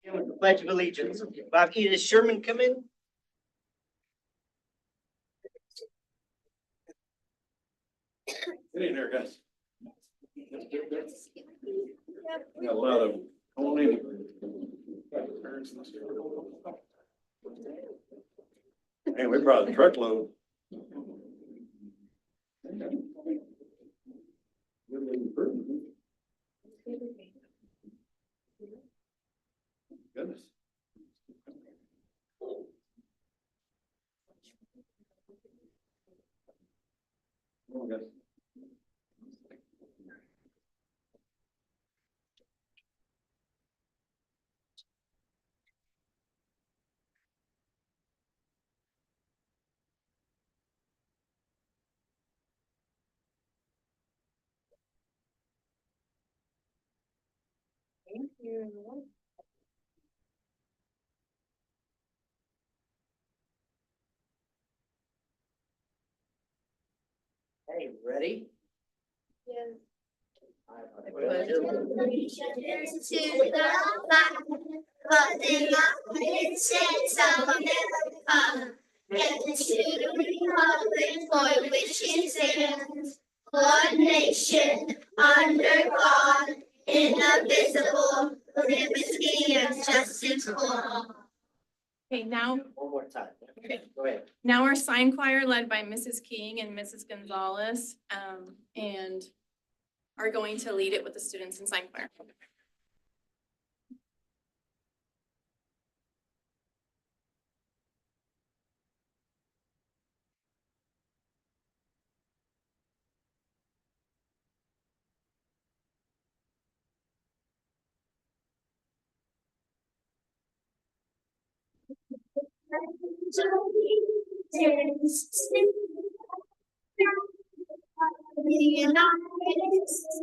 And with the Pledge of Allegiance. We'll have Edith Sherman come in. Get in there, guys. Got a lot of only. Man, we brought a truckload. Goodness. Come on, guys. Thank you. Hey, ready? Yes. I For which it stands, one nation, under God, indivisible, with liberty and justice for all. Okay, now, One more time. Okay. Go ahead. now our sign choir led by Mrs. King and Mrs. Gonzalez, and are going to lead it with the students in sign choir. The United States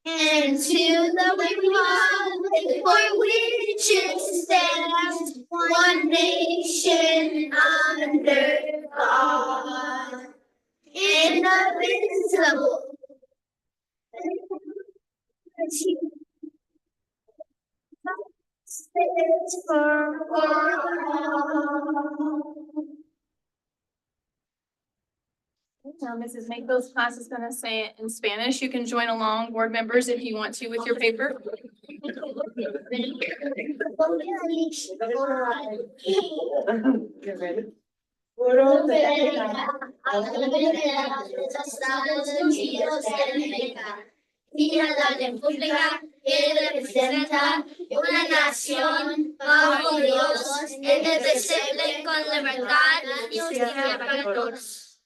and to the republic for which it stands, one nation under God, indivisible. For all. Now, Mrs. Make's class is gonna say it in Spanish. You can join along, board members, if you want to with your paper. Get ready. Juro a la bandera de los Estados Unidos de América y a la república que representa una nación bajo Dios, indivisible, con libertad y justicia para todos.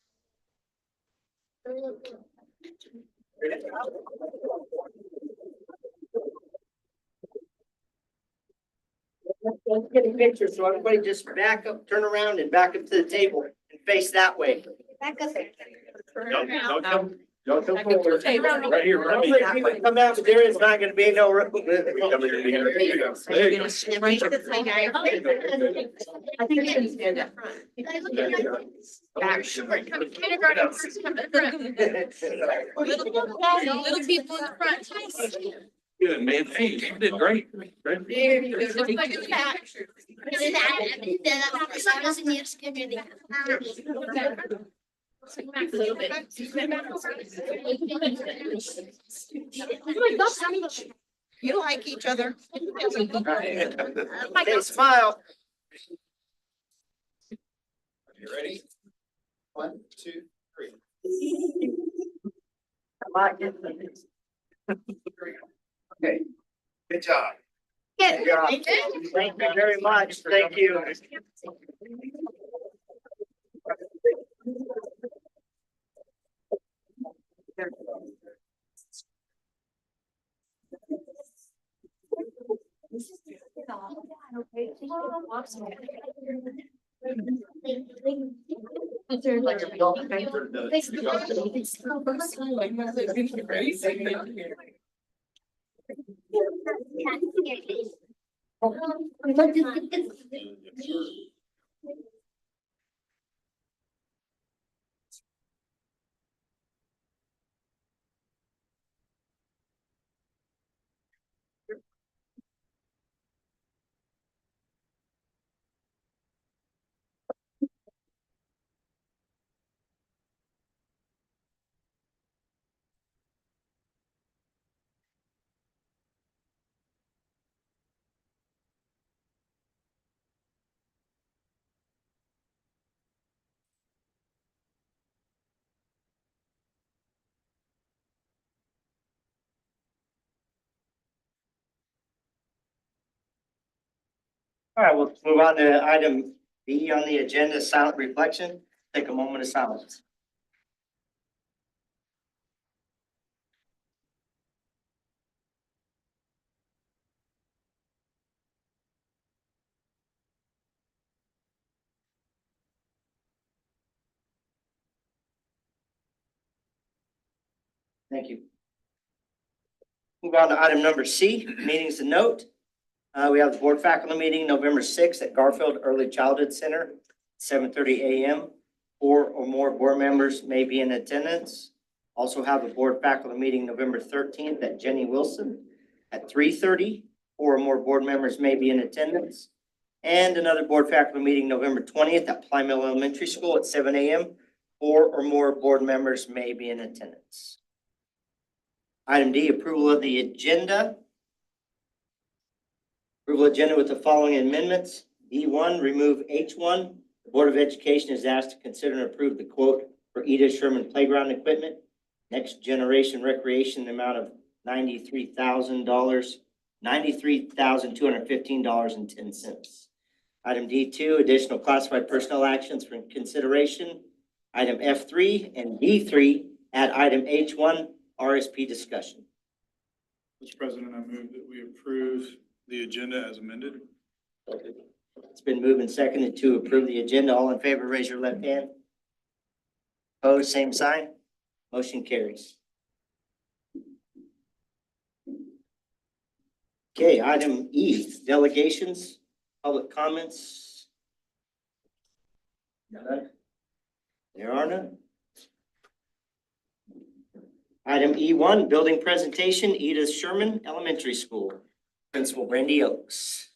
Let's get a picture, so everybody just back up, turn around and back up to the table and face that way. Back up there. Don't come forward. Right here, right Don't here. let people come out, but there is not gonna be no room. Hey. I think you can stand up front. Kindergarten, first come to the front. Little people in the front. Good, man. Hey, you did great. Great. There you go, just like in the back. A little bit. You like each other. Hey, smile. You ready? 1, 2, 3. Okay. Good job. Good job. Thank you very much. Thank you. All right, we'll move on to item B on the agenda, silent reflection. Take a moment of silence. Thank you. Move on to item number C, meetings to note. We have the board faculty meeting November 6th at Garfield Early Childhood Center, 7:30 a.m. 4 or more board members may be in attendance. Also have a board faculty meeting November 13th at Jenny Wilson at 3:30. 4 or more board members may be in attendance. And another board faculty meeting November 20th at Plymouth Elementary School at 7 a.m. 4 or more board members may be in attendance. Item D, approval of the agenda. Approval agenda with the following amendments. D1, remove H1. The Board of Education is asked to consider and approve the quote for Edith Sherman Playground Equipment, Next Generation Recreation, the amount of $93,215.10. Item D2, additional classified personnel actions for consideration. Item F3 and D3, add item H1, RSP discussion. Mr. President, I move that we approve the agenda as amended. It's been moved and seconded to approve the agenda. All in favor, raise your left hand. Opposed, same sign. Motion carries. Okay, item E, delegations, public comments. None. There are none. Item E1, building presentation, Edith Sherman Elementary School, Principal Brandy Oaks.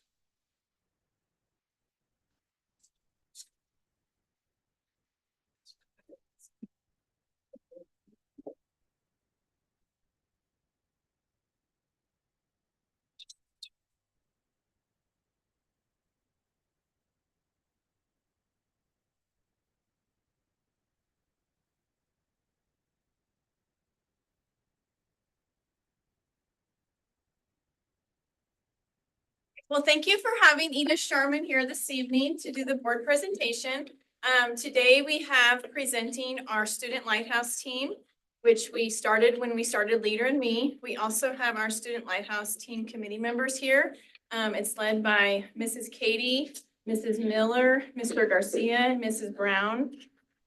Well, thank you for having Edith Sherman here this evening to do the board presentation. Today we have presenting our Student Lighthouse team, which we started when we started Leader in Me. We also have our Student Lighthouse team committee members here. It's led by Mrs. Katie, Mrs. Miller, Mr. Garcia, Mrs. Brown,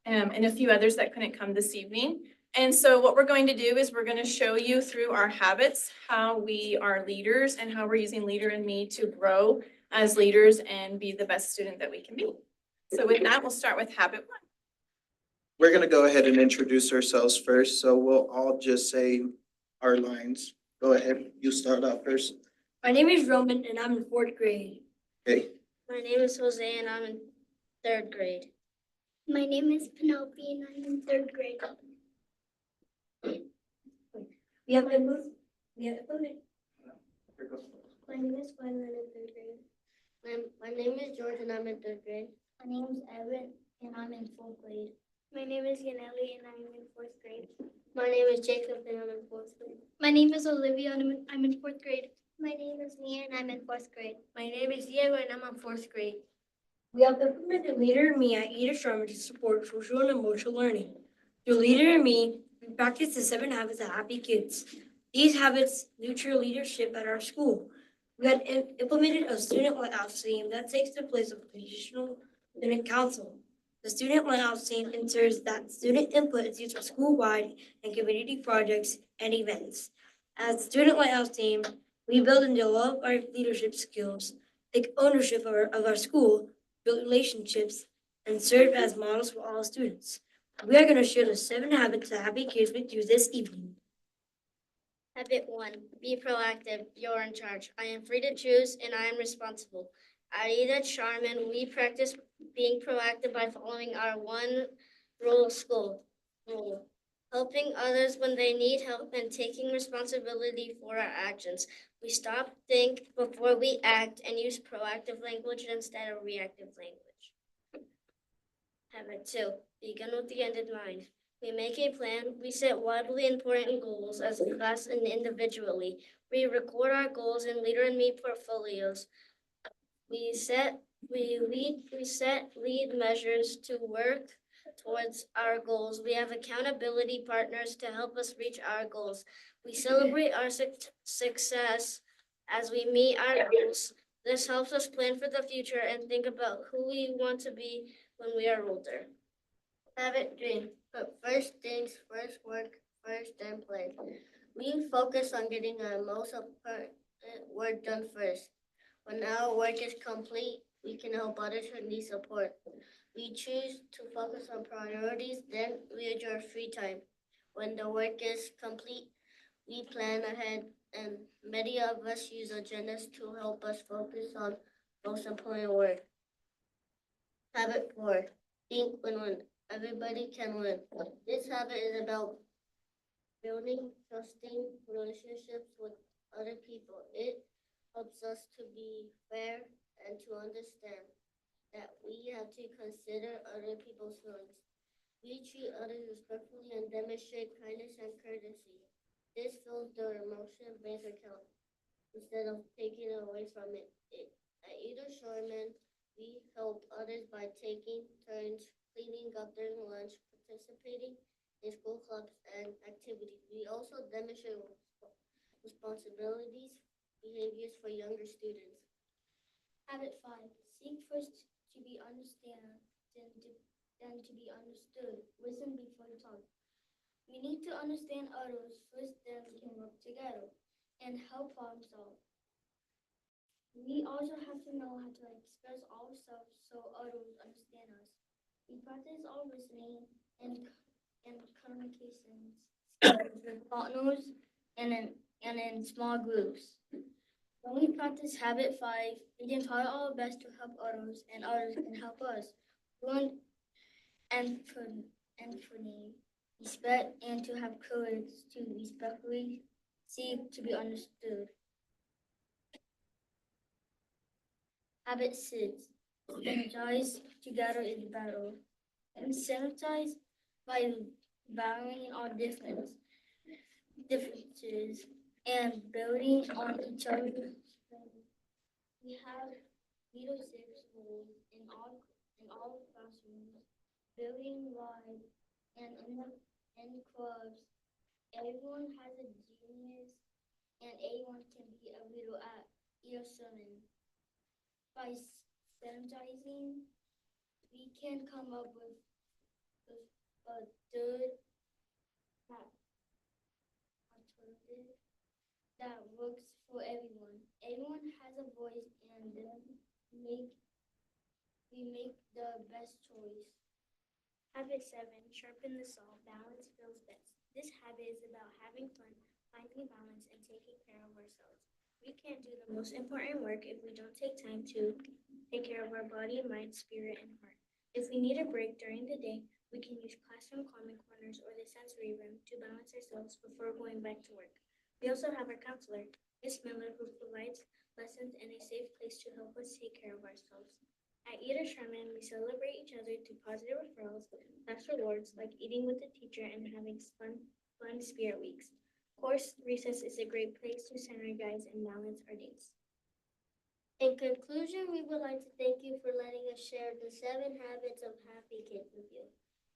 and a few others that couldn't come this evening. And so what we're going to do is we're going to show you through our habits how we are leaders and how we're using Leader in Me to grow as leaders and be the best student that we can be. So with that, we'll start with habit 1. We're gonna go ahead and introduce ourselves first, so we'll all just say our lines. Go ahead, you start out first. My name is Roman and I'm in 4th grade. Okay, My name is Jose and I'm in 3rd grade. My name is Penelope and I'm in 3rd grade. We have a move. We have a vote. My name is Glenn and I'm in 3rd grade. My name is George and I'm in 3rd grade. My name is Evan and I'm in 4th grade. My name is Yaneli and I'm in 4th grade. My name is Jacob and I'm in 4th grade. My name is Olivia and I'm in 4th grade. My name is Mia and I'm in 4th grade. My name is Diego and I'm in 4th grade. We have implemented Leader in Me at Edith Sherman to support social and emotional learning. Through Leader in Me, we practice the 7 habits of happy kids. These habits nurture leadership at our school. We had implemented a student lighthouse team that takes the place of traditional student council. The student lighthouse team ensures that student input is used for school-wide and community projects and events. As the student lighthouse team, we build and develop our leadership skills, take ownership of our school, build relationships, and serve as models for all students. We are going to share the 7 habits of happy kids with you this evening. Habit 1, be proactive. You're in charge. I am free to choose and I am responsible. At Edith Sherman, we practice being proactive by following our 1 rule of school rule. Helping others when they need help and taking responsibility for our actions. We stop, think before we act and use proactive language instead of reactive language. Habit 2, begin with the end in mind. We make a plan. We set wildly important goals as a class and individually. We record our goals in Leader in Me portfolios. We set lead measures to work towards our goals. We have accountability partners to help us reach our goals. We celebrate our success as we meet our goals. This helps us plan for the future and think about who we want to be when we are older. Habit dream. But first things first, work first, then play. We focus on getting our most important work done first. When our work is complete, we can help others who need support. We choose to focus on priorities, then we enjoy free time. When the work is complete, we plan ahead, and many of us use agendas to help us focus on most important work. Habit 4. Think win-win. Everybody can win. This habit is about building trusting relationships with other people. It helps us to be fair and to understand that we have to consider other people's feelings. We treat others respectfully and demonstrate kindness and courtesy. This fills their emotion bank account instead of taking away from it. At Ida Shoreman, we help others by taking turns cleaning up during lunch, participating in school clubs and activities. We also demonstrate responsibilities, behaviors for younger students. Habit 5. Seek first to be understood, then to be understood. Listen before you talk. We need to understand others first, then we can work together and help problem solve. We also have to know how to express ourselves so others understand us. We practice all listening and communications skills with partners and in small groups. When we practice habit 5, we can try our best to help others and others can help us. Learn empathy, respect, and to have courage to respectfully seek to be understood. Habit 6. Energize together in battle. Incentivize by valuing our differences and building on each other's strengths. We have leadership roles in all classrooms, building wide and in clubs. Everyone has a genius and everyone can be a little at your sermon. By standardizing, we can come up with a good alternative that works for everyone. Everyone has a voice and then we make the best choice. Habit 7, sharpen the saw, balance feels best. This habit is about having fun, finding balance, and taking care of ourselves. We can't do the most important work if we don't take time to take care of our body, mind, spirit, and heart. If we need a break during the day, we can use classroom calming corners or the sensory room to balance ourselves before going back to work. We also have our counselor, Miss Miller, who provides lessons and a safe place to help us take care of ourselves. At Ida Sherman, we celebrate each other through positive referrals, class rewards like eating with the teacher and having fun spirit weeks. Of course, recess is a great place to synergize and balance our days. In conclusion, we would like to thank you for letting us share the 7 habits of happy kids with you.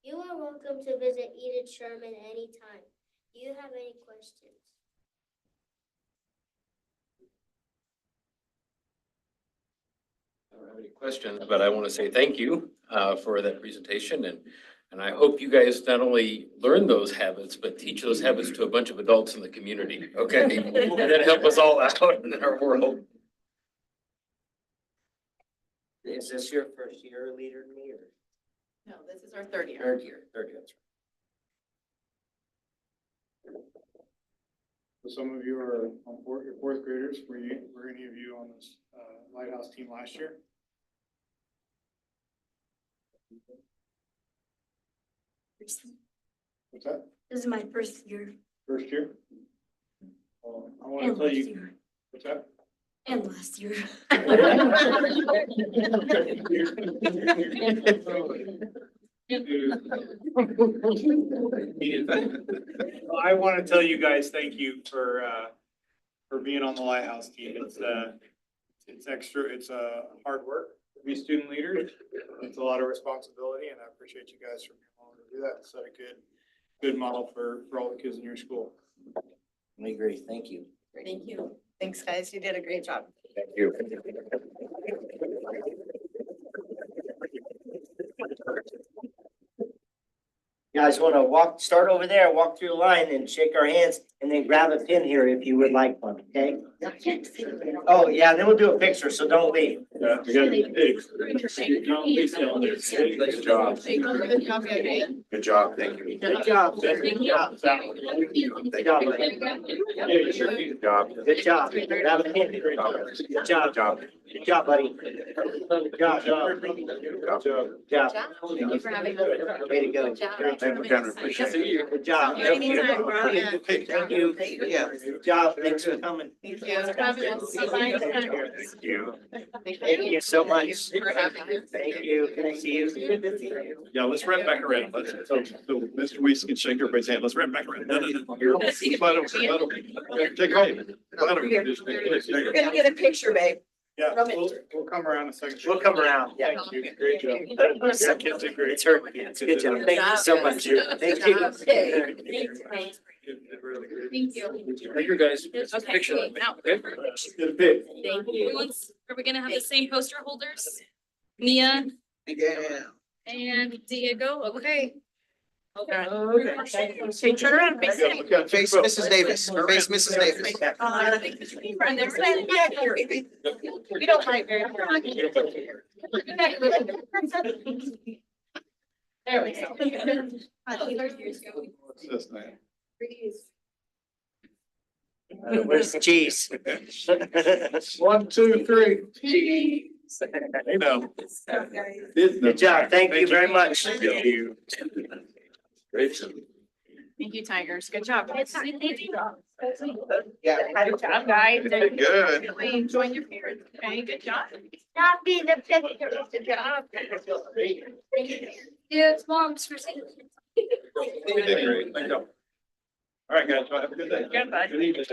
You are welcome to visit Edith Sherman anytime. Do you have any questions? I don't have any questions, but I want to say thank you for that presentation, and I hope you guys not only learn those habits, but teach those habits to a bunch of adults in the community, okay? And then help us all out in our world. Is this your first year leader to me or No, this is our 3rd year. third year? Third year, that's right. So some of you are on your 4th graders. Were any of you on this Lighthouse team last year? What's that? This is my first year. First year? Well, I want to tell you, what's that? And last year. Well, I want to tell you guys, thank you for being on the Lighthouse team. It's it's hard work to be student leaders. It's a lot of responsibility, and I appreciate you guys for being willing to do that and set a good model for all the kids in your school. I agree. Thank you. Thank you. Thanks, guys. You did a great job. Thank you. You guys want to start over there, walk through the line and shake our hands and then grab a pin here if you would like one, okay? Oh, yeah, then we'll do a picture, so don't leave. Good job. Good job, thank you. Good job. Good job. Good job. Good job. Good job. Grab a pin. Good job. Good job, buddy. Good job. Good job. Thank you for having us. Way to go. Good job. Good job. Anytime, bro. Yeah. Thank you. Yeah. Good job. Thanks for coming. Thank you for having us. Thank you. Thank you so much. For having us. Thank you. Good to see you. Yeah, let's wrap back around. So Mr. Weiss can shake everybody's hand. Let's wrap back around. No. Take home. We're gonna get a picture, babe. Yeah, we'll come around in a second. We'll come around. Yeah. Thank you. Great job. Second degree. It's her. It's a good job. Thank you so much. Thank you. Thank you. Thank you, guys. Okay, Picture. now, Good pick. thank you. Are we gonna have the same poster holders? Mia Yeah. and Diego, okay. Okay. Okay. Turn around, face it. Face Mrs. Davis. Face Mrs. Davis. And they're saying, yeah, we don't like very. There we go. That's nice. Where's the cheese? 1, 2, 3. Cheese. Hey, now. Good job. Thank you very much. Thank you. Great. Thank you, Tigers. Good job. Yeah. Good job, guys. Good. Really enjoying your parents. Okay, good job. Not be the picture. Good job. Yes, mom's for saying. You did great. Thank you. All right, guys. Well, have a good day. Good, bud. Good evening.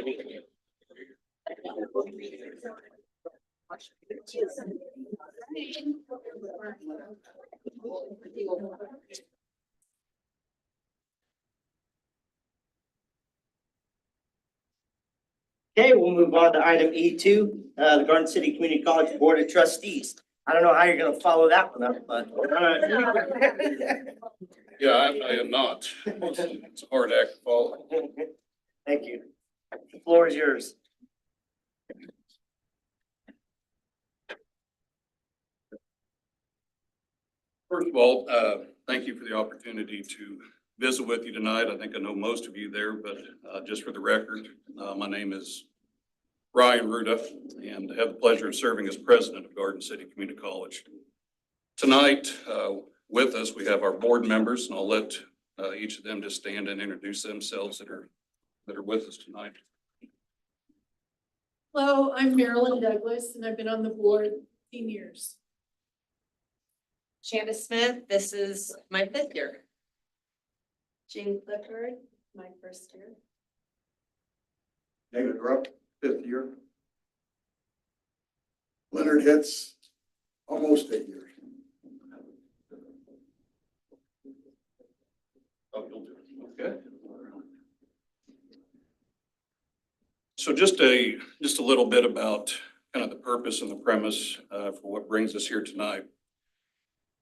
Okay, we'll move on to item E2, the Garden City Community College Board of Trustees. I don't know how you're gonna follow that one up, but. Yeah, I am not. It's a hard act to follow. Thank you. The floor is yours. First of all, thank you for the opportunity to visit with you tonight. I think I know most of you there, but just for the record, my name is Ryan Ruda, and I have the pleasure of serving as president of Garden City Community College. Tonight, with us, we have our board members, and I'll let each of them just stand and introduce themselves that are with us tonight. Hello, I'm Marilyn Douglas and I've been on the board 15 years. Shanda Smith, this is my 5th year. Jane Clifford, my first year. David Rupp, 5th year. Leonard Hitz, almost 8 years. Oh, you'll do it. Okay. So just a little bit about kind of the purpose and the premise for what brings us here tonight.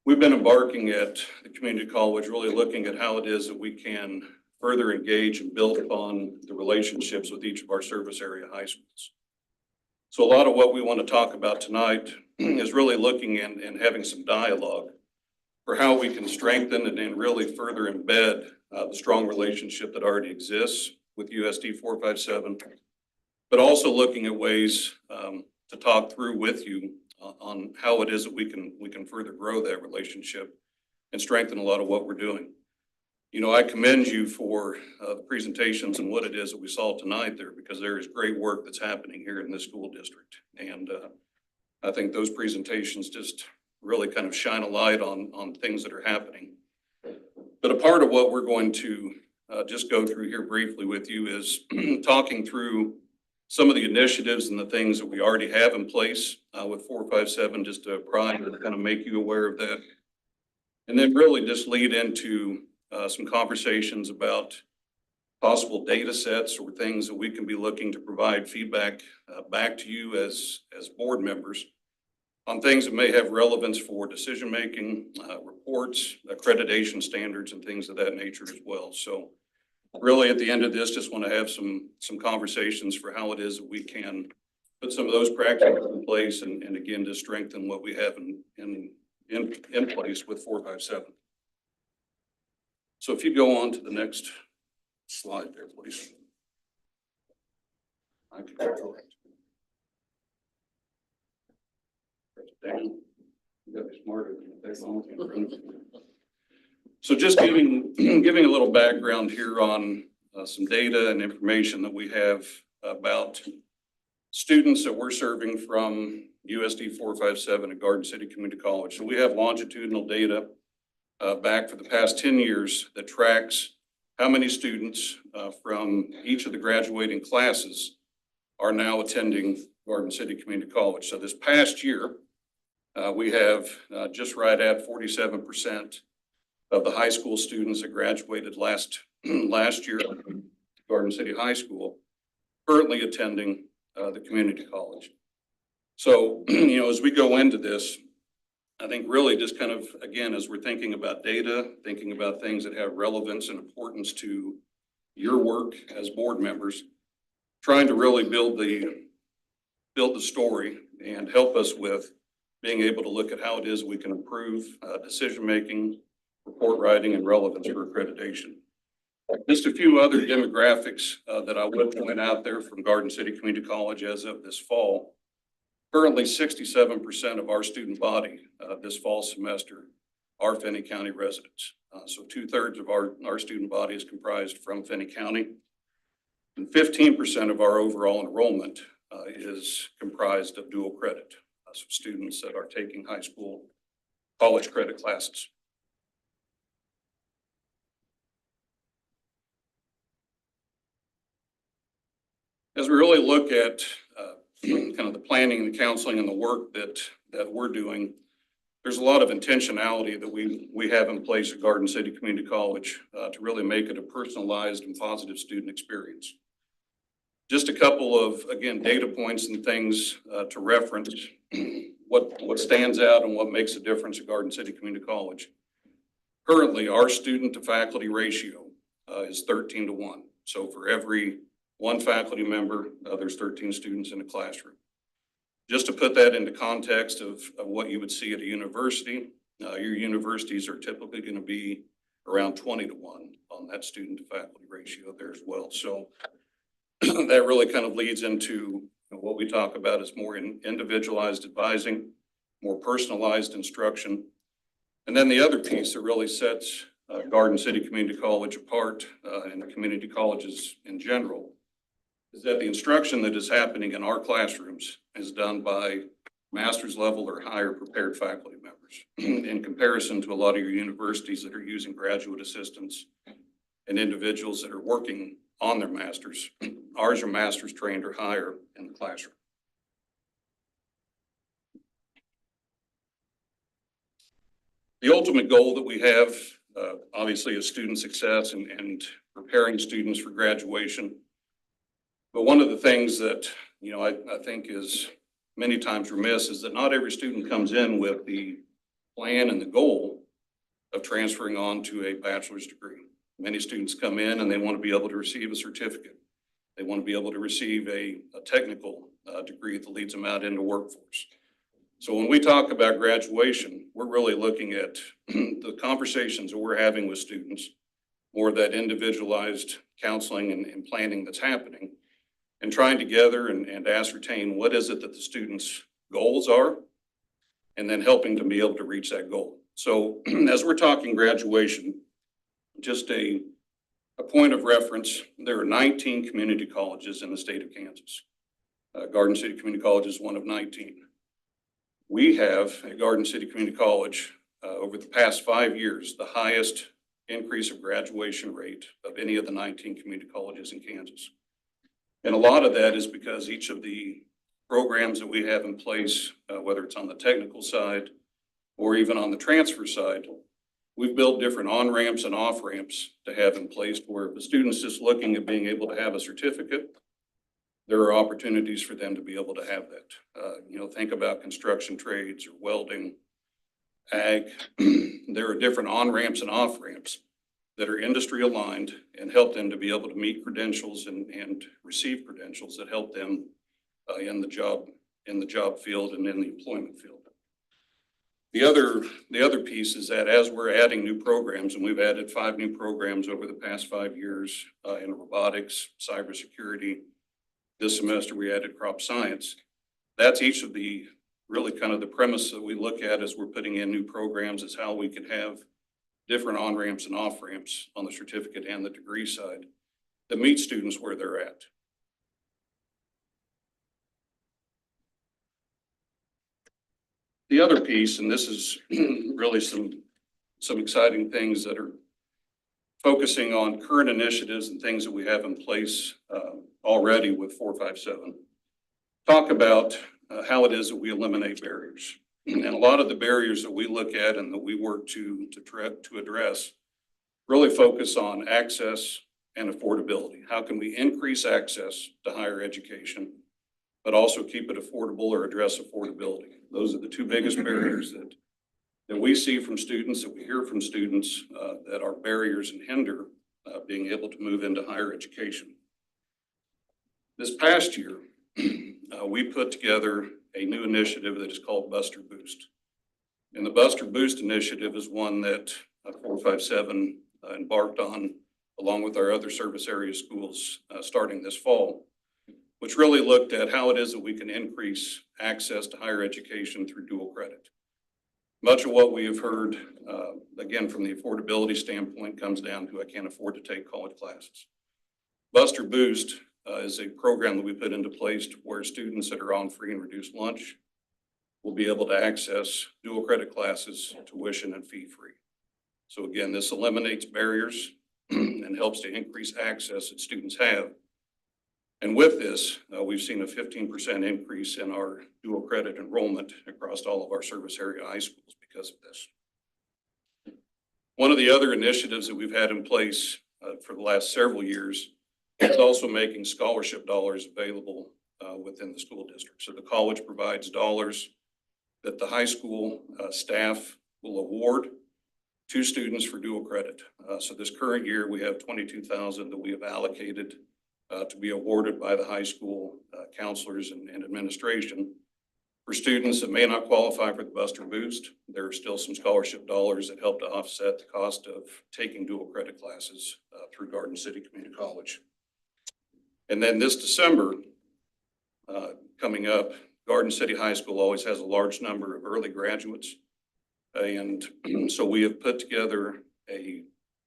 We've been embarking at the community college, really looking at how it is that we can further engage and build upon the relationships with each of our service area high schools. So a lot of what we want to talk about tonight is really looking and having some dialogue for how we can strengthen and really further embed the strong relationship that already exists with USD 457, but also looking at ways to talk through with you on how it is that we can further grow that relationship and strengthen a lot of what we're doing. You know, I commend you for the presentations and what it is that we saw tonight there, because there is great work that's happening here in this school district. And I think those presentations just really kind of shine a light on things that are happening. But a part of what we're going to just go through here briefly with you is talking through some of the initiatives and the things that we already have in place with 457, just to pride and kind of make you aware of that. And then really just lead into some conversations about possible data sets or things that we can be looking to provide feedback back to you as board members on things that may have relevance for decision-making, reports, accreditation standards, and things of that nature as well. So really at the end of this, just want to have some conversations for how it is that we can put some of those practices in place and again, to strengthen what we have in place with 457. So if you go on to the next slide there, please. I can control it. Down. You gotta be smarter than that long. So just giving a little background here on some data and information that we have about students that we're serving from USD 457 at Garden City Community College. So we have longitudinal data back for the past 10 years that tracks how many students from each of the graduating classes are now attending Garden City Community College. So this past year, we have just right at 47% of the high school students that graduated last year at Garden City High School currently attending the community college. So, as we go into this, I think really just kind of, again, as we're thinking about data, thinking about things that have relevance and importance to your work as board members, trying to really build the story and help us with being able to look at how it is we can improve decision-making, report writing, and relevance for accreditation. Just a few other demographics that I would point out there from Garden City Community College as of this fall. Currently, 67% of our student body this fall semester are Finney County residents. So 2/3 of our student body is comprised from Finney County. And 15% of our overall enrollment is comprised of dual credit. So students that are taking high school college credit classes. As we really look at kind of the planning, the counseling, and the work that we're doing, there's a lot of intentionality that we have in place at Garden City Community College to really make it a personalized and positive student experience. Just a couple of, again, data points and things to reference what stands out and what makes a difference at Garden City Community College. Currently, our student to faculty ratio is 13-1. So for every one faculty member, there's 13 students in a classroom. Just to put that into context of what you would see at a university, your universities are typically going to be around 20-1 on that student to faculty ratio there as well. So that really kind of leads into what we talk about as more individualized advising, more personalized instruction. And then the other piece that really sets Garden City Community College apart and the community colleges in general is that the instruction that is happening in our classrooms is done by master's level or higher prepared faculty members in comparison to a lot of your universities that are using graduate assistants and individuals that are working on their masters. Ours are master's trained or higher in the classroom. The ultimate goal that we have, obviously, is student success and preparing students for graduation. But one of the things that, I think is many times remiss is that not every student comes in with the plan and the goal of transferring on to a bachelor's degree. Many students come in and they want to be able to receive a certificate. They want to be able to receive a technical degree that leads them out into workforce. So when we talk about graduation, we're really looking at the conversations that we're having with students, more of that individualized counseling and planning that's happening, and trying to gather and ascertain what is it that the students' goals are, and then helping to be able to reach that goal. So as we're talking graduation, just a point of reference, there are 19 community colleges in the state of Kansas. Garden City Community College is one of 19. We have at Garden City Community College, over the past 5 years, the highest increase of graduation rate of any of the 19 community colleges in Kansas. And a lot of that is because each of the programs that we have in place, whether it's on the technical side or even on the transfer side, we've built different on-ramps and off-ramps to have in place where if a student's just looking at being able to have a certificate, there are opportunities for them to be able to have that. Think about construction trades or welding, ag. There are different on-ramps and off-ramps that are industry aligned and help them to be able to meet credentials and receive credentials that help them in the job field and in the employment field. The other piece is that as we're adding new programs, and we've added 5 new programs over the past 5 years in robotics, cybersecurity. This semester we added crop science. That's each of the really kind of the premise that we look at as we're putting in new programs is how we can have different on-ramps and off-ramps on the certificate and the degree side that meet students where they're at. The other piece, and this is really some exciting things that are focusing on current initiatives and things that we have in place already with 457. Talk about how it is that we eliminate barriers. And a lot of the barriers that we look at and that we work to address really focus on access and affordability. How can we increase access to higher education, but also keep it affordable or address affordability? Those are the 2 biggest barriers that we see from students, that we hear from students that are barriers and hinder being able to move into higher education. This past year, we put together a new initiative that is called Buster Boost. And the Buster Boost initiative is one that 457 embarked on along with our other service area schools starting this fall, which really looked at how it is that we can increase access to higher education through dual credit. Much of what we have heard, again, from the affordability standpoint comes down to I can't afford to take college classes. Buster Boost is a program that we put into place where students that are on free and reduced lunch will be able to access dual credit classes, tuition and fee free. So again, this eliminates barriers and helps to increase access that students have. And with this, we've seen a 15% increase in our dual credit enrollment across all of our service area high schools because of this. One of the other initiatives that we've had in place for the last several years is also making scholarship dollars available within the school district. So the college provides dollars that the high school staff will award to students for dual credit. So this current year, we have $22,000 that we have allocated to be awarded by the high school counselors and administration. For students that may not qualify for the Buster Boost, there are still some scholarship dollars that help to offset the cost of taking dual credit classes through Garden City Community College. And then this December, coming up, Garden City High School always has a large number of early graduates. And so we have put together a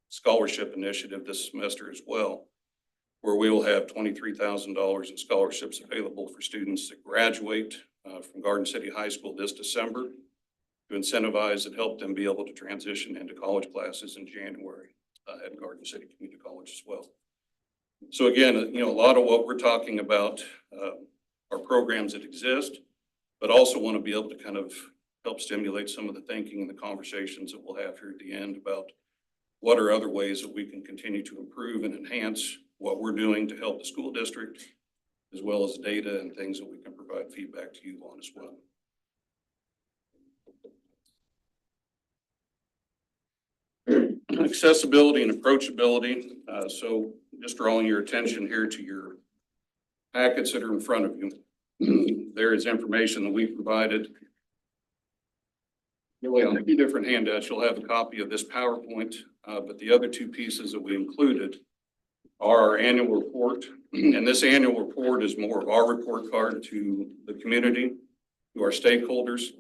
scholarship initiative this semester as well, where we will have $23,000 in scholarships available for students that graduate from Garden City High School this December to incentivize and help them be able to transition into college classes in January at Garden City Community College as well. So again, a lot of what we're talking about are programs that exist, but also want to be able to kind of help stimulate some of the thinking and the conversations that we'll have here at the end about what are other ways that we can continue to improve and enhance what we're doing to help the school district, as well as data and things that we can provide feedback to you on as well. Accessibility and approachability. So just drawing your attention here to your packets that are in front of you. There is information that we provided. Really on a few different handouts, you'll have a copy of this PowerPoint, but the other 2 pieces that we included are our annual report. And this annual report is more of our report card to the community, to our stakeholders,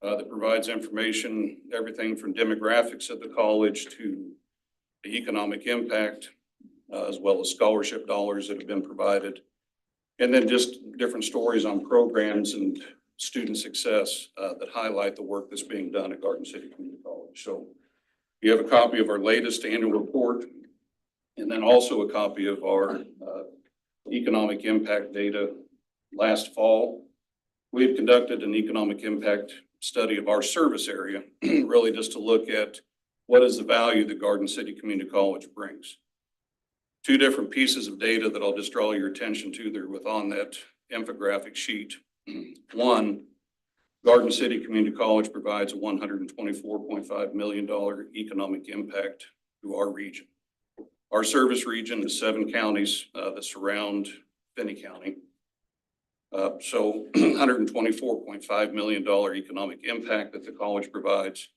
that provides information, everything from demographics at the college to the economic impact, as well as scholarship dollars that have been provided. And then just different stories on programs and student success that highlight the work that's being done at Garden City Community College. So you have a copy of our latest annual report, and then also a copy of our economic impact data last fall We've conducted an economic impact study of our service area, really just to look at what is the value that Garden City Community College brings. Two different pieces of data that I'll just draw your attention to there with on that infographic sheet. One, Garden City Community College provides a $124.5 million economic impact to our region. Our service region is 7 counties that surround Finney County. So $124.5 million economic impact that the college provides.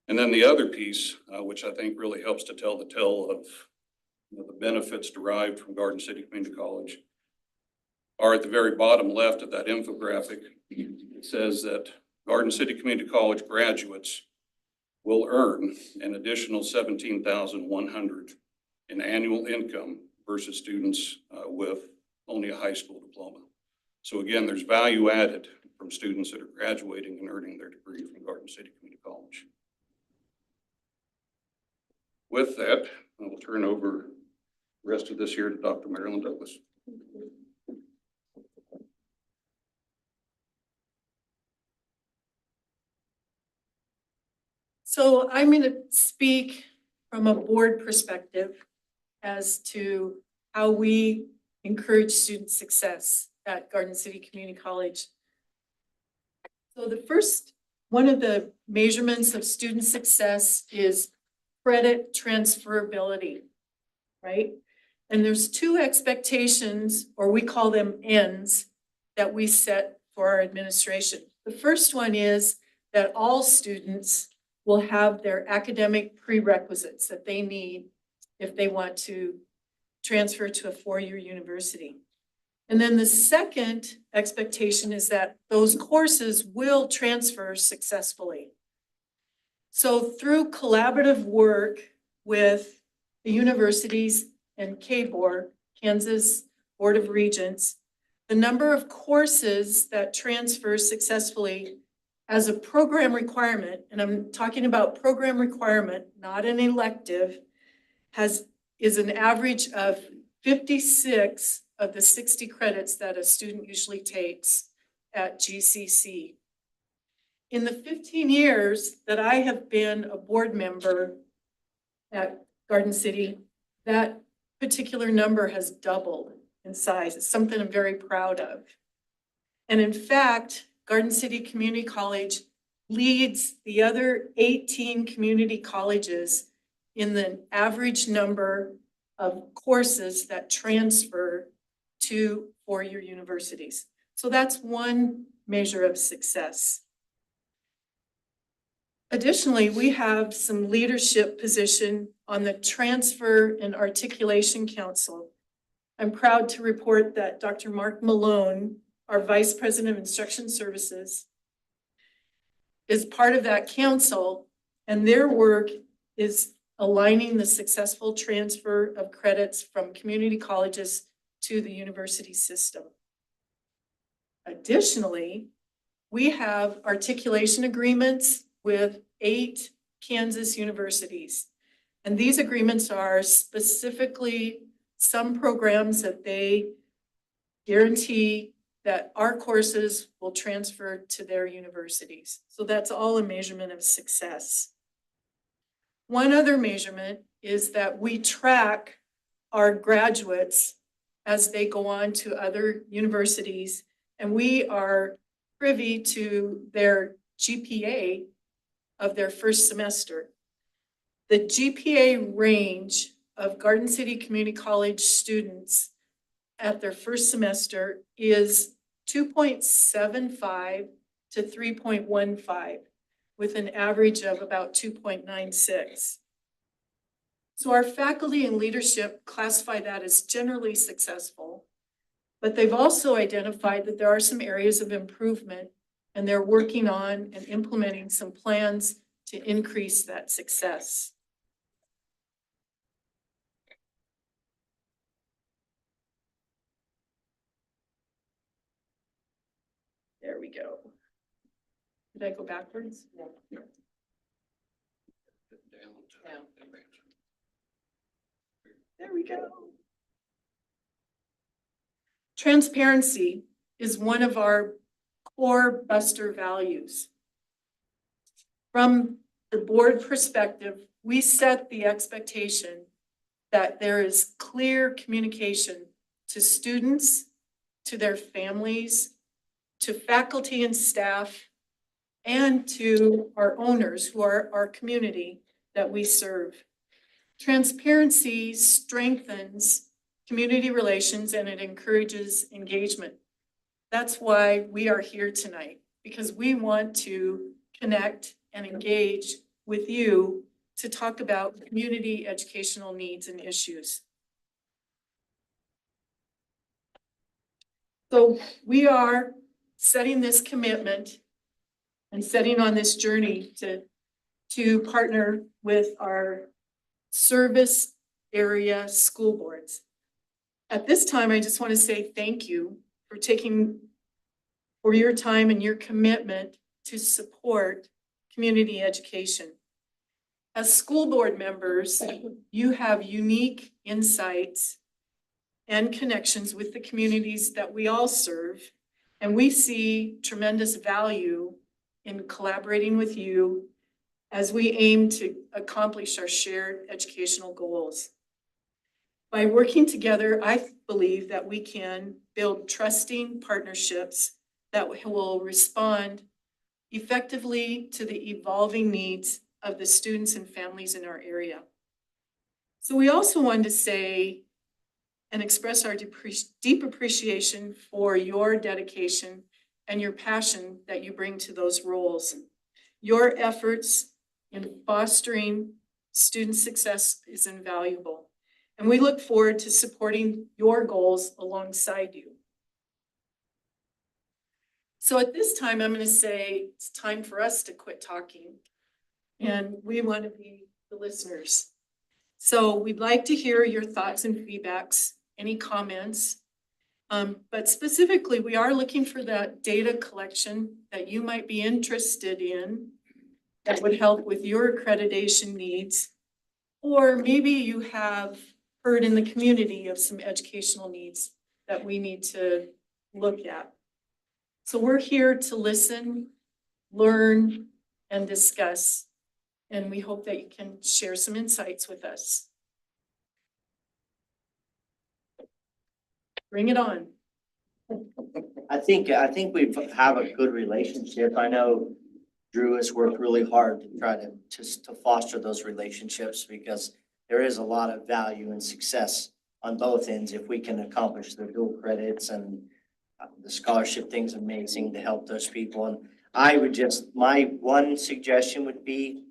And then the other piece, which I think really helps to tell the tale of the benefits derived from Garden City Community College, are at the very bottom left of that infographic. It says that Garden City Community College graduates will earn an additional $17,100 in annual income versus students with only a high school diploma. So again, there's value added from students that are graduating and earning their degree from Garden City Community College. With that, I will turn over the rest of this here to Dr. Marilyn Douglas. So I'm going to speak from a board perspective as to how we encourage student success at Garden City Community College. So the first, one of the measurements of student success is credit transferability, right? And there's two expectations, or we call them N's, that we set for our administration. The first one is that all students will have their academic prerequisites that they need if they want to transfer to a four-year university. And then the second expectation is that those courses will transfer successfully. So through collaborative work with the universities and KBOR, Kansas Board of Regents, the number of courses that transfer successfully as a program requirement, and I'm talking about program requirement, not an elective, is an average of 56 of the 60 credits that a student usually takes at GCC. In the 15 years that I have been a board member at Garden City, that particular number has doubled in size. It's something I'm very proud of. And in fact, Garden City Community College leads the other 18 community colleges in the average number of courses that transfer to four-year universities. So that's one measure of success. Additionally, we have some leadership position on the Transfer and Articulation Council. I'm proud to report that Dr. Mark Malone, our Vice President of Instruction Services, is part of that council, and their work is aligning the successful transfer of credits from community colleges to the university system. Additionally, we have articulation agreements with 8 Kansas universities. And these agreements are specifically some programs that they guarantee that our courses will transfer to their universities. So that's all a measurement of success. One other measurement is that we track our graduates as they go on to other universities, and we are privy to their GPA of their first semester. The GPA range of Garden City Community College students at their first semester is 2.75 to 3.15, with an average of about 2.96. So our faculty and leadership classify that as generally successful, but they've also identified that there are some areas of improvement, and they're working on and implementing some plans to increase that success. There we go. Did I go backwards? Yeah. There we go. Transparency is one of our core Buster values. From the board perspective, we set the expectation that there is clear communication to students, to their families, to faculty and staff, and to our owners who are our community that we serve. Transparency strengthens community relations and it encourages engagement. That's why we are here tonight, because we want to connect and engage with you to talk about community educational needs and issues. So we are setting this commitment and setting on this journey to partner with our service area school boards. At this time, I just want to say thank you for your time and your commitment to support community education. As school board members, you have unique insights and connections with the communities that we all serve. And we see tremendous value in collaborating with you as we aim to accomplish our shared educational goals. By working together, I believe that we can build trusting partnerships that will respond effectively to the evolving needs of the students and families in our area. So we also wanted to say and express our deep appreciation for your dedication and your passion that you bring to those roles. Your efforts in fostering student success is invaluable. And we look forward to supporting your goals alongside you. So at this time, I'm going to say it's time for us to quit talking. And we want to be the listeners. So we'd like to hear your thoughts and feedbacks, any comments. But specifically, we are looking for that data collection that you might be interested in that would help with your accreditation needs. Or maybe you have heard in the community of some educational needs that we need to look at. So we're here to listen, learn, and discuss. And we hope that you can share some insights with us. Bring it on. I think we have a good relationship. I know Drew has worked really hard to try to foster those relationships because there is a lot of value and success on both ends if we can accomplish the dual credits, and the scholarship thing's amazing to help those people. And I would my one suggestion would be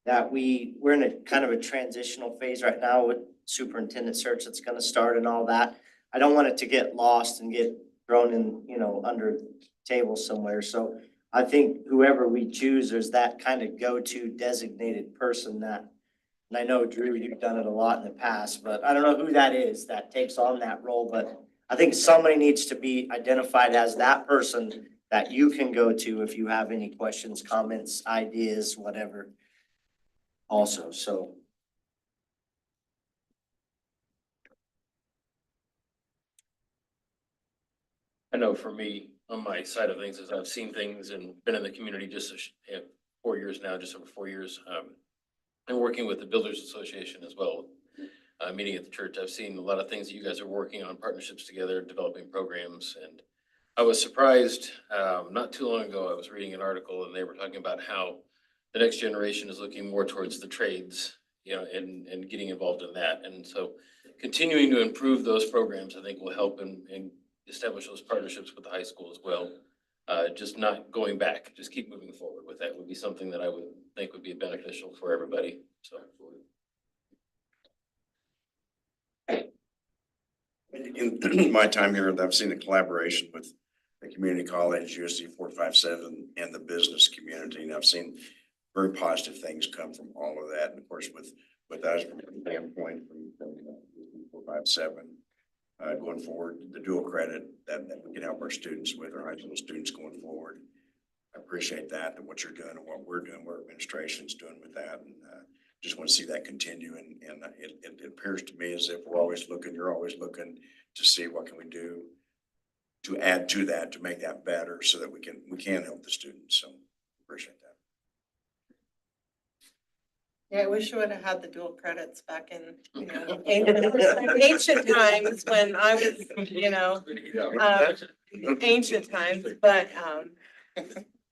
that we're in a kind of a transitional phase right now with superintendent search that's gonna start and all that. I don't want it to get lost and get thrown in, under the table somewhere. So I think whoever we choose, there's that kind of go-to designated person that, and I know Drew, you've done it a lot in the past, but I don't know who that is that takes on that role, but I think somebody needs to be identified as that person that you can go to if you have any questions, comments, ideas, whatever. Also, so. I know for me, on my side of things, as I've seen things and been in the community just 4 years now, just over 4 years, and working with the Builders Association as well. Meeting at the church, I've seen a lot of things that you guys are working on, partnerships together, developing programs. And I was surprised, not too long ago, I was reading an article and they were talking about how the next generation is looking more towards the trades, and getting involved in that. And so continuing to improve those programs, I think will help and establish those partnerships with the high school as well. Just not going back, just keep moving forward with that would be something that I would think would be beneficial for everybody, so. In my time here, I've seen the collaboration with the community college, USD 457, and the business community, and I've seen very positive things come from all of that. And of course, with us from a standpoint from 457, going forward, the dual credit that we can help our students with, our high school students going forward. I appreciate that what you're doing and what we're doing, what our administration's doing with that, and just want to see that continue. And it appears to me as if you're always looking to see what can we do to add to that, to make that better so that we can help the students. So appreciate that. Yeah, I wish I would have had the dual credits back in, ancient times when I was, ancient times, but,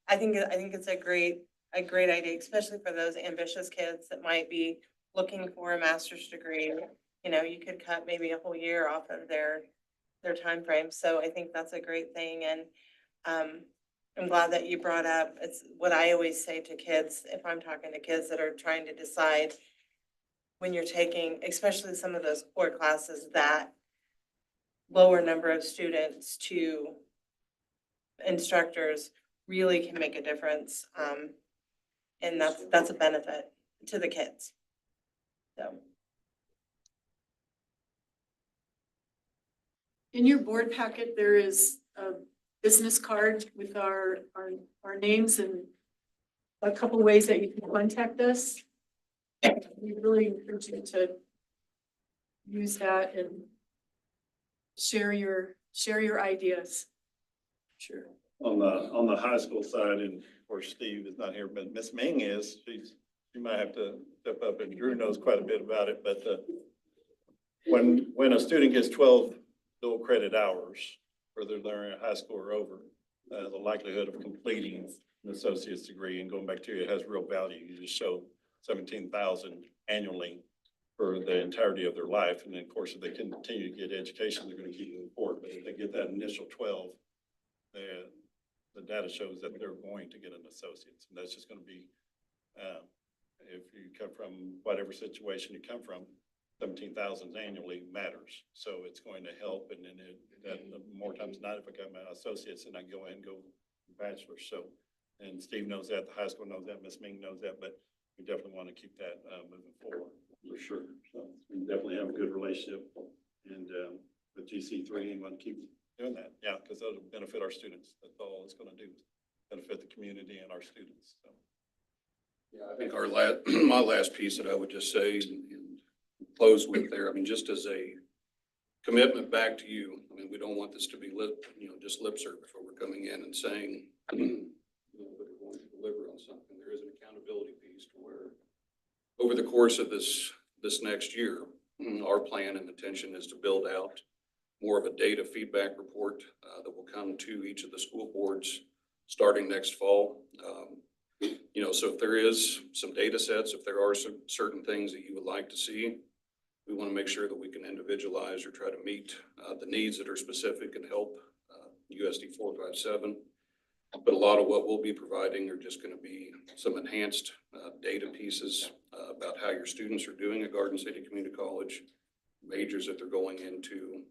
I think it's a great idea, especially for those ambitious kids that might be looking for a master's degree. You could cut maybe a whole year off of their time frame. So I think that's a great thing. And, I'm glad that you brought up, it's what I always say to kids, if I'm talking to kids that are trying to decide when you're taking, especially some of those core classes, that lower number of students to instructors really can make a difference. And that's a benefit to the kids. So. In your board packet, there is a business card with our names and a couple ways that you can contact us. We really encourage you to use that and share your ideas. Sure. On the high school side, and of course Steve is not here, but Miss Ming is, she might have to step up, and Drew knows quite a bit about it, but when a student gets 12 dual credit hours, whether they're in high school or over, the likelihood of completing an associate's degree and going back to it has real value. You just show 17,000 annually for the entirety of their life. And then of course, if they continue to get education, they're going to keep moving forward. But if they get that initial 12, the data shows that they're going to get an associate's. And that's just going to be, if you come from whatever situation you come from, 17,000 annually matters. So it's going to help. And then more times than not, if I got my associates, then I go ahead and go bachelor's. So, and Steve knows that, the high school knows that, Miss Ming knows that, but we definitely want to keep that moving forward. For sure. So we definitely have a good relationship, and with GC3, and want to keep doing that. Yeah, because that'll benefit our students. That's all it's going to do, benefit the community and our students. So. Yeah, I think my last piece that I would just say and close with there, I mean, just as a commitment back to you, I mean, we don't want this to be just lip service where we're coming in and saying, that we're going to deliver on something. There is an accountability piece to where over the course of this next year, our plan and intention is to build out more of a data feedback report that will come to each of the school boards starting next fall. So if there is some data sets, if there are some certain things that you would like to see, we want to make sure that we can individualize or try to meet the needs that are specific and help USD 457. But a lot of what we'll be providing are just going to be some enhanced data pieces about how your students are doing at Garden City Community College, majors that they're going into,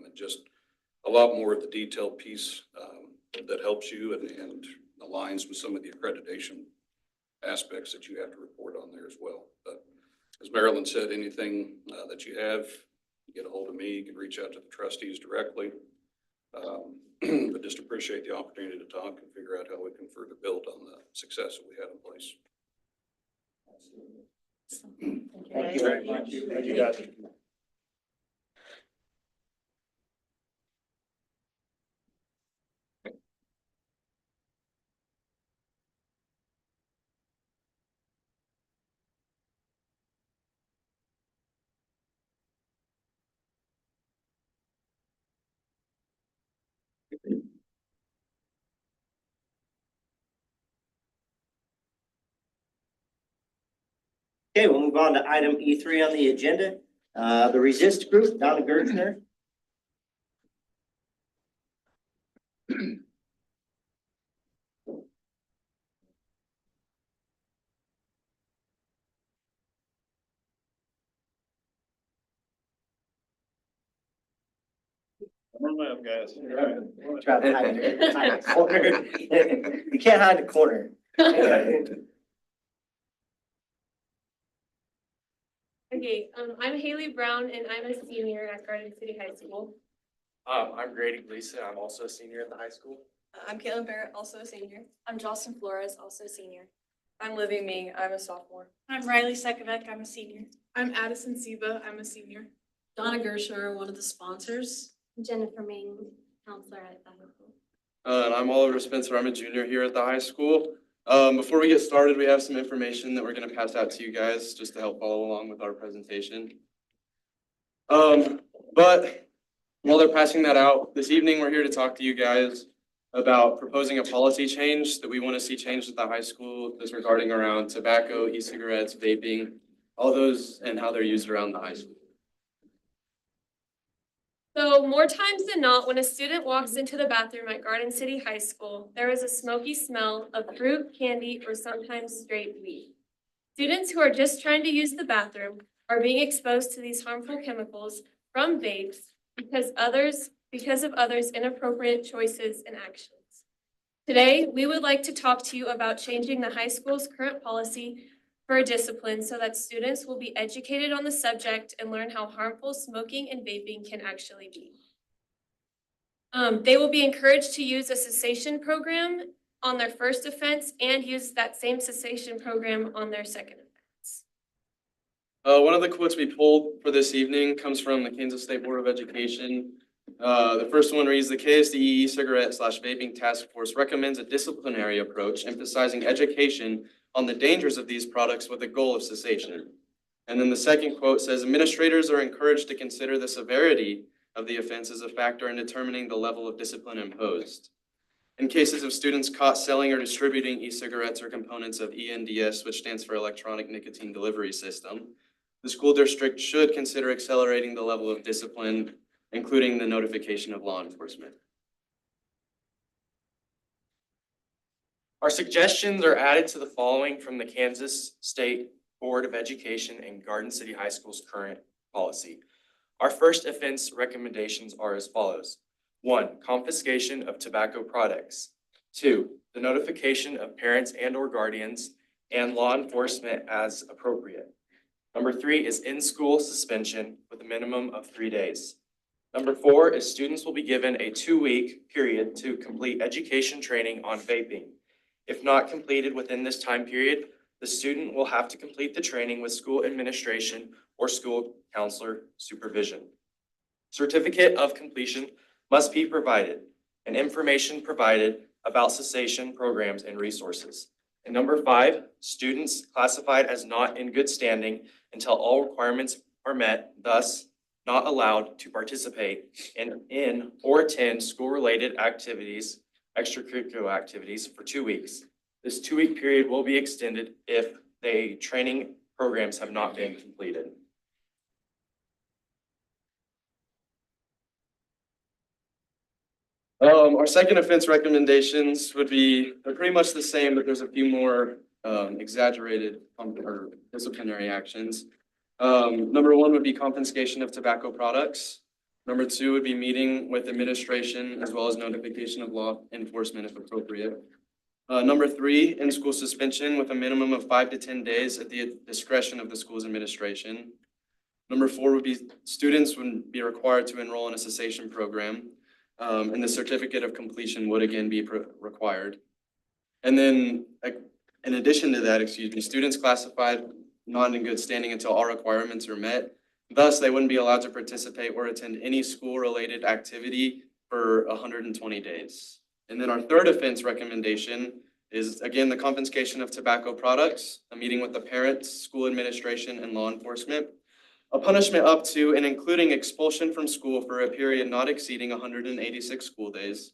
and just a lot more of the detailed piece that helps you and aligns with some of the accreditation aspects that you have to report on there as well. But as Marilyn said, anything that you have, get a hold of me. You can reach out to the trustees directly. But just appreciate the opportunity to talk and figure out how we can further build on the success that we had in place. Thank you very much. Thank you, guys. Okay, we'll move on to item E3 on the agenda. The Resist Group, Donna Gertner. Come on up, guys. Try to hide the corner. You can't hide the corner. Okay, I'm Haley Brown and I'm a senior at Garden City High School. I'm Grady Gleason. I'm also a senior at the high school. I'm Caitlin Barrett, also a senior. I'm Jocelyn Flores, also a senior. I'm Livy Ming, I'm a sophomore. I'm Riley Sekovic, I'm a senior. I'm Addison Siva, I'm a senior. Donna Gersher, one of the sponsors. Jennifer Ming. counselor at the high school. And I'm Oliver Spencer. I'm a junior here at the high school. Before we get started, we have some information that we're going to pass out to you guys just to help follow along with our presentation. But while they're passing that out, this evening, we're here to talk to you guys about proposing a policy change that we want to see changed at the high school that's regarding around tobacco, e-cigarettes, vaping, all those and how they're used around the high school. So more times than not, when a student walks into the bathroom at Garden City High School, there is a smoky smell of fruit, candy, or sometimes straight weed. Students who are just trying to use the bathroom are being exposed to these harmful chemicals from vapes because of others' inappropriate choices and actions. Today, we would like to talk to you about changing the high school's current policy for discipline so that students will be educated on the subject and learn how harmful smoking and vaping can actually be. They will be encouraged to use a cessation program on their first offense and use that same cessation program on their second offense. One of the quotes we pulled for this evening comes from the Kansas State Board of Education. The first one reads, the KSDE cigarette/vaping task force recommends a disciplinary approach emphasizing education on the dangers of these products with the goal of cessation. And then the second quote says, administrators are encouraged to consider the severity of the offense as a factor in determining the level of discipline imposed. In cases of students caught selling or distributing e-cigarettes or components of ENDS, which stands for Electronic Nicotine Delivery System, the school district should consider accelerating the level of discipline, including the notification of law enforcement. Our suggestions are added to the following from the Kansas State Board of Education and Garden City High School's current policy. Our first offense recommendations are as follows. 1, confiscation of tobacco products. 2, the notification of parents and/or guardians and law enforcement as appropriate. Number 3 is in-school suspension with a minimum of 3 days. Number 4 is students will be given a 2-week period to complete education training on vaping. If not completed within this time period, the student will have to complete the training with school administration or school counselor supervision. Certificate of completion must be provided and information provided about cessation programs and resources. And number 5, students classified as not in good standing until all requirements are met, thus not allowed to participate in or attend school-related activities, extracurricular activities for 2 weeks. This 2-week period will be extended if the training programs have not been completed. Our second offense recommendations would be, they're pretty much the same, but there's a few more exaggerated or disciplinary actions. Number 1 would be confiscation of tobacco products. Number 2 would be meeting with administration as well as notification of law enforcement if appropriate. Number 3, in-school suspension with a minimum of 5 to 10 days at the discretion of the school's administration. Number 4 would be students would be required to enroll in a cessation program. And the certificate of completion would again be required. And then in addition to that, students classified not in good standing until all requirements are met. Thus, they wouldn't be allowed to participate or attend any school-related activity for 120 days. And then our third offense recommendation is, again, the confiscation of tobacco products, a meeting with the parents, school administration, and law enforcement. A punishment up to and including expulsion from school for a period not exceeding 186 school days,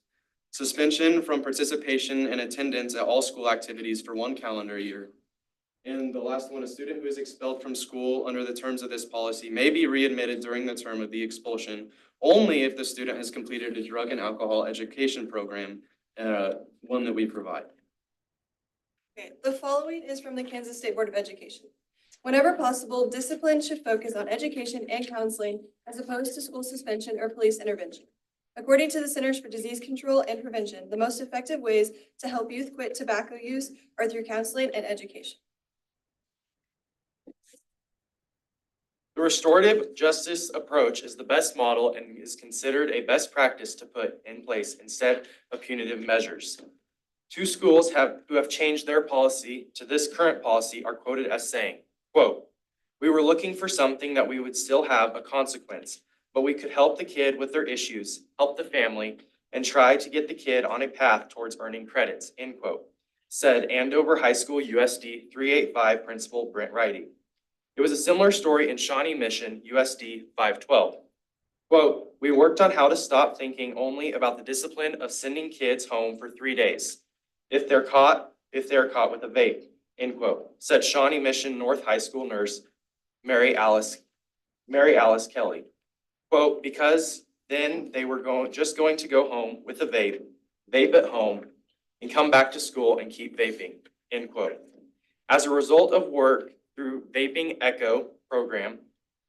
suspension from participation and attendance at all school activities for 1 calendar year. And the last one, a student who is expelled from school under the terms of this policy may be readmitted during the term of the expulsion only if the student has completed a drug and alcohol education program, one that we provide. Okay, the following is from the Kansas State Board of Education. Whenever possible, discipline should focus on education and counseling as opposed to school suspension or police intervention. According to the Centers for Disease Control and Prevention, the most effective ways to help youth quit tobacco use are through counseling and education. The restorative justice approach is the best model and is considered a best practice to put in place instead of punitive measures. 2 schools who have changed their policy to this current policy are quoted as saying, quote, "We were looking for something that we would still have a consequence, but we could help the kid with their issues, help the family, and try to get the kid on a path towards earning credits, end quote, said Andover High School USD 385 Principal Brent Righty. It was a similar story in Shawnee Mission USD 512. Quote, we worked on how to stop thinking only about the discipline of sending kids home for 3 days if they're caught with a vape, end quote, said Shawnee Mission North High School nurse Mary Alice Kelly. Quote, because then they were just going to go home with a vape at home, and come back to school and keep vaping, end quote. As a result of work through Vaping Echo program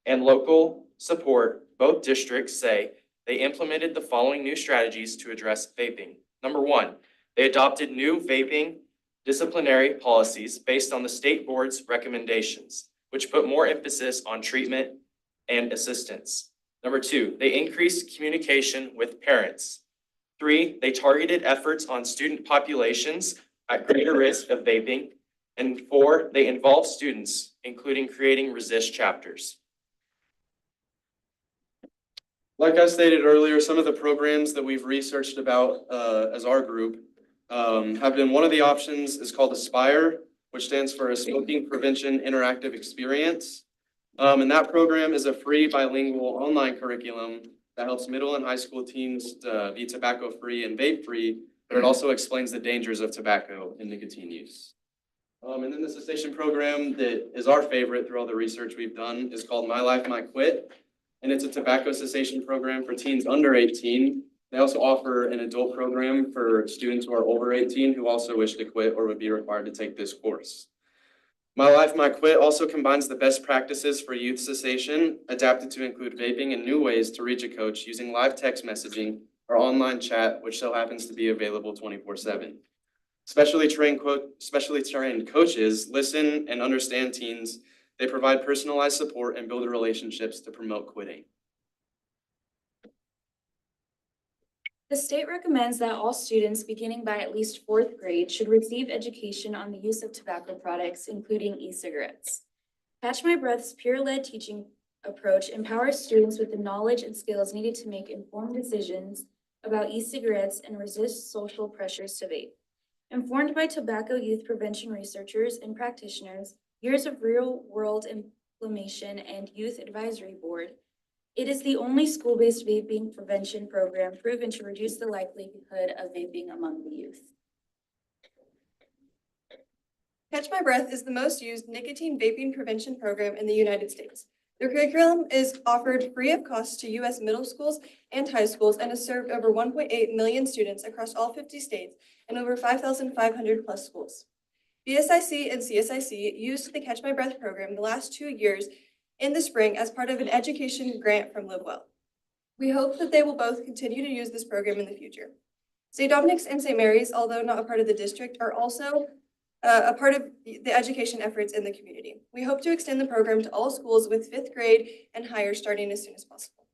and local support, both districts say they implemented the following new strategies to address vaping. Number one, they adopted new vaping disciplinary policies based on the state board's recommendations, which put more emphasis on treatment and assistance. Number two, they increased communication with parents. 3, they targeted efforts on student populations at greater risk of vaping. And 4, they involved students, including creating resist chapters. Like I stated earlier, some of the programs that we've researched about as our group have been, one of the options is called Aspire, which stands for a Smoking Prevention Interactive Experience. And that program is a free bilingual online curriculum that helps middle and high school teens be tobacco-free and vape-free, but it also explains the dangers of tobacco and nicotine use. And then the cessation program that is our favorite through all the research we've done is called My Life, My Quit. And it's a tobacco cessation program for teens under 18. They also offer an adult program for students who are over 18 who also wish to quit or would be required to take this course. My Life, My Quit also combines the best practices for youth cessation, adapted to include vaping and new ways to reach a coach using live text messaging or online chat, which so happens to be available 24/7. Specially trained coaches listen and understand teens. They provide personalized support and build relationships to promote quitting. The state recommends that all students beginning by at least 4th grade should receive education on the use of tobacco products, including e-cigarettes. Catch My Breath's peer-led teaching approach empowers students with the knowledge and skills needed to make informed decisions about e-cigarettes and resist social pressures to vape. Informed by tobacco youth prevention researchers and practitioners, years of real-world implementation, and youth advisory board, it is the only school-based vaping prevention program proven to reduce the likelihood of vaping among the youth. Catch My Breath is the most used nicotine vaping prevention program in the United States. Their curriculum is offered free of cost to U.S. middle schools and high schools and has served over 1.8 million students across all 50 states and over 5,500 plus schools. BSIC and CSIC used the Catch My Breath program the last 2 years in the spring as part of an education grant from LiveWell. We hope that they will both continue to use this program in the future. St. Dominic's and St. Mary's, although not a part of the district, are also a part of the education efforts in the community. We hope to extend the program to all schools with 5th grade and higher starting as soon as possible.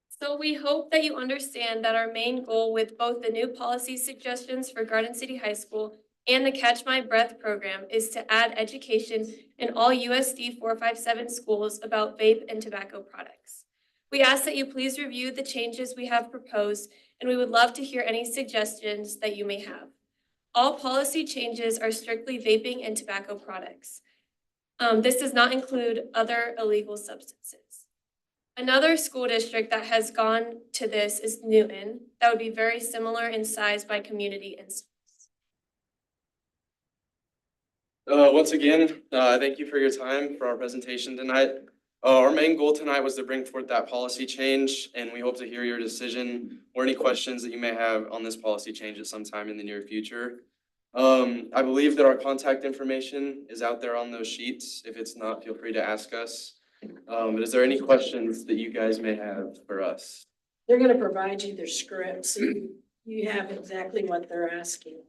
So we hope that you understand that our main goal with both the new policy suggestions for Garden City High School and the Catch My Breath program is to add education in all USD 457 schools about vape and tobacco products. We ask that you please review the changes we have proposed, and we would love to hear any suggestions that you may have. All policy changes are strictly vaping and tobacco products. This does not include other illegal substances. Another school district that has gone to this is Newton. That would be very similar in size by community and schools. Once again, thank you for your time for our presentation tonight. Our main goal tonight was to bring forth that policy change, and we hope to hear your decision or any questions that you may have on this policy change at some time in the near future. I believe that our contact information is out there on those sheets. If it's not, feel free to ask us. But is there any questions that you guys may have for us? They're gonna provide you their scripts, so you have exactly what they're asking.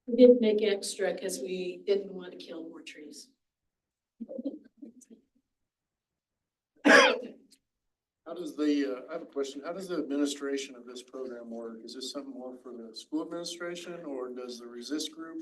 We did make extra because we didn't want to kill more trees. How does the, I have a question, how does the administration of this program work? Is this something more for the school administration, or does the resist group,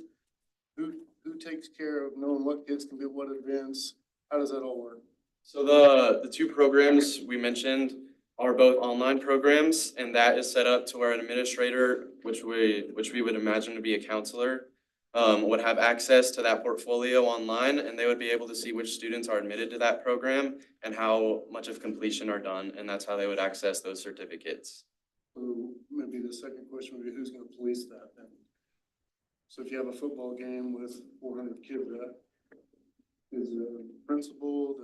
who who takes care of knowing what kids can be at what events? How does that all work? So the two programs we mentioned are both online programs, and that is set up to where an administrator, which we would imagine to be a counselor, would have access to that portfolio online, and they would be able to see which students are admitted to that program and how much of completion are done, and that's how they would access those certificates. So maybe the second question would be, who's gonna police that then? So if you have a football game with 400 kids, that is the principal,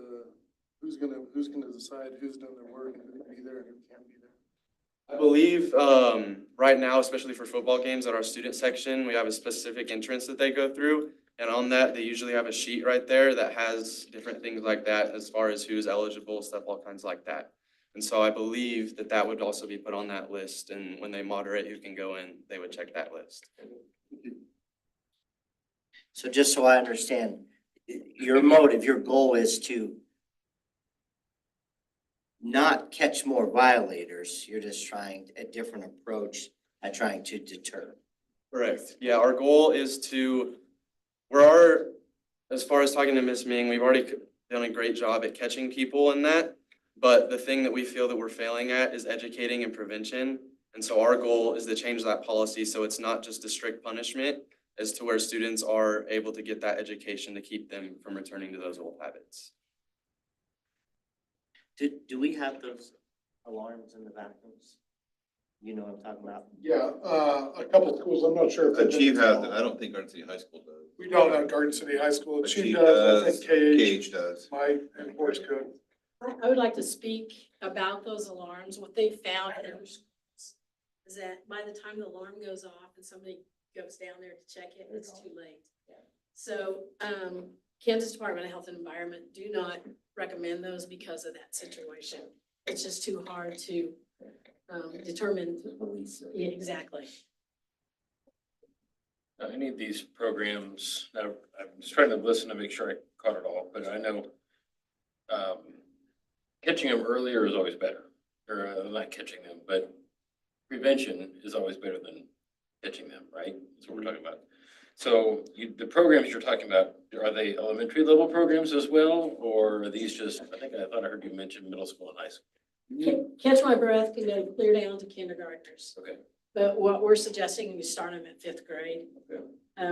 who's gonna decide who's done their work and who can be there and who can't be there? I believe right now, especially for football games at our student section, we have a specific entrance that they go through. And on that, they usually have a sheet right there that has different things like that as far as who's eligible, stuff, all kinds like that. And so I believe that that would also be put on that list, and when they moderate who can go in, they would check that list. So just so I understand, your motive, your goal is to not catch more violators. You're just trying a different approach at trying to deter. Correct. Yeah, our goal is to, as far as talking to Ms. Ming, we've already done a great job at catching people in that. But the thing that we feel that we're failing at is educating and prevention. And so our goal is to change that policy so it's not just a strict punishment, as to where students are able to get that education to keep them from returning to those old habits. Do we have those alarms in the bathrooms? You know what I'm talking about? Yeah, a couple schools, I'm not sure if. The they've chief been has it. installed. I don't think Garden City High School does. We don't have Garden City High School. The Chief chief does, I does, think Cage, Cage does. Mike, and Horse Code. I would like to speak about those alarms. What they found in our schools is that by the time the alarm goes off and somebody goes down there to check it, it's too late. So, Kansas Department of Health and Environment do not recommend those because of that situation. It's just too hard to, determine. Yeah, exactly. Any of these programs, now, I'm just trying to listen to make sure I caught it all, but I know catching them earlier is always better, or not catching them, but prevention is always better than catching them, right? That's what we're talking about. So the programs you're talking about, are they elementary level programs as well, or are these just, I thought I heard you mention middle school and high school. Catch My Breath can go clear down to kindergartners. Okay. But what we're suggesting, we start them at fifth grade, Okay.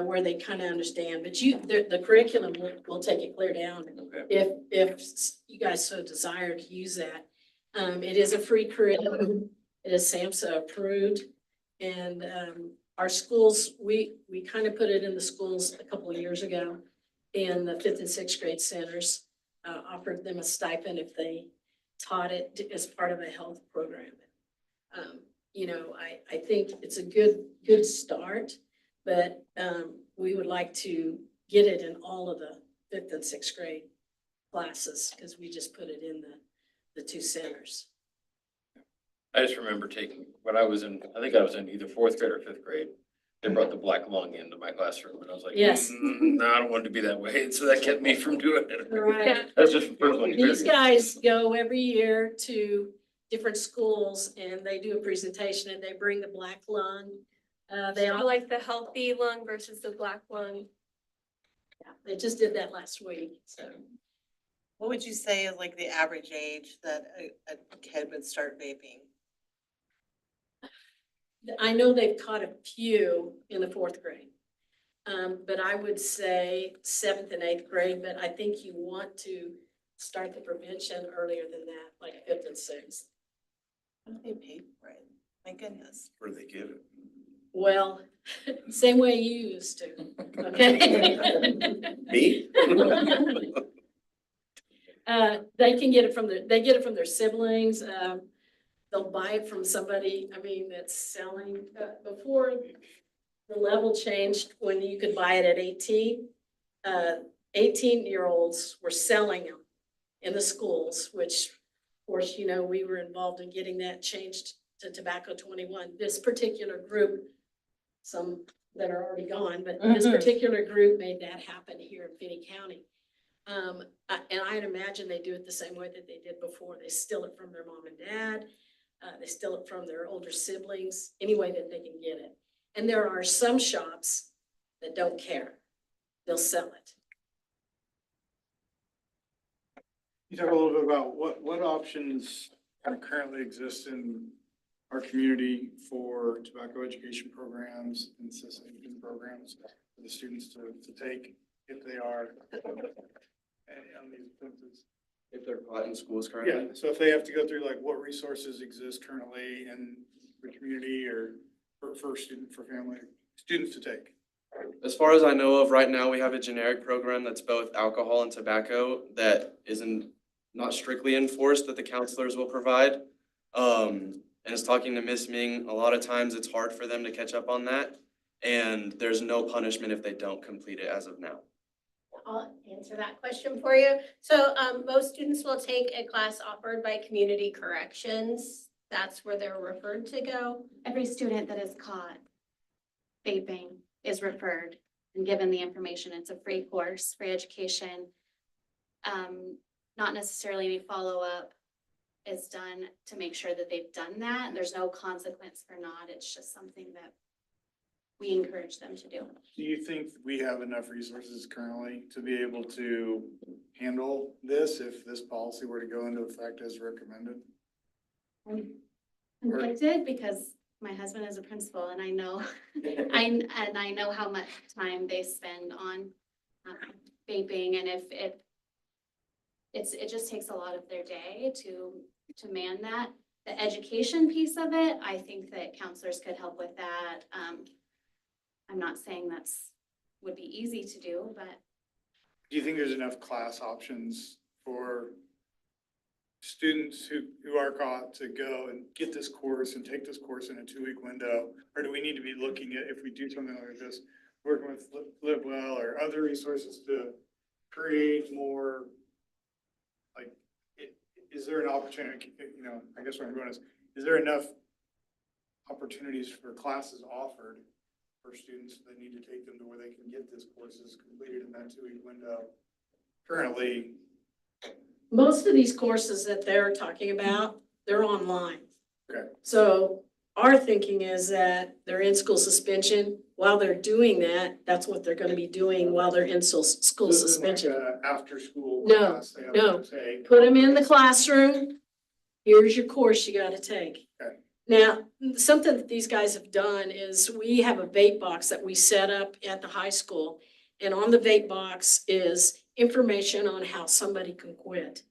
Where they kind of understand, but the curriculum will take it clear down. Okay. If you guys so desire to use that. It is a free curriculum. It is SAMHSA approved. And, our schools, we kind of put it in the schools a couple of years ago. And the fifth and sixth grade centers, offered them a stipend if they taught it as part of a health program. You know, I think it's a good start, but, we would like to get it in all of the fifth and sixth grade classes, because we just put it in the two centers. I just remember taking, when I was in, I think I was in either fourth grade or fifth grade, they brought the black lung into my classroom, and I was like, Yes. No, I don't want it to be that way, and so that kept me from doing it. Right. That's just personal experience. These guys go every year to different schools and they do a presentation and they bring the black lung. They So all like the healthy lung versus the black lung. they just did that last week, so. What would you say is like the average age that a kid would start vaping? I know they've caught a few in the fourth grade. But I would say seventh and eighth grade, but I think you want to start the prevention earlier than that, like fifth and sixth. How do they pay for it? My goodness. Where do they get it? Well, same way you used to, okay? Me? They can get it from they get it from their siblings. They'll buy it from somebody, I mean, that's selling, before the level changed when you could buy it at 18. 18-year-olds were selling them in the schools, which, of course, you know, we were involved in getting that changed to tobacco 21. This particular group, some that are already gone, but this particular group made that happen here in Finney County. And I'd imagine they do it the same way that they did before. They steal it from their mom and dad. They steal it from their older siblings, any way that they can get it. And there are some shops that don't care. they'll sell it. You talk a little bit about what options kind of currently exist in our community for tobacco education programs and cessation programs for the students to take if they are on these offenses. If they're caught in schools currently. Yeah, so if they have to go through, like, what resources exist currently in the community or for students to take? As far as I know of, right now, we have a generic program that's both alcohol and tobacco that isn't not strictly enforced that the counselors will provide. And it's talking to Miss Ming, a lot of times it's hard for them to catch up on that. And there's no punishment if they don't complete it as of now. I'll answer that question for you. So most students will take a class offered by Community Corrections. That's where they're referred to go. Every student that is caught vaping is referred and given the information. It's a free course, free education. Not necessarily any follow-up is done to make sure that they've done that. There's no consequence for not. It's just something that we encourage them to do. Do you think we have enough resources currently to be able to handle this if this policy were to go into effect as recommended? I'm conflicted because my husband is a principal and I know, I know how much time they spend on vaping, and if it just takes a lot of their day to man that. The education piece of it, I think that counselors could help with that. I'm not saying would be easy to do, but Do you think there's enough class options for students who are caught to go and get this course and take this course in a 2-week window? Or do we need to be looking at, if we do something like this, working with Live Well or other resources to create more, like, is there an opportunity, I guess what I'm going is there enough opportunities for classes offered for students that need to take them to where they can get this courses completed in that 2-week window? Currently, Most of these courses that they're talking about, they're online. okay. So our thinking is that they're in school suspension. While they're doing that, that's what they're gonna be doing while they're in school This isn't like suspension. a after-school No, class they have no. to take. Put them in the classroom. Here's your course you gotta take. Okay. Now, something that these guys have done is we have a vape box that we set up at the high school. And on the vape box is information on how somebody can quit.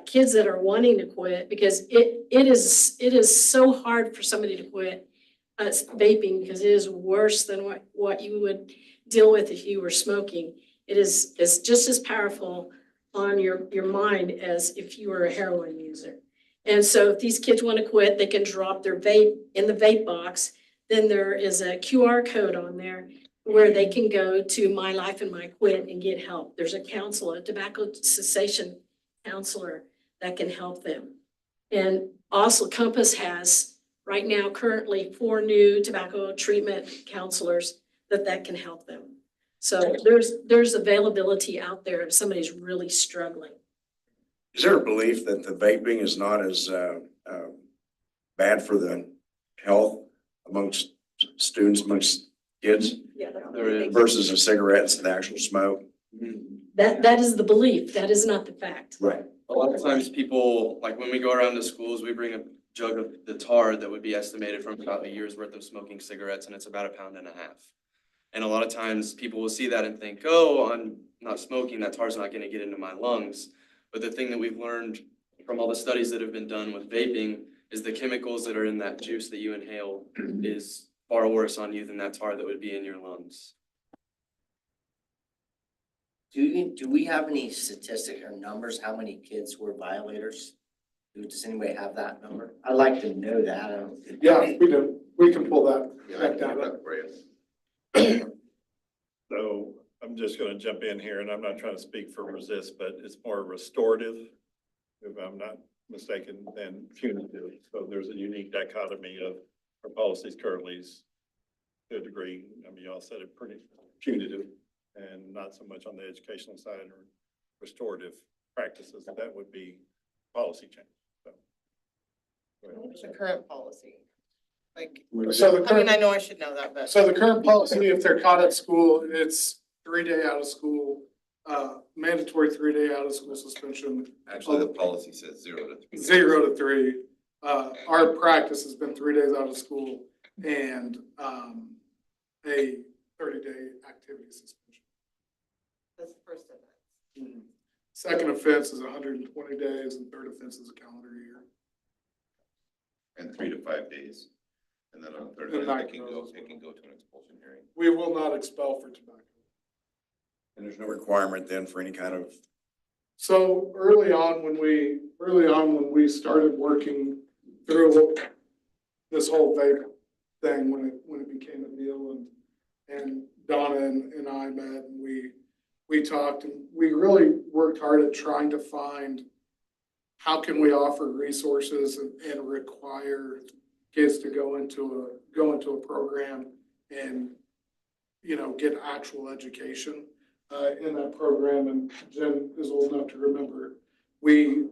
Kids that are wanting to quit, because it is so hard for somebody to quit vaping, because it is worse than what you would deal with if you were smoking. It's just as powerful on your mind as if you were a heroin user. And so if these kids want to quit, they can drop their vape in the vape box. Then there is a QR code on there where they can go to My Life and My Quit and get help. There's a counselor, a tobacco cessation counselor that can help them. And also Compass has right now currently 4 new tobacco treatment counselors that can help them. So there's availability out there if somebody's really struggling. Is there a belief that the vaping is not as bad for the health amongst students, amongst kids Yeah. There is. versus the cigarettes and the actual smoke? That is the belief. That is not the fact. Right. A lot of times people, like when we go around to schools, we bring a jug of the tar that would be estimated from about a year's worth of smoking cigarettes, and it's about 1.5 pounds. And a lot of times people will see that and think, oh, I'm not smoking, that tar's not gonna get into my lungs. But the thing that we've learned from all the studies that have been done with vaping is the chemicals that are in that juice that you inhale is far worse on you than that tar that would be in your lungs. Do we have any statistic or numbers, how many kids were violators? Does anybody have that number? I'd like to know that. I don't- Yeah, we do. We can pull that. So I'm just gonna jump in here, and I'm not trying to speak for resist, but it's more restorative, if I'm not mistaken, than punitive. So there's a unique dichotomy of our policies currently is to a degree. I mean, y'all said it pretty punitive and not so much on the educational side or restorative practices. That would be policy change. So. What's the current policy? Like, So the I mean, current, I know I should know that, but. so the current policy, if they're caught at school, it's 3-day out of school, mandatory 3-day out of school suspension. Actually, the policy says 0 to 3. 0 to 3. Our practice has been 3 days out of school and, a 30-day activity suspension. That's the first offense. Second offense is 120 days and third offense is a calendar year. And 3 to 5 days. And then on third, And that it can goes go, as it can well. go to an expulsion hearing. We will not expel for tobacco. And there's no requirement then for any kind of, So early on when we started working through this whole vape thing, when it became a deal and Donna and I met and we talked and we really worked hard at trying to find how can we offer resources and require kids to go into a program and, you know, get actual education in that program. And Jen is old enough to remember, we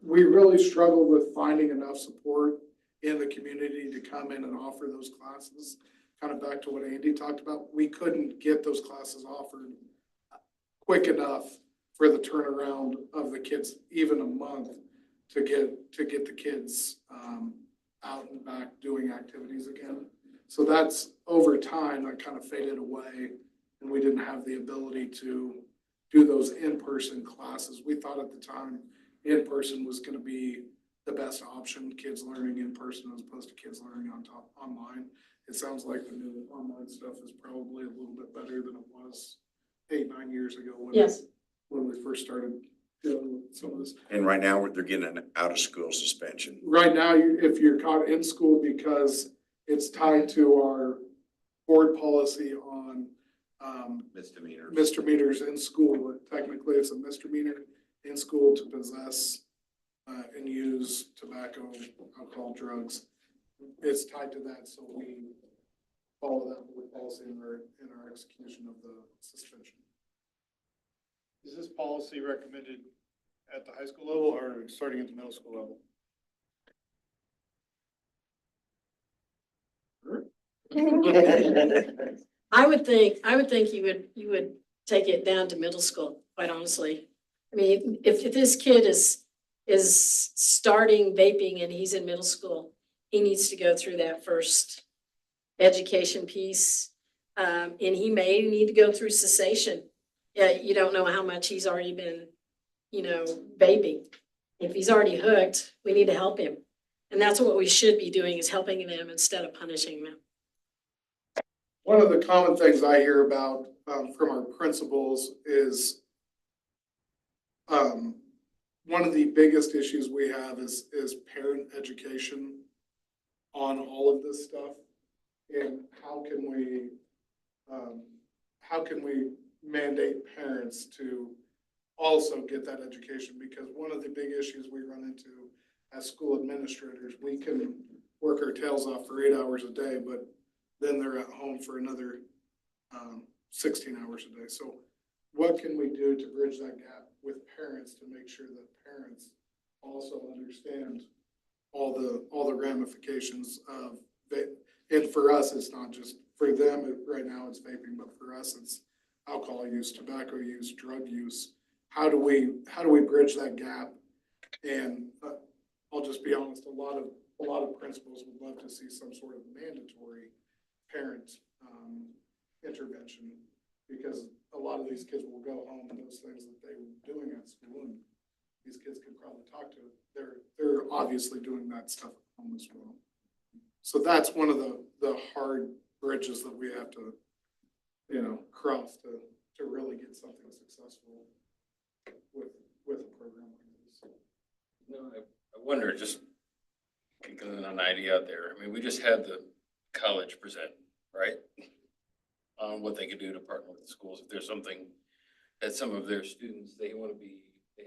really struggled with finding enough support in the community to come in and offer those classes. Kind of back to what Andy talked about, we couldn't get those classes offered quick enough for the turnaround of the kids, even a month, to get the kids out and back doing activities again. So that's over time, that kind of faded away and we didn't have the ability to do those in-person classes. We thought at the time in-person was going to be the best option, kids learning in person as opposed to kids learning online. It sounds like the new online stuff is probably a little bit better than it was 8-9 years ago when we first started dealing with some of this. and right now they're getting an out of school suspension. Right now, if you're caught in school because it's tied to our board policy on misdemeanors in school, technically it's a misdemeanor in school to possess and use tobacco, alcohol, drugs. It's tied to that, so we follow that board policy in our execution of the suspension. Is this policy recommended at the high school level or starting at the middle school level? I would think you would take it down to middle school, quite honestly. I mean, if this kid is starting vaping and he's in middle school, he needs to go through that first education piece. And he may need to go through cessation. Yeah, you don't know how much he's already been, you know, vaping. If he's already hooked, we need to help him. And that's what we should be doing, is helping them instead of punishing them. One of the common things I hear about from our principals is one of the biggest issues we have is parent education on all of this stuff. And how can we mandate parents to also get that education? Because one of the big issues we run into as school administrators, we can work our tails off for 8 hours a day, but then they're at home for another 16 hours a day. So what can we do to bridge that gap with parents to make sure that parents also understand all the ramifications of vape? And for us, it's not just for them, right now it's vaping, but for us, it's alcohol use, tobacco use, drug use. How do we bridge that gap? And I'll just be honest, a lot of principals would love to see some sort of mandatory parent intervention, because a lot of these kids will go home and those things that they were doing at school, and these kids could probably talk to, they're obviously doing that stuff at home as well. So that's one of the hard bridges that we have to, you know, cross to really get something successful with a program like this. No, I wonder, just kicking an idea out there. I mean, we just had the college present, right? On what they could do to partner with the schools. If there's something that some of their students, they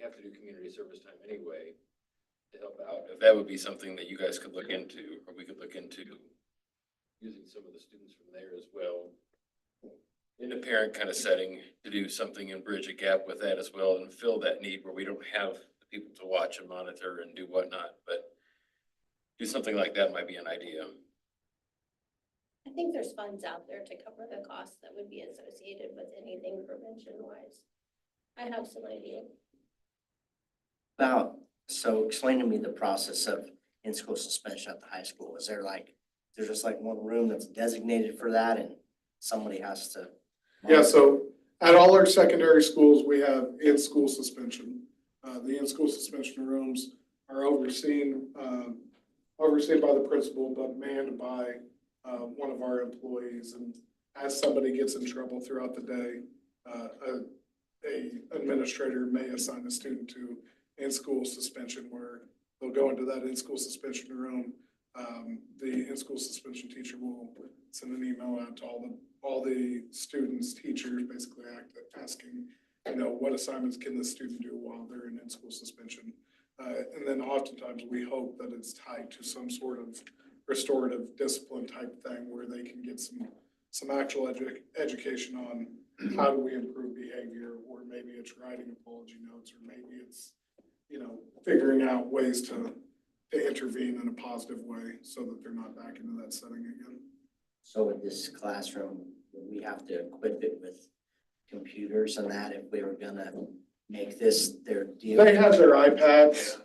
have to do community service time anyway to help out. If that would be something that you guys could look into, or we could look into using some of the students from there as well in a parent kind of setting to do something and bridge a gap with that as well and fill that need where we don't have the people to watch and monitor and do whatnot, but do something like that might be an idea. I think there's funds out there to cover the costs that would be associated with anything prevention wise. I have some idea. So explain to me the process of in-school suspension at the high school. Is there like, there's just like one room that's designated for that and somebody has to? Yeah, so at all our secondary schools, we have in-school suspension. The in-school suspension rooms are overseen by the principal, but manned by one of our employees. And as somebody gets in trouble throughout the day, a administrator may assign a student to in-school suspension where they'll go into that in-school suspension room. The in-school suspension teacher will send an email out to all the students, teachers, basically asking, what assignments can the student do while they're in school suspension? And then oftentimes we hope that it's tied to some sort of restorative discipline type thing where they can get some actual education on how do we improve behavior, or maybe it's writing apology notes, or maybe it's, figuring out ways to intervene in a positive way so that they're not back into that setting again. So with this classroom, would we have to equip it with computers and that if we were gonna make this their deal? They have their iPads.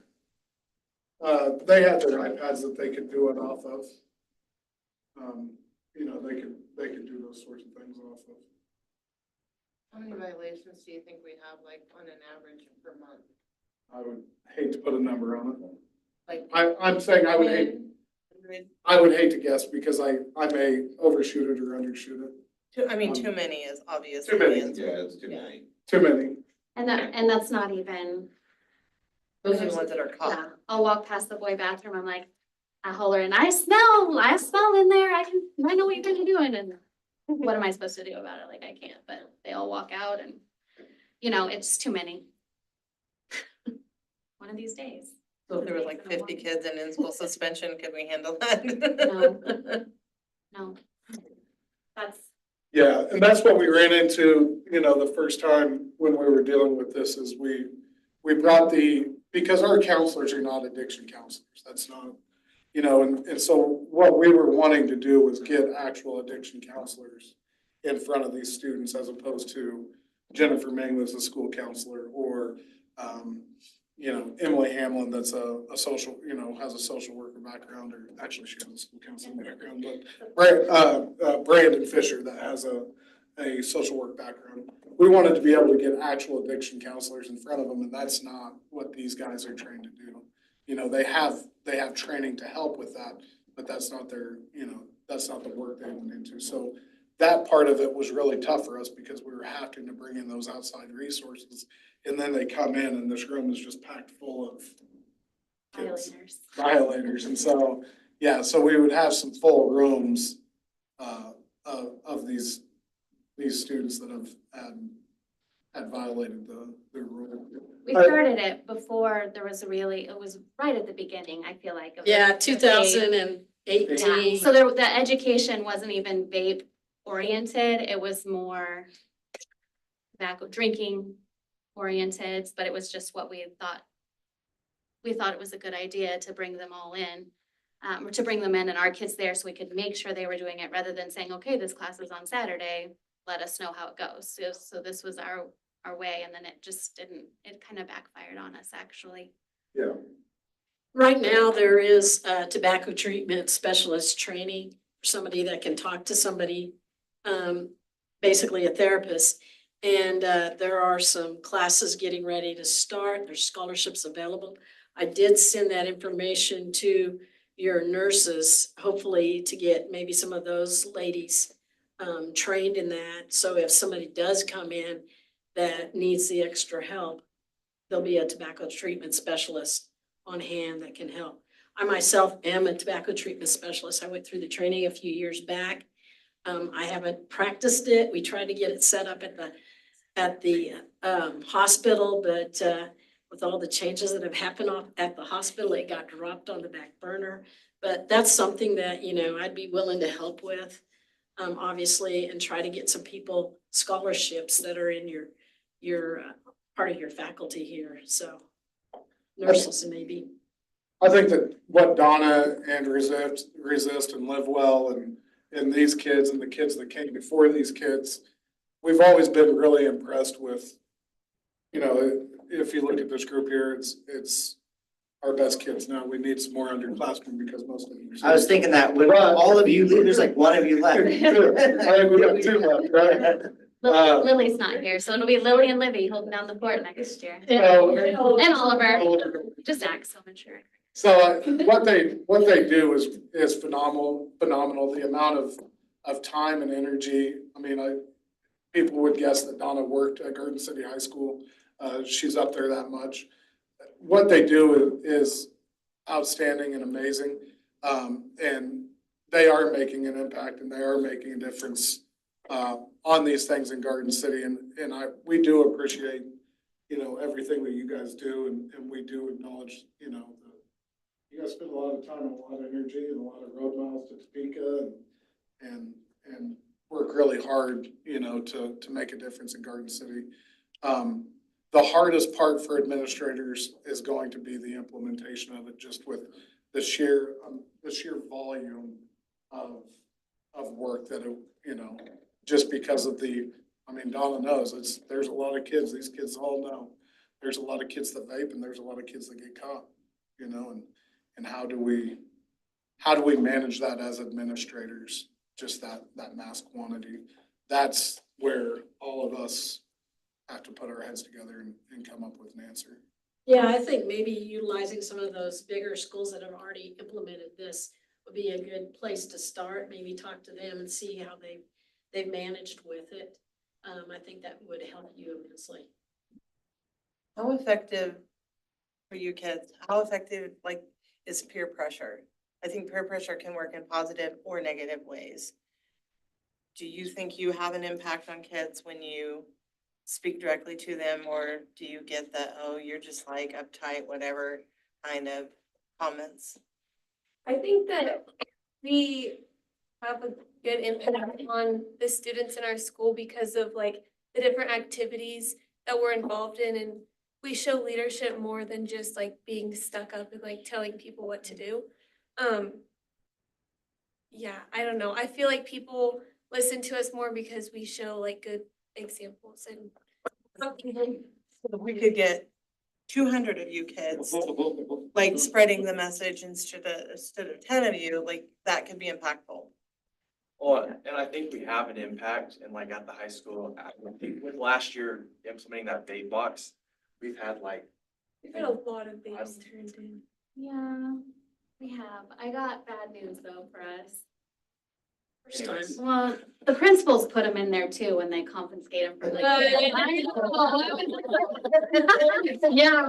They have their iPads that they could do it off of. They could do those sorts of things off of. How many violations do you think we have, like, on an average per month? I would hate to put a number on it. Like, I'm saying I would hate 100? to guess because I may overshoot it or undershoot it. Too many is obviously Too many. the answer. Yeah, it's too many. Too many. And that's not even, Those are the ones that are yeah, caught. I'll walk past the boy bathroom, I'm like, I holler and I smell in there, I know what you're gonna do, and what am I supposed to do about it? Like, I can't, but they all walk out and, it's too many. One of these days. So if there was like 50 kids in school suspension, could we handle that? No. That's, Yeah, and that's what we ran into, the first time when we were dealing with this is we brought because our counselors are not addiction counselors. That's not, and so what we were wanting to do was get actual addiction counselors in front of these students as opposed to Jennifer Ming as a school counselor or, Emily Hamlin that's a social, has a social worker background, or actually she has a school counseling background, but Brandon Fisher that has a social work background. We wanted to be able to get actual addiction counselors in front of them, and that's not what these guys are trained to do. They have training to help with that, but that's not that's not the work they went into. So that part of it was really tough for us because we were having to bring in those outside resources. And then they come in and this room is just packed full of violators. And so, so we would have some full rooms of these students that had violated the rule. we started it before there was it was right at the beginning, I feel like. of Yeah, the vape. 2018. Yeah, so the education wasn't even vape oriented, it was more tobacco drinking oriented, but it was just what we thought it was a good idea to bring them all in. Or to bring them in and our kids there so we could make sure they were doing it rather than saying, okay, this class is on Saturday, let us know how it goes. So this was our way, and then it kind of backfired on us actually. Yeah. Right now, there is tobacco treatment specialist training, somebody that can talk to somebody, basically a therapist. And there are some classes getting ready to start. There's scholarships available. I did send that information to your nurses, hopefully to get maybe some of those ladies trained in that. So if somebody does come in that needs the extra help, there'll be a tobacco treatment specialist on hand that can help. I myself am a tobacco treatment specialist. I went through the training a few years back. I haven't practiced it. We tried to get it set up at the hospital, but with all the changes that have happened at the hospital, it got dropped on the back burner. But that's something that, I'd be willing to help with, obviously, and try to get some people scholarships that are in your part of your faculty here. So nurses maybe. I think that what Donna and Resist and Live Well and and these kids and the kids that came before these kids, we've always been really impressed with, you know, if you look at this group here, it's our best kids now. We need some more underclassmen because most of them. I was thinking that when all of you leave, there's like one of you left. I think we got two left, right? Lily's not here, so it'll be Lily and Libby holding down the fort next year. So- And Oliver, just act so mature. So what they do is phenomenal. The amount of time and energy. I mean, people would guess that Donna worked at Garden City High School. She's up there that much. What they do is outstanding and amazing. And they are making an impact and they are making a difference on these things in Garden City. And we do appreciate, you know, everything that you guys do, and we do acknowledge, you know, you guys spend a lot of time and a lot of energy and a lot of road miles to Topeka and work really hard, you know, to make a difference in Garden City. The hardest part for administrators is going to be the implementation of it, just with the sheer volume of work that, you know, just because of I mean, Donna knows, there's a lot of kids, these kids all know. There's a lot of kids that vape and there's a lot of kids that get caught, you know, and how do we manage that as administrators? Just that mass quantity. That's where all of us have to put our heads together and come up with an answer. Yeah, I think maybe utilizing some of those bigger schools that have already implemented this would be a good place to start. Maybe talk to them and see how they've managed with it. I think that would help you immensely. How effective for you kids? How effective is peer pressure? I think peer pressure can work in positive or negative ways. Do you think you have an impact on kids when you speak directly to them, or do you get the, oh, you're just like uptight, whatever kind of comments? I think that we have a good impact on the students in our school because of like the different activities that we're involved in, and we show leadership more than just like being stuck up and like telling people what to do. Yeah, I don't know. I feel like people listen to us more because we show like good examples and. We could get 200 of you kids, like spreading the message instead of 10 of you, like that could be impactful. Well, and I think we have an impact and like at the high school, I think with last year implementing that vape box, we've had We've had a lot of babes turned in. Yeah, we have. I got bad news though for us. anyways. Well, the principals put them in there too when they confiscate them from the. Yeah.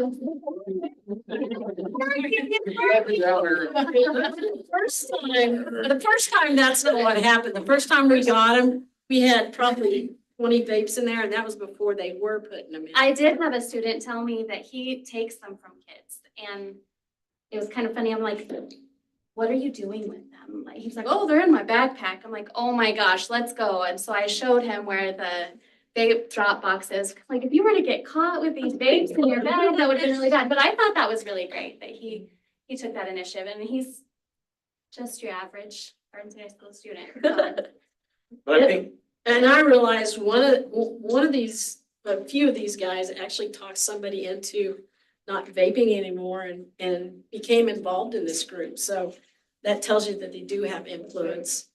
The first time that's not what happened. The first time we got them, we had probably 20 vapes in there, and that was before they were putting them in. I did have a student tell me that he takes them from kids, and it was kind of funny. I'm like, what are you doing with them? Like, he's like, oh, they're in my backpack. I'm like, oh my gosh, let's go. And so I showed him where the vape drop box is. Like, if you were to get caught with these vapes in your bag, that would have been really bad. But I thought that was really great that he took that initiative, and he's just your average Garden City High School student. But I think, And I realized a few of these guys actually talked somebody into not vaping anymore and became involved in this group. So that tells you that they do have influence.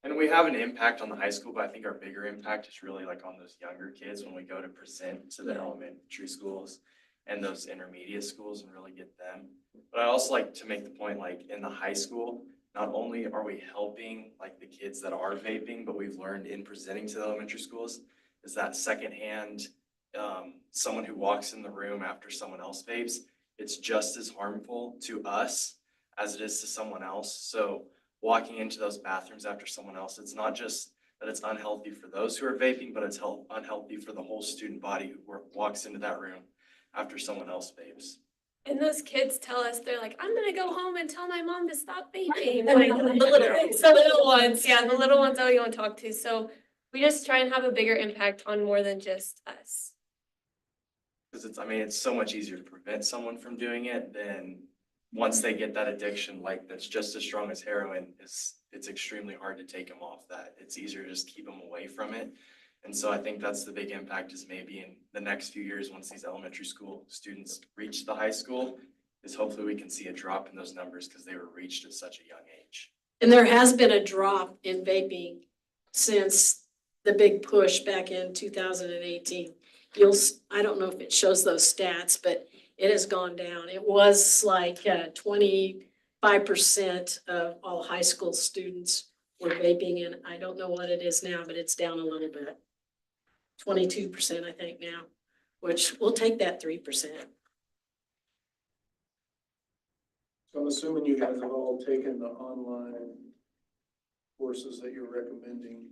and we have an impact on the high school, but I think our bigger impact is really like on those younger kids when we go to present to the elementary schools and those intermediate schools and really get them. But I also like to make the point, like in the high school, not only are we helping like the kids that are vaping, but we've learned in presenting to the elementary schools is that secondhand, someone who walks in the room after someone else vapes, it's just as harmful to us as it is to someone else. So walking into those bathrooms after someone else, it's not just that it's unhealthy for those who are vaping, but it's unhealthy for the whole student body who walks into that room after someone else vapes. And those kids tell us, they're like, I'm gonna go home and tell my mom to stop vaping. Like, the little ones, yeah, the little ones that we want to talk to. So we just try and have a bigger impact on more than just us. Because it's so much easier to prevent someone from doing it than once they get that addiction, like that's just as strong as heroin, it's extremely hard to take them off that. It's easier to just keep them away from it. And so I think that's the big impact is maybe in the next few years, once these elementary school students reach the high school, is hopefully we can see a drop in those numbers because they were reached at such a young age. And there has been a drop in vaping since the big push back in 2018. I don't know if it shows those stats, but it has gone down. It was like 25% of all high school students were vaping, and I don't know what it is now, but it's down a little bit. 22%, I think now, which we'll take that 3%. So I'm assuming you guys have all taken the online courses that you're recommending.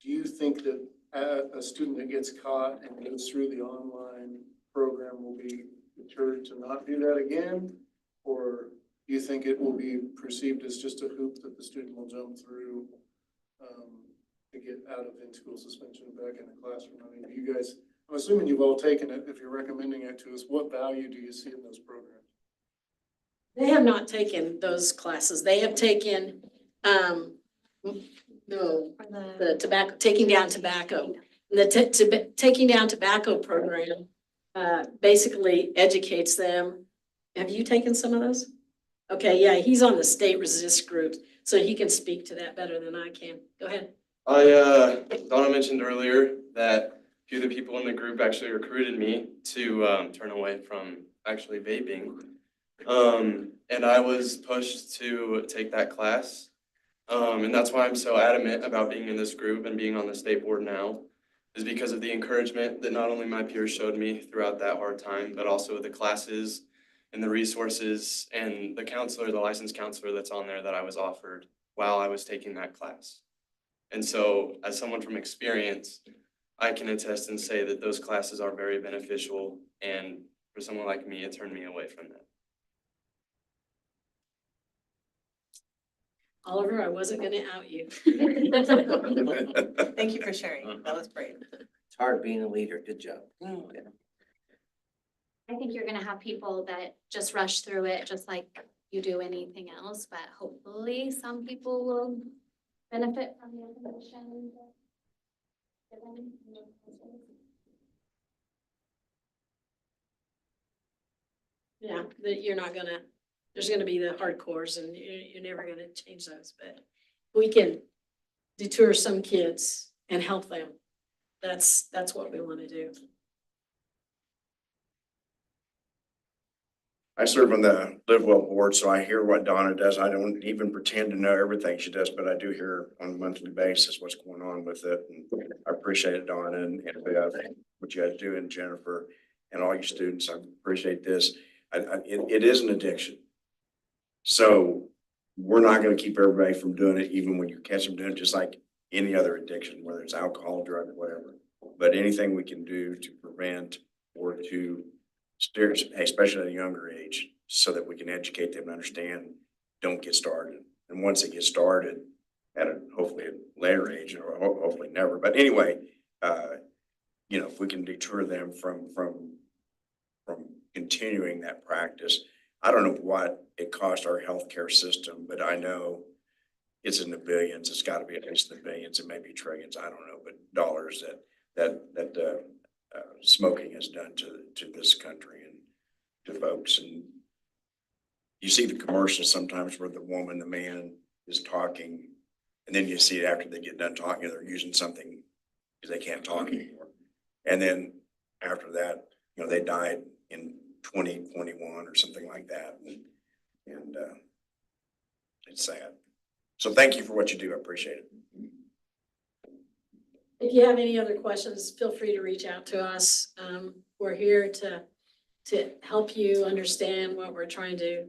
Do you think that a student that gets caught and goes through the online program will be deterred to not do that again? Or do you think it will be perceived as just a hoop that the student will jump through to get out of in-school suspension back in the classroom? I mean, do you guys, I'm assuming you've all taken it. If you're recommending it to us, what value do you see in those programs? They have not taken those classes. They have taken, the tobacco, taking down tobacco. And the taking down tobacco program, basically educates them. Have you taken some of those? Okay, yeah, he's on the state resist group, so he can speak to that better than I can. Go ahead. Donna mentioned earlier that a few of the people in the group actually recruited me to turn away from actually vaping. And I was pushed to take that class. And that's why I'm so adamant about being in this group and being on the state board now, is because of the encouragement that not only my peers showed me throughout that hard time, but also the classes and the resources and the counselor, the licensed counselor that's on there that I was offered while I was taking that class. And so as someone from experience, I can attest and say that those classes are very beneficial. And for someone like me, it turned me away from that. Oliver, I wasn't gonna out you. Thank you for sharing. That was great. It's hard being a leader. Good job. I think you're gonna have people that just rush through it, just like you do anything else, but hopefully some people will benefit from the information. Yeah, that you're not gonna, there's gonna be the hardcores and you're never gonna change those, but we can deter some kids and help them. That's what we wanna do. I serve on the Live Well board, so I hear what Donna does. I don't even pretend to know everything she does, but I do hear on a monthly basis what's going on with it. And I appreciate it, Donna, and what you guys do, and Jennifer, and all your students. I appreciate this. It is an addiction. So we're not gonna keep everybody from doing it, even when you catch them doing it, just like any other addiction, whether it's alcohol, drug, or whatever. But anything we can do to prevent or to steer, especially at a younger age, so that we can educate them and understand, don't get started. And once they get started at a hopefully a later age, or hopefully never. But anyway, if we can deter them from continuing that practice. I don't know what it cost our healthcare system, but I know it's in the billions. It's got to be at least in the billions. It may be trillions. I don't know, but dollars that smoking has done to this country and to folks. And you see the commercials sometimes where the man is talking, and then you see it after they get done talking, they're using something because they can't talk anymore. And then after that, they died in 2021 or something like that. And it's sad. So thank you for what you do. I appreciate it. If you have any other questions, feel free to reach out to us. We're here to help you understand what we're trying to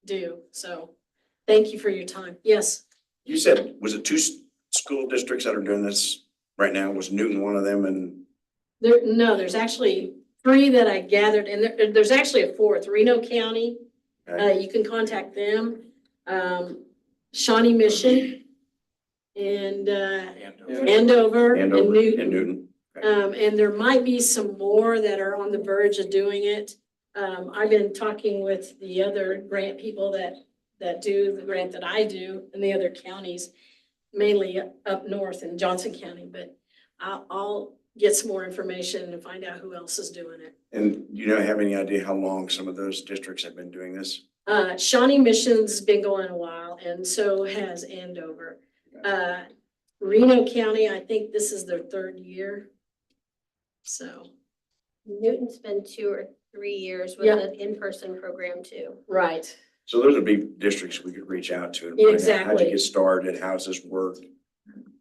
do. So thank you for your time. Yes. You said, was it 2 school districts that are doing this right now? Was Newton one of them? And There's actually 3 that I gathered, and there's actually a 4th, Reno County. You can contact them. Shawnee Mission and Andover and Newton. Newton. And there might be some more that are on the verge of doing it. I've been talking with the other grant people that do the grant that I do in the other counties, mainly up north in Johnson County, but I'll get some more information and find out who else is doing it. And you don't have any idea how long some of those districts have been doing this? Shawnee Mission's been going a while, and so has Andover. Reno County, I think this is their 3rd year. So, Newton's been 2 or 3 years with Yeah. an in-person program too. right. So those would be districts we could reach out to and find out how'd Exactly. you get started, how's this work?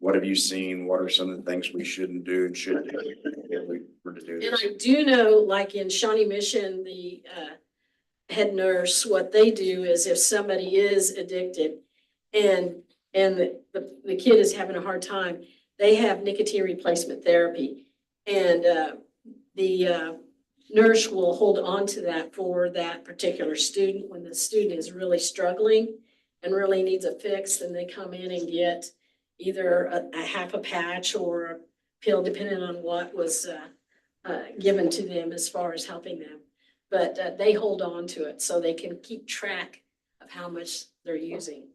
What have you seen? What are some of the things we shouldn't do and should do if we were to do And this? I do know, like in Shawnee Mission, the head nurse, what they do is if somebody is addicted and the kid is having a hard time, they have nicotine replacement therapy. And the nurse will hold on to that for that particular student. When the student is really struggling and really needs a fix, then they come in and get either a half a patch or a pill, depending on what was given to them as far as helping them. But they hold on to it so they can keep track of how much they're using.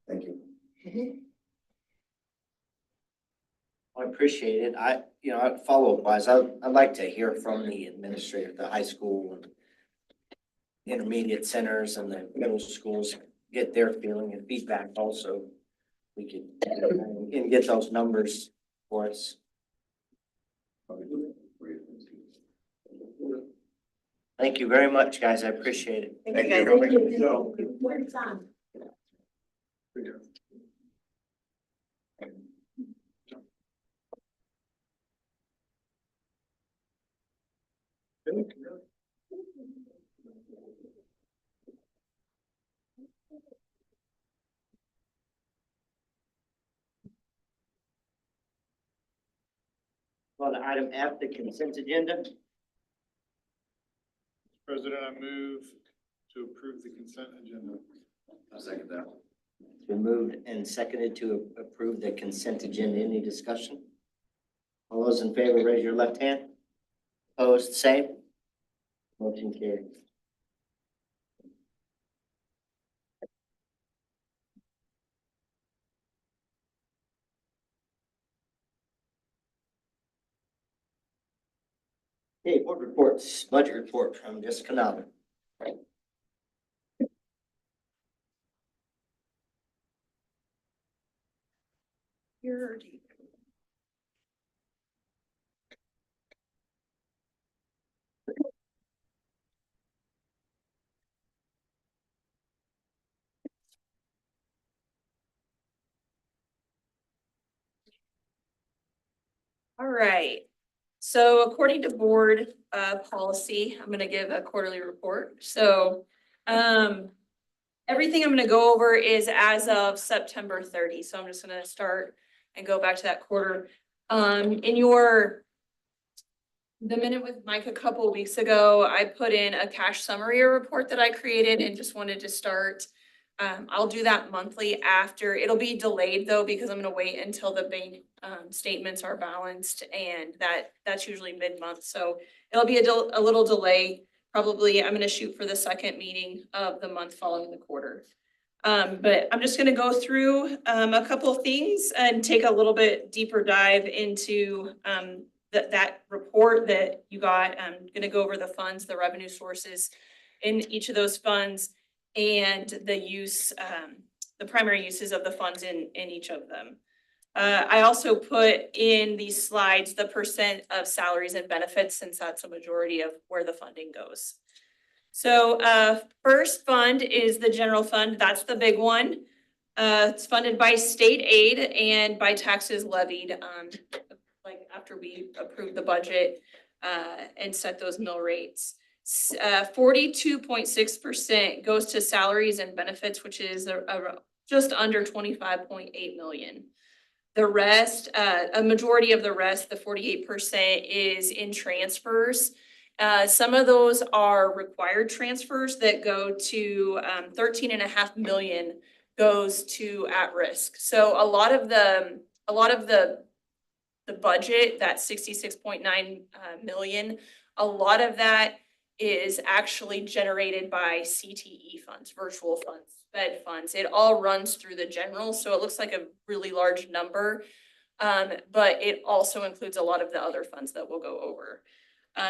Thank you. I appreciate it. Follow-up wise, I'd like to hear from the administrator, the high school and intermediate centers and the middle schools, get their feeling and feedback also. We could, and get those numbers for us. Thank you very much, guys. I appreciate it. Thank you, guys. Where's Tom? On to item F, the consent agenda. President, I move to approve the consent agenda. I'll second that. It's been moved and seconded to approve the consent agenda. Any discussion? All those in favor, raise your left hand. Opposed, same. Motion carries. Okay, board reports, budget report from Jessica Nava. Here. All right. So according to board policy, I'm gonna give a quarterly report. So everything I'm gonna go over is as of September 30. So I'm just gonna start and go back to that quarter. In the minute with Mike a couple weeks ago, I put in a cash summary report that I created and just wanted to start. I'll do that monthly after. It'll be delayed though, because I'm gonna wait until the bank statements are balanced, and that's usually mid-month. So it'll be a little delay. Probably I'm gonna shoot for the second meeting of the month following the quarter. But I'm just gonna go through a couple of things and take a little bit deeper dive into that report that you got. I'm gonna go over the funds, the revenue sources in each of those funds, and the use, the primary uses of the funds in each of them. I also put in these slides the percent of salaries and benefits, since that's a majority of where the funding goes. So first fund is the general fund. That's the big one. It's funded by state aid and by taxes levied, like after we approve the budget and set those mill rates. 42.6% goes to salaries and benefits, which is just under 25.8 million. The rest, a majority of the rest, the 48%, is in transfers. Some of those are required transfers that go to 13.5 million goes to at risk. So a lot of the budget, that 66.9 million, A lot of that is actually generated by CTE funds, virtual funds, Fed funds. It all runs through the general, so it looks like a really large number. But it also includes a lot of the other funds that we'll go over.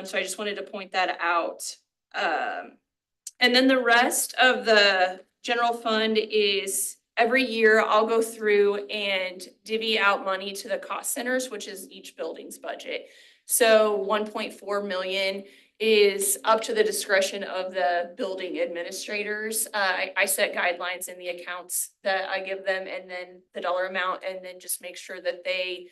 So I just wanted to point that out. And then the rest of the general fund is every year I'll go through and divvy out money to the cost centers, which is each building's budget. So 1.4 million is up to the discretion of the building administrators. I set guidelines in the accounts that I give them and then the dollar amount, and then just make sure that they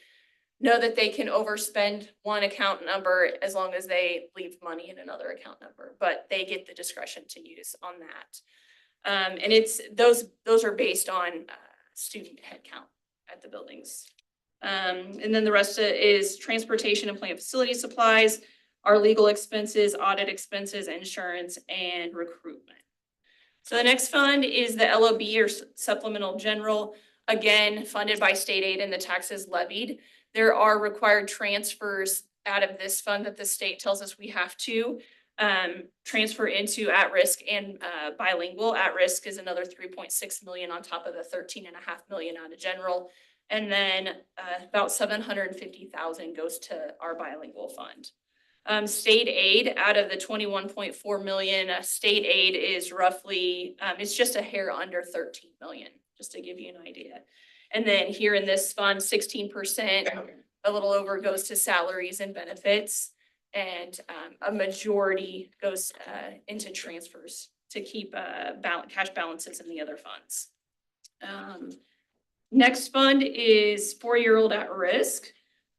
know that they can overspend one account number as long as they leave money in another account number, but they get the discretion to use on that. And it's, those are based on student headcount at the buildings. And then the rest is transportation and plant facility supplies, our legal expenses, audit expenses, insurance, and recruitment. So the next fund is the LOB or supplemental general, again, funded by state aid and the taxes levied. There are required transfers out of this fund that the state tells us we have to transfer into at-risk and bilingual. At-risk is another 3.6 million on top of the 13.5 million out of general. And then about 750,000 goes to our bilingual fund. State aid out of the 21.4 million, state aid is roughly, it's just a hair under 13 million, just to give you an idea. And then here in this fund, 16%, a little over, goes to salaries and benefits. And a majority goes into transfers to keep cash balances in the other funds. Next fund is 4-year-old at risk.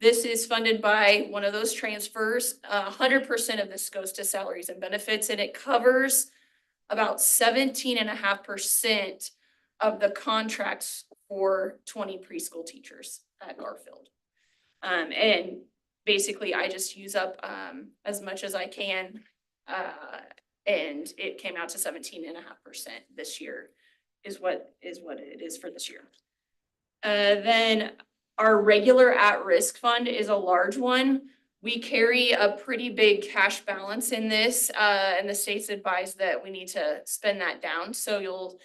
This is funded by one of those transfers. 100% of this goes to salaries and benefits, and it covers about 17.5% of the contracts for 20 preschool teachers at Garfield. And basically I just use up as much as I can. And it came out to 17.5% this year is what it is for this year. Then our regular at-risk fund is a large one. We carry a pretty big cash balance in this, and the state's advised that we need to spend that down. So you'll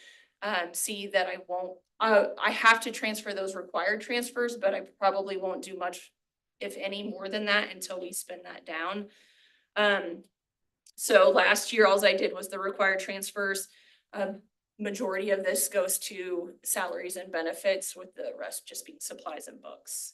see that I have to transfer those required transfers, but I probably won't do much, if any, more than that until we spend that down. So last year, all I did was the required transfers. Majority of this goes to salaries and benefits, with the rest just being supplies and books.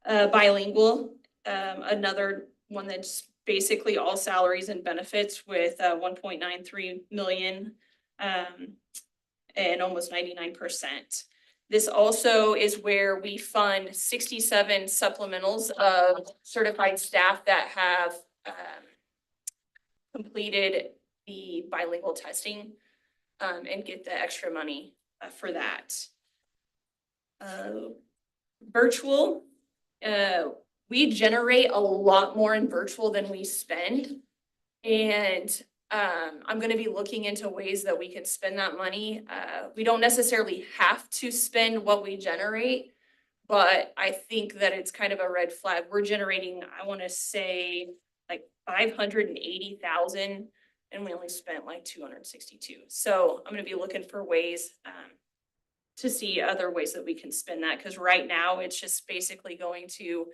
Bilingual, another one that's basically all salaries and benefits with 1.93 million and almost 99%. This also is where we fund 67 supplementals of certified staff that have completed the bilingual testing. And get the extra money for that. Virtual, we generate a lot more in virtual than we spend. And I'm going to be looking into ways that we can spend that money. We don't necessarily have to spend what we generate, but I think that it's kind of a red flag. We're generating, I want to say, like 580,000. And we only spent like 262. So I'm going to be looking for ways to see other ways that we can spend that. Because right now it's just basically going to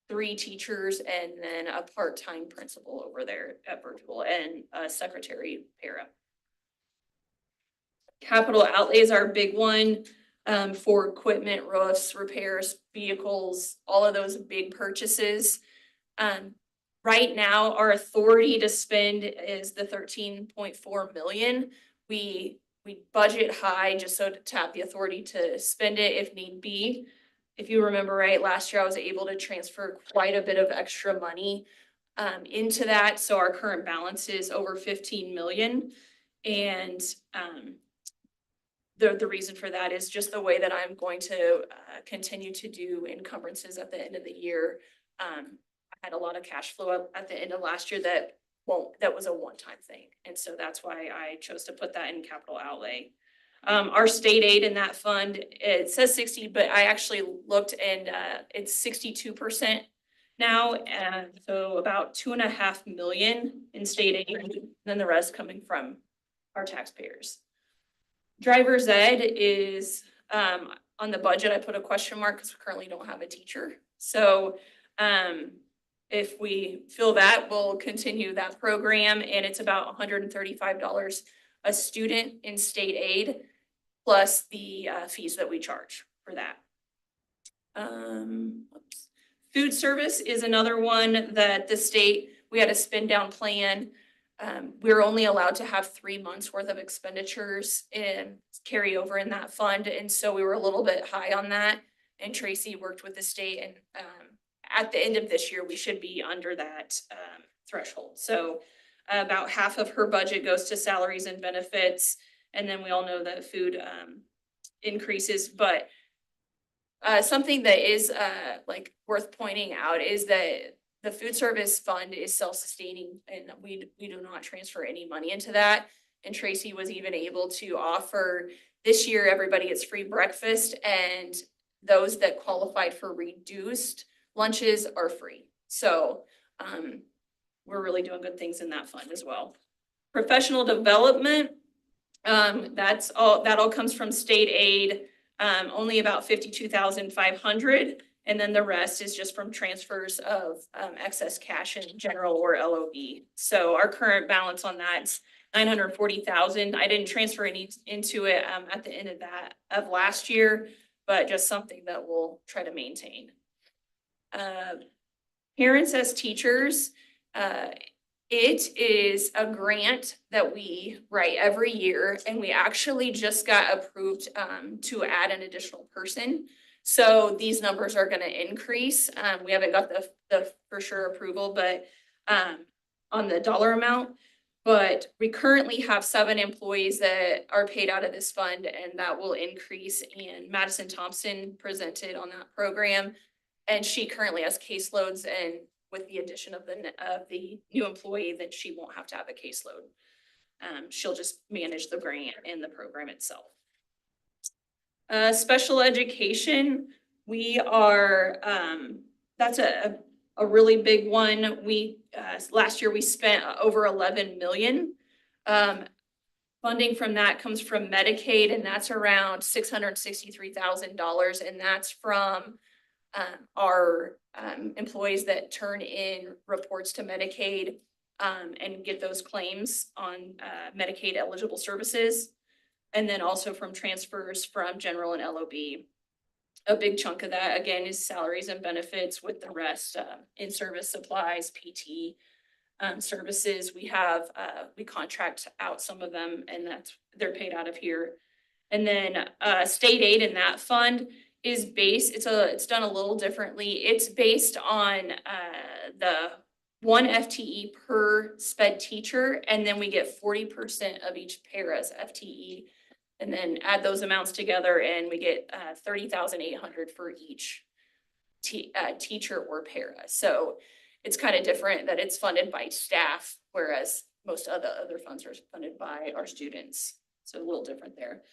3 teachers and then a part-time principal over there at virtual and a secretary para. Capital outlays are a big one for equipment, roofs, repairs, vehicles, all of those big purchases. Right now, our authority to spend is the 13.4 million. We budget high just so to have the authority to spend it if need be. If you remember right, last year I was able to transfer quite a bit of extra money into that. So our current balance is over 15 million. And the reason for that is just the way that I'm going to continue to do encumbrances at the end of the year. Had a lot of cash flow at the end of last year that was a one-time thing. And so that's why I chose to put that in capital outlay. Our state aid in that fund, it says 60, but I actually looked and it's 62% now, so about 2.5 million in state aid, then the rest coming from our taxpayers. Driver's ed is, on the budget, I put a question mark because we currently don't have a teacher. So, if we feel that, we'll continue that program, and it's about $135 a student in state aid, plus the fees that we charge for that. Food service is another one that the state, we had a spend down plan. We're only allowed to have 3 months worth of expenditures and carry over in that fund, and so we were a little bit high on that. And Tracy worked with the state, and at the end of this year, we should be under that threshold. So about half of her budget goes to salaries and benefits, and then we all know that food increases, but something that is like worth pointing out is that the food service fund is self-sustaining, and we do not transfer any money into that. And Tracy was even able to offer this year, everybody gets free breakfast, and those that qualified for reduced lunches are free. So we're really doing good things in that fund as well. Professional development, that all comes from state aid, only about 52,500. And then the rest is just from transfers of excess cash in general or LOB. So our current balance on that's 940,000. I didn't transfer any into it at the end of last year, but just something that we'll try to maintain. Parents as teachers, it is a grant that we write every year, and we actually just got approved to add an additional person. So these numbers are gonna increase. We haven't got the for sure approval, but on the dollar amount. But we currently have 7 employees that are paid out of this fund, and that will increase. And Madison Thompson presented on that program, and she currently has caseloads, and with the addition of the new employee, that she won't have to have a caseload. She'll just manage the grant and the program itself. Special education, we are, that's a really big one. We, last year we spent over 11 million. Funding from that comes from Medicaid, and that's around $663,000. And that's from our employees that turn in reports to Medicaid and get those claims on Medicaid eligible services. And then also from transfers from general and LOB. A big chunk of that, again, is salaries and benefits, with the rest in-service supplies, PT services. We have, we contract out some of them, and they're paid out of here. And then state aid in that fund is based, it's done a little differently. It's based on the 1 FTE per sped teacher, and then we get 40% of each para's FTE. And then add those amounts together, and we get 30,800 for each teacher or para. So it's kind of different that it's funded by staff, whereas most of the other funds are funded by our students. So a little different there.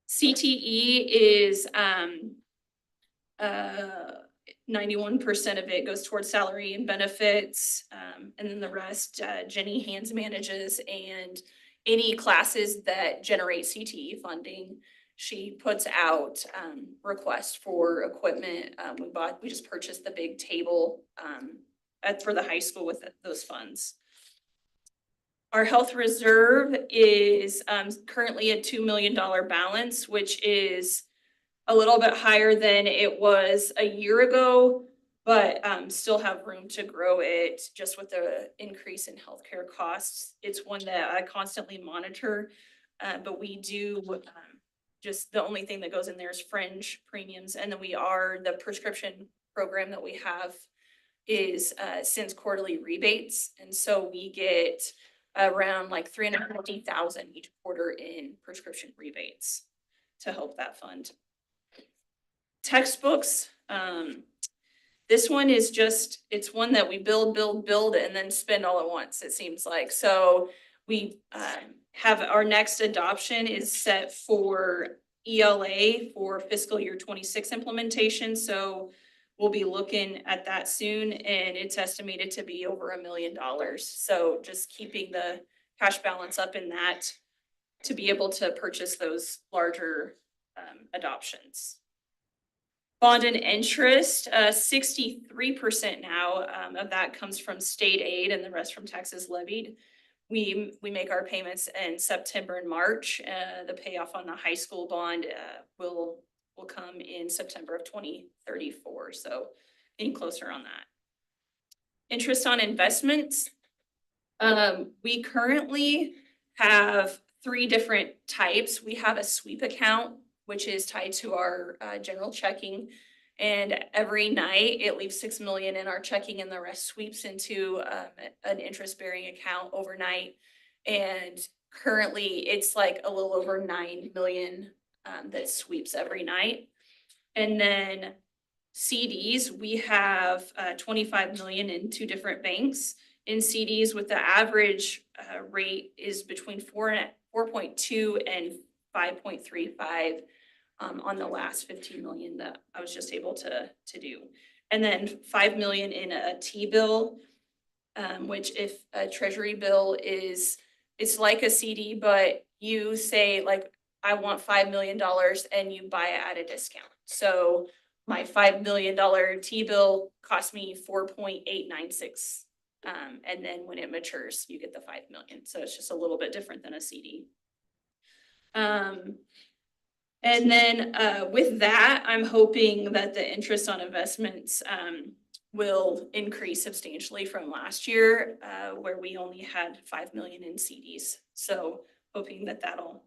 CTE is 91% of it goes towards salary and benefits, and then the rest Jenny hands manages, and any classes that generate CTE funding, she puts out requests for equipment. We just purchased the big table for the high school with those funds. Our health reserve is currently a $2 million balance, which is a little bit higher than it was a year ago, but still have room to grow it just with the increase in healthcare costs. It's one that I constantly monitor, but we do just the only thing that goes in there is fringe premiums. And then the prescription program that we have is sends quarterly rebates. And so we get around like $350,000 each quarter in prescription rebates to help that fund. Textbooks. This one is just, it's one that we build, and then spend all at once, it seems like. So we have our next adoption is set for ELA for fiscal year 26 implementation. So we'll be looking at that soon, and it's estimated to be over $1 million. So just keeping the cash balance up in that to be able to purchase those larger adoptions. Bond and interest, 63% now of that comes from state aid and the rest from taxes levied. We make our payments in September and March. The payoff on the high school bond will come in September of 2034. So getting closer on that. Interest on investments. We currently have 3 different types. We have a sweep account, which is tied to our general checking. And every night it leaves 6 million in our checking and the rest sweeps into an interest-bearing account overnight. And currently it's like a little over 9 million that sweeps every night. And then CDs, we have 25 million in 2 different banks in CDs with the average rate is between 4.2 and 5.35 on the last 15 million that I was just able to do. And then 5 million in a T-bill, which if a treasury bill is, it's like a CD, but you say like, I want $5 million and you buy it at a discount. So my $5 million T-bill cost me 4.896. And then when it matures, you get the 5 million. So it's just a little bit different than a CD. And then with that, I'm hoping that the interest on investments will increase substantially from last year, where we only had 5 million in CDs. So hoping that that'll,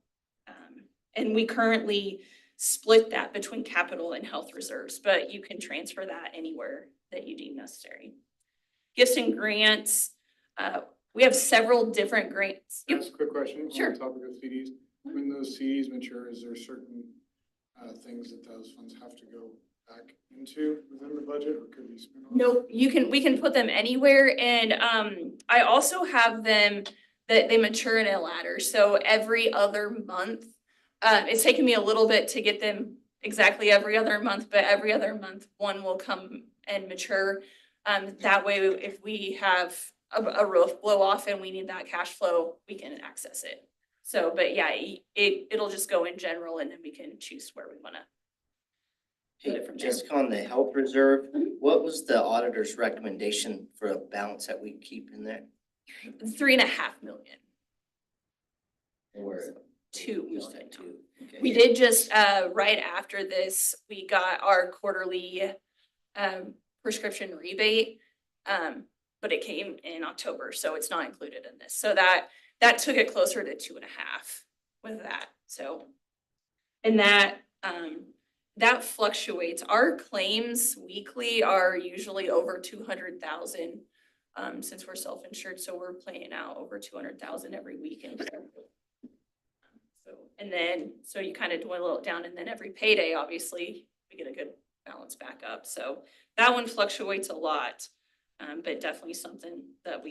and we currently split that between capital and health reserves, but you can transfer that anywhere that you deem necessary. Gifts and grants, we have several different grants. That's a quick question. Sure. On the topic of CDs. When those CDs mature, is there certain things that those funds have to go back into within the budget or could be spent on? Nope, we can put them anywhere. And I also have them that they mature in a ladder. So every other month, it's taken me a little bit to get them exactly every other month, but every other month one will come and mature. That way, if we have a roof blow off and we need that cash flow, we can access it. So, but yeah, it'll just go in general and then we can choose where we wanna put it from there. Jessica, on the health reserve, what was the auditor's recommendation for a balance that we keep in there? 3.5 million. Or 2 just million. that two? Okay. We did just, right after this, we got our quarterly prescription rebate. But it came in October, so it's not included in this. So that took it closer to 2.5 with that. So, and that fluctuates. Our claims weekly are usually over 200,000 since we're self-insured. So we're paying out over 200,000 every week. So, and then, so you kind of dwindle it down and then every payday, obviously, we get a good balance back up. So that one fluctuates a lot, but definitely something that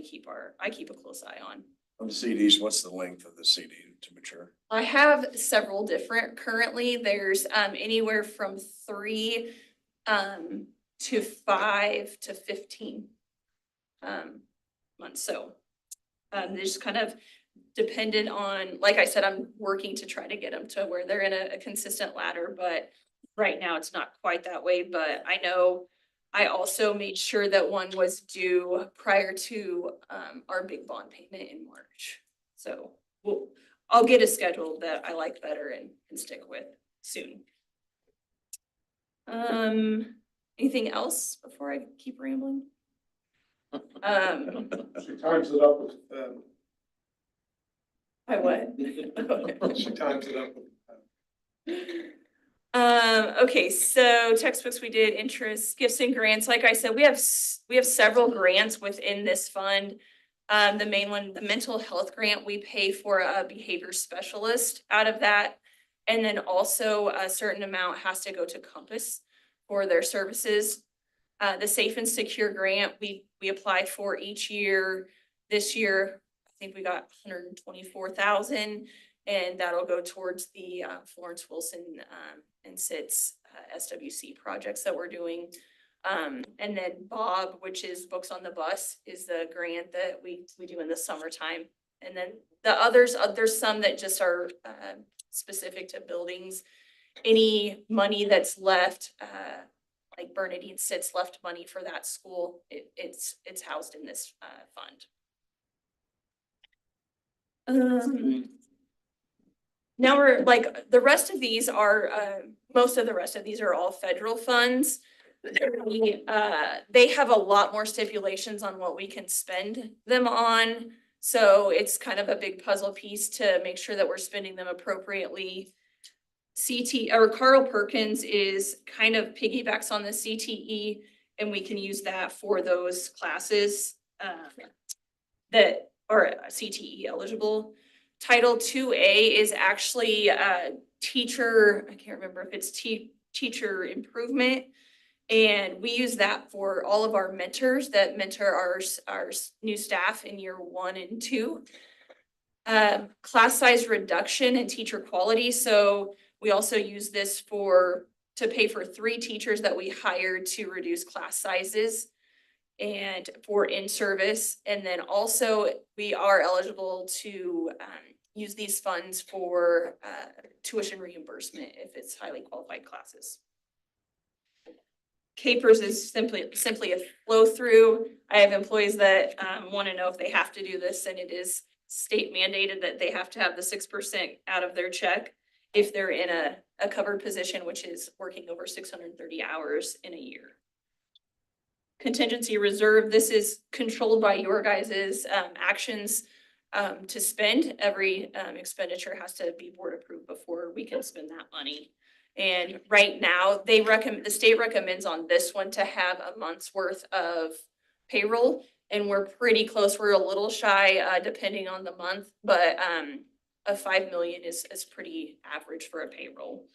I keep a close eye on. On the CDs, what's the length of the CD to mature? I have several different currently. There's anywhere from 3 to 5 to 15 months. So they just kind of dependent on, like I said, I'm working to try to get them to where they're in a consistent ladder, but right now it's not quite that way. But I know I also made sure that one was due prior to our big bond payment in March. So I'll get a schedule that I like better and can stick with soon. Anything else before I keep rambling? She times it up with, By what? she times it up with. Okay, so textbooks we did, interest, gifts and grants. Like I said, we have several grants within this fund. The main one, the mental health grant, we pay for a behavior specialist out of that. And then also a certain amount has to go to Compass for their services. The safe and secure grant we applied for each year. This year, I think we got 124,000. And that'll go towards the Florence Wilson and SITS SWC projects that we're doing. And then Bob, which is Books on the Bus, is the grant that we do in the summertime. And then the others, there's some that just are specific to buildings. Any money that's left, like Bernadine Sitz left money for that school, it's housed in this fund. Now we're like, the rest of these are, most of the rest of these are all federal funds. They have a lot more stipulations on what we can spend them on. So it's kind of a big puzzle piece to make sure that we're spending them appropriately. Or Carl Perkins is kind of piggybacks on the CTE, and we can use that for those classes that are CTE eligible. Title 2A is actually teacher, I can't remember if it's teacher improvement. And we use that for all of our mentors that mentor our new staff in year 1 and 2. Class size reduction and teacher quality. So we also use this to pay for 3 teachers that we hired to reduce class sizes and for in-service. And then also we are eligible to use these funds for tuition reimbursement if it's highly qualified classes. Capers is simply a flow through. I have employees that want to know if they have to do this, and it is state mandated that they have to have the 6% out of their check if they're in a covered position, which is working over 630 hours in a year. Contingency reserve, this is controlled by your guys' actions to spend. Every expenditure has to be board approved before we can spend that money. And right now, the state recommends on this one to have a month's worth of payroll, and we're pretty close. We're a little shy depending on the month, but a 5 million is pretty average for a payroll.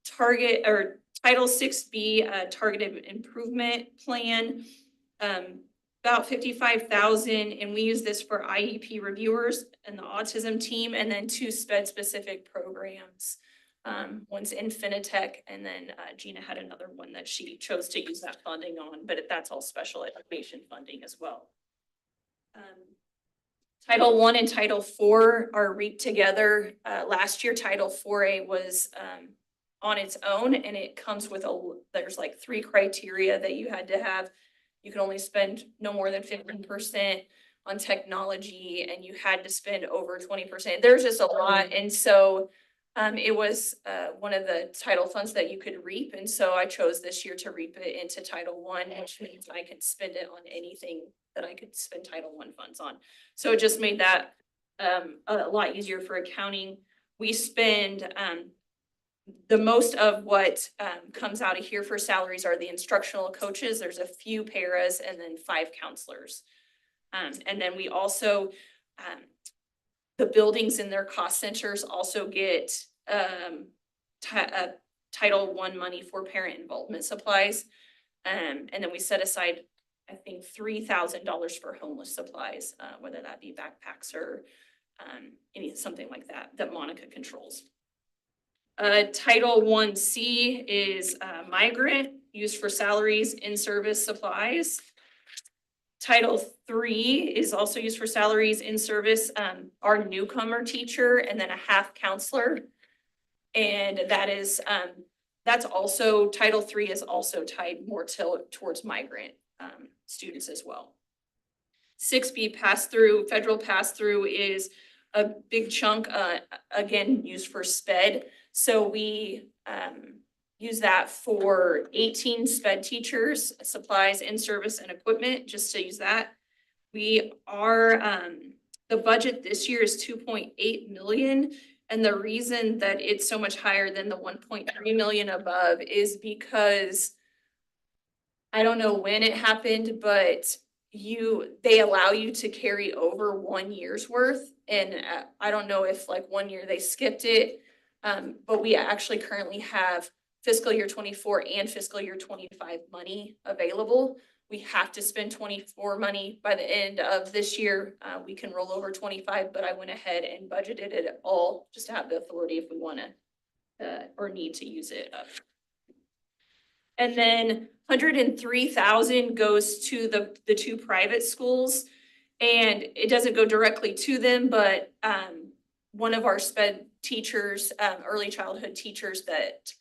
Target or Title 6B targeted improvement plan, about 55,000, and we use this for IEP reviewers and the autism team, and then 2 specific programs. One's Infinitech, and then Gina had another one that she chose to use that funding on, but that's all special education funding as well. Title 1 and Title 4 are reaped together. Last year, Title 4A was on its own, and it comes with there's like 3 criteria that you had to have. You can only spend no more than 15% on technology, and you had to spend over 20%. There's just a lot, and so it was one of the title funds that you could reap, and so I chose this year to reap it into Title 1, which means I could spend it on anything that I could spend Title 1 funds on. So it just made that a lot easier for accounting. We spend the most of what comes out of here for salaries are the instructional coaches. There's a few paras and then 5 counselors. And then we also, the buildings in their cost centers also get Title 1 money for parent involvement supplies. And then we set aside, I think, $3,000 for homeless supplies, whether that be backpacks or something like that Monica controls. Title 1C is migrant, used for salaries, in-service supplies. Title 3 is also used for salaries, in-service, our newcomer teacher, and then a half counselor. And that is, that's also, Title 3 is also tied more towards migrant students as well. 6B pass-through, federal pass-through is a big chunk, again, used for SPED. So we use that for 18 SPED teachers, supplies, in-service, and equipment, just to use that. We are, the budget this year is 2.8 million. And the reason that it's so much higher than the 1.3 million above is because I don't know when it happened, but they allow you to carry over 1 year's worth. And I don't know if like 1 year they skipped it. But we actually currently have fiscal year 24 and fiscal year 25 money available. We have to spend 24 money by the end of this year. We can roll over 25, but I went ahead and budgeted it all just to have the authority if we want to or need to use it. And then 103,000 goes to the two private schools. And it doesn't go directly to them, but one of our sped teachers, early childhood teachers that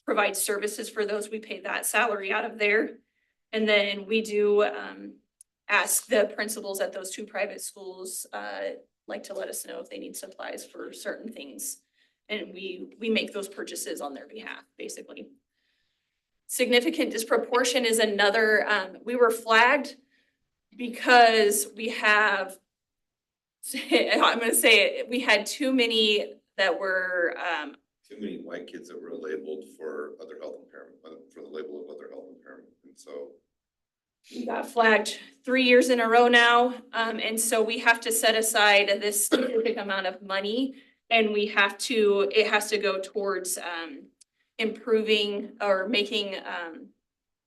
provide services for those, we pay that salary out of there. And then we do ask the principals at those two private schools like to let us know if they need supplies for certain things. And we make those purchases on their behalf, basically. Significant disproportion is another, we were flagged because we have, I'm gonna say it, we had too many that were, Too many white kids that were labeled for other health impairment, for the label of other health impairment, and so. we got flagged 3 years in a row now. And so we have to set aside this specific amount of money, and we have to, it has to go towards, improving or making,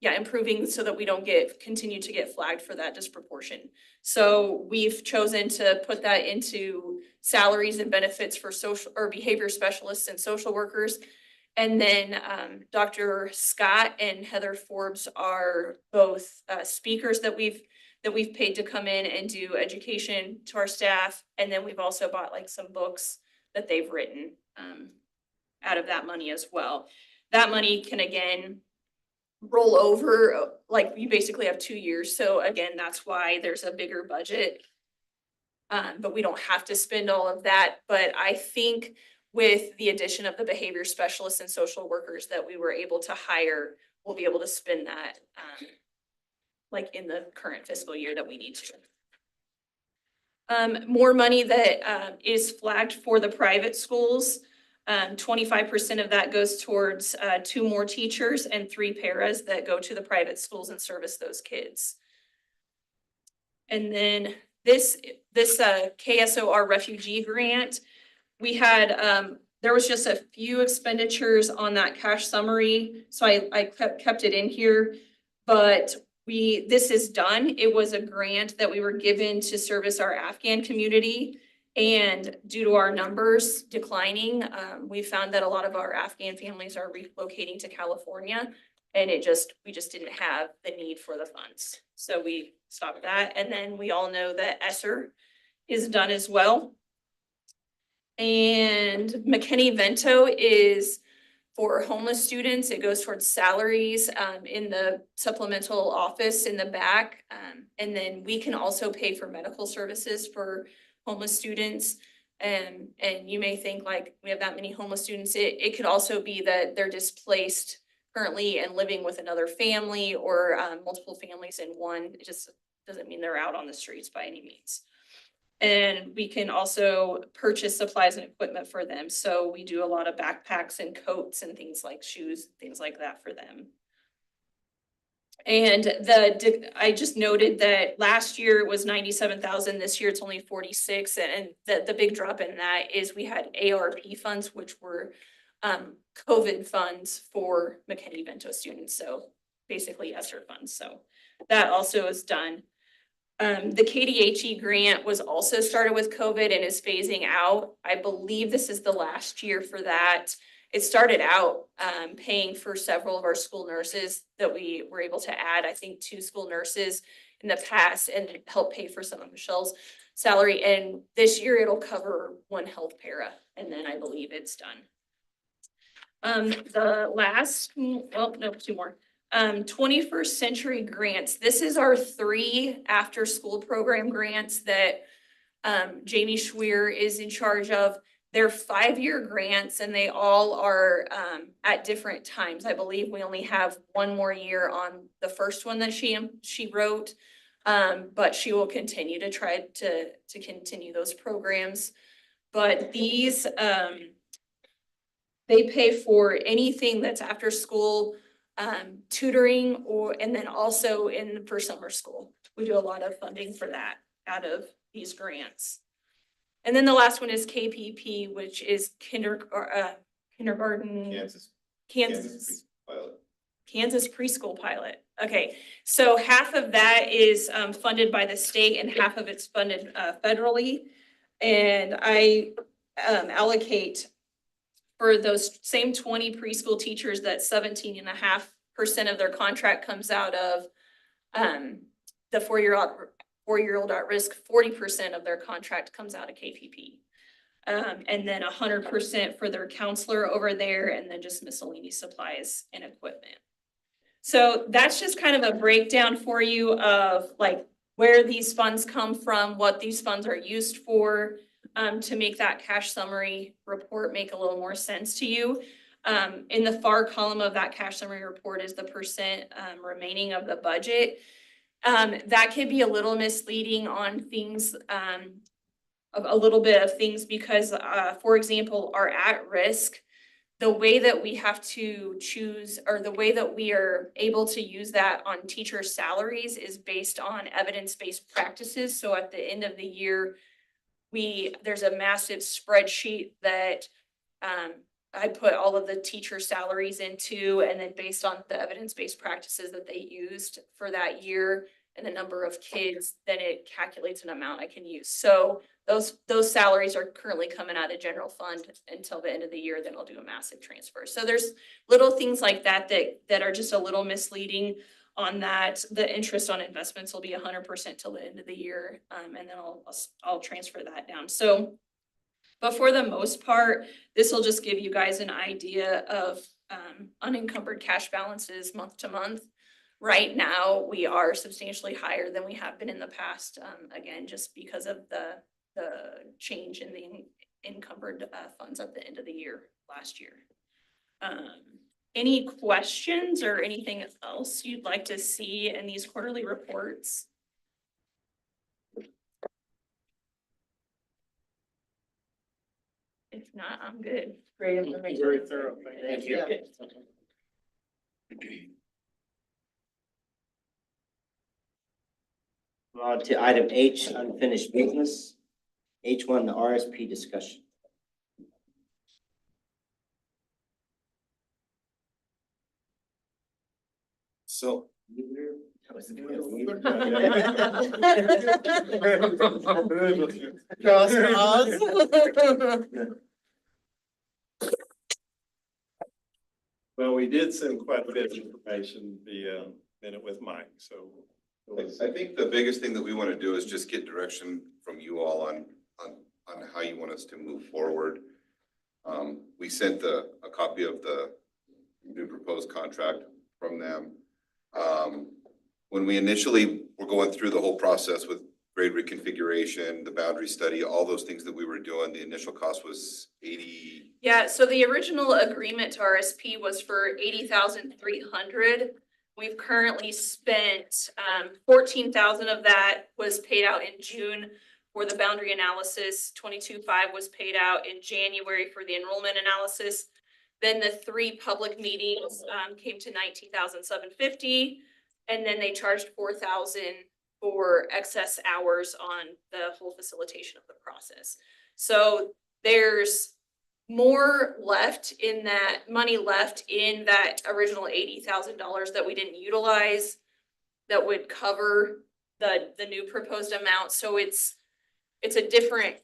improving so that we don't continue to get flagged for that disproportion. So we've chosen to put that into salaries and benefits for social or behavior specialists and social workers. And then Dr. Scott and Heather Forbes are both speakers that we've paid to come in and do education to our staff. And then we've also bought like some books that they've written out of that money as well. That money can again roll over, like you basically have 2 years. So again, that's why there's a bigger budget. But we don't have to spend all of that. But I think with the addition of the behavior specialists and social workers that we were able to hire, we'll be able to spend that like in the current fiscal year that we need to. More money that is flagged for the private schools. 25% of that goes towards 2 more teachers and 3 paras that go to the private schools and service those kids. And then this KSOR refugee grant, we had, there was just a few expenditures on that cash summary. So I kept it in here, but this is done. It was a grant that we were given to service our Afghan community. And due to our numbers declining, we found that a lot of our Afghan families are relocating to California, and we just didn't have the need for the funds. So we stopped that. And then we all know that ESSER is done as well. And McKinney-Vento is for homeless students. It goes towards salaries in the supplemental office in the back. And then we can also pay for medical services for homeless students. And you may think like we have that many homeless students. It could also be that they're displaced currently and living with another family or multiple families in one. It just doesn't mean they're out on the streets by any means. And we can also purchase supplies and equipment for them. So we do a lot of backpacks and coats and things like shoes, things like that for them. And I just noted that last year it was 97,000. This year it's only 46. And the big drop in that is we had ARP funds, which were COVID funds for McKinney-Vento students. So basically ESSER funds. So that also is done. The KDHE grant was also started with COVID and is phasing out. I believe this is the last year for that. It started out paying for several of our school nurses that we were able to add, I think 2 school nurses in the past, and help pay for some of Michelle's salary. And this year it'll cover 1 health para, and then I believe it's done. The last, well, no, 2 more. 21st Century Grants. This is our 3 after school program grants that Jamie Schweer is in charge of. They're 5-year grants and they all are at different times. I believe we only have 1 more year on the first one that she wrote, but she will continue to try to continue those programs. But these, they pay for anything that's after school tutoring and then also for summer school. We do a lot of funding for that out of these grants. And then the last one is KPP, which is kindergarten, Kansas preschool pilot. Okay, so half of that is funded by the state and half of it's funded federally. And I allocate for those same 20 preschool teachers, that's 17.5 of their contract comes out of the four-year-old at risk, 40% of their contract comes out of KPP. And then 100% for their counselor over there, and then just miscellaneous supplies and equipment. So that's just kind of a breakdown for you of like where these funds come from, what these funds are used for, to make that cash summary report make a little more sense to you. In the far column of that cash summary report is the percent remaining of the budget. That can be a little misleading on things, a little bit of things because, for example, our at risk, the way that we have to choose or the way that we are able to use that on teacher salaries is based on evidence-based practices. So at the end of the year, there's a massive spreadsheet that I put all of the teacher salaries into, and then based on the evidence-based practices that they used for that year and the number of kids, then it calculates an amount I can use. So those salaries are currently coming out of general fund until the end of the year, then I'll do a massive transfer. So there's little things like that that are just a little misleading on that. The interest on investments will be 100% till the end of the year, and then I'll transfer that down. So, but for the most part, this will just give you guys an idea of unencumbered cash balances month to month. Right now, we are substantially higher than we have been in the past, again, just because of the change in the encumbered funds at the end of the year last year. Any questions or anything else you'd like to see in these quarterly reports? If not, I'm good. Great information. Very thorough. Thank you. On to item H, unfinished business. H1, the RSP discussion. So. Well, we did send quite a bit of information via Minute with Mike, so. I think the biggest thing that we want to do is just get direction from you all on how you want us to move forward. We sent a copy of the new proposed contract from them. When we initially were going through the whole process with grade reconfiguration, the boundary study, all those things that we were doing, the initial cost was 80. Yeah, so the original agreement to RSP was for 80,300. We've currently spent 14,000 of that was paid out in June for the boundary analysis. 22.5 was paid out in January for the enrollment analysis. Then the 3 public meetings came to 19,750, and then they charged 4,000 for excess hours on the whole facilitation of the process. So there's more left in that money left in that original $80,000 that we didn't utilize that would cover the new proposed amount. So it's a different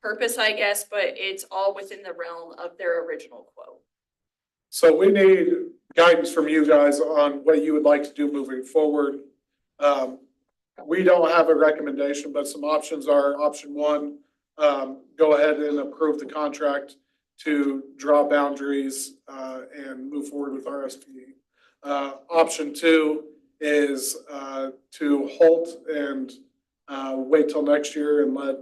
purpose, I guess, but it's all within the realm of their original quote. So we need guidance from you guys on what you would like to do moving forward. We don't have a recommendation, but some options are option 1, go ahead and approve the contract to draw boundaries and move forward with RSP. Option 2 is to halt and wait till next year and let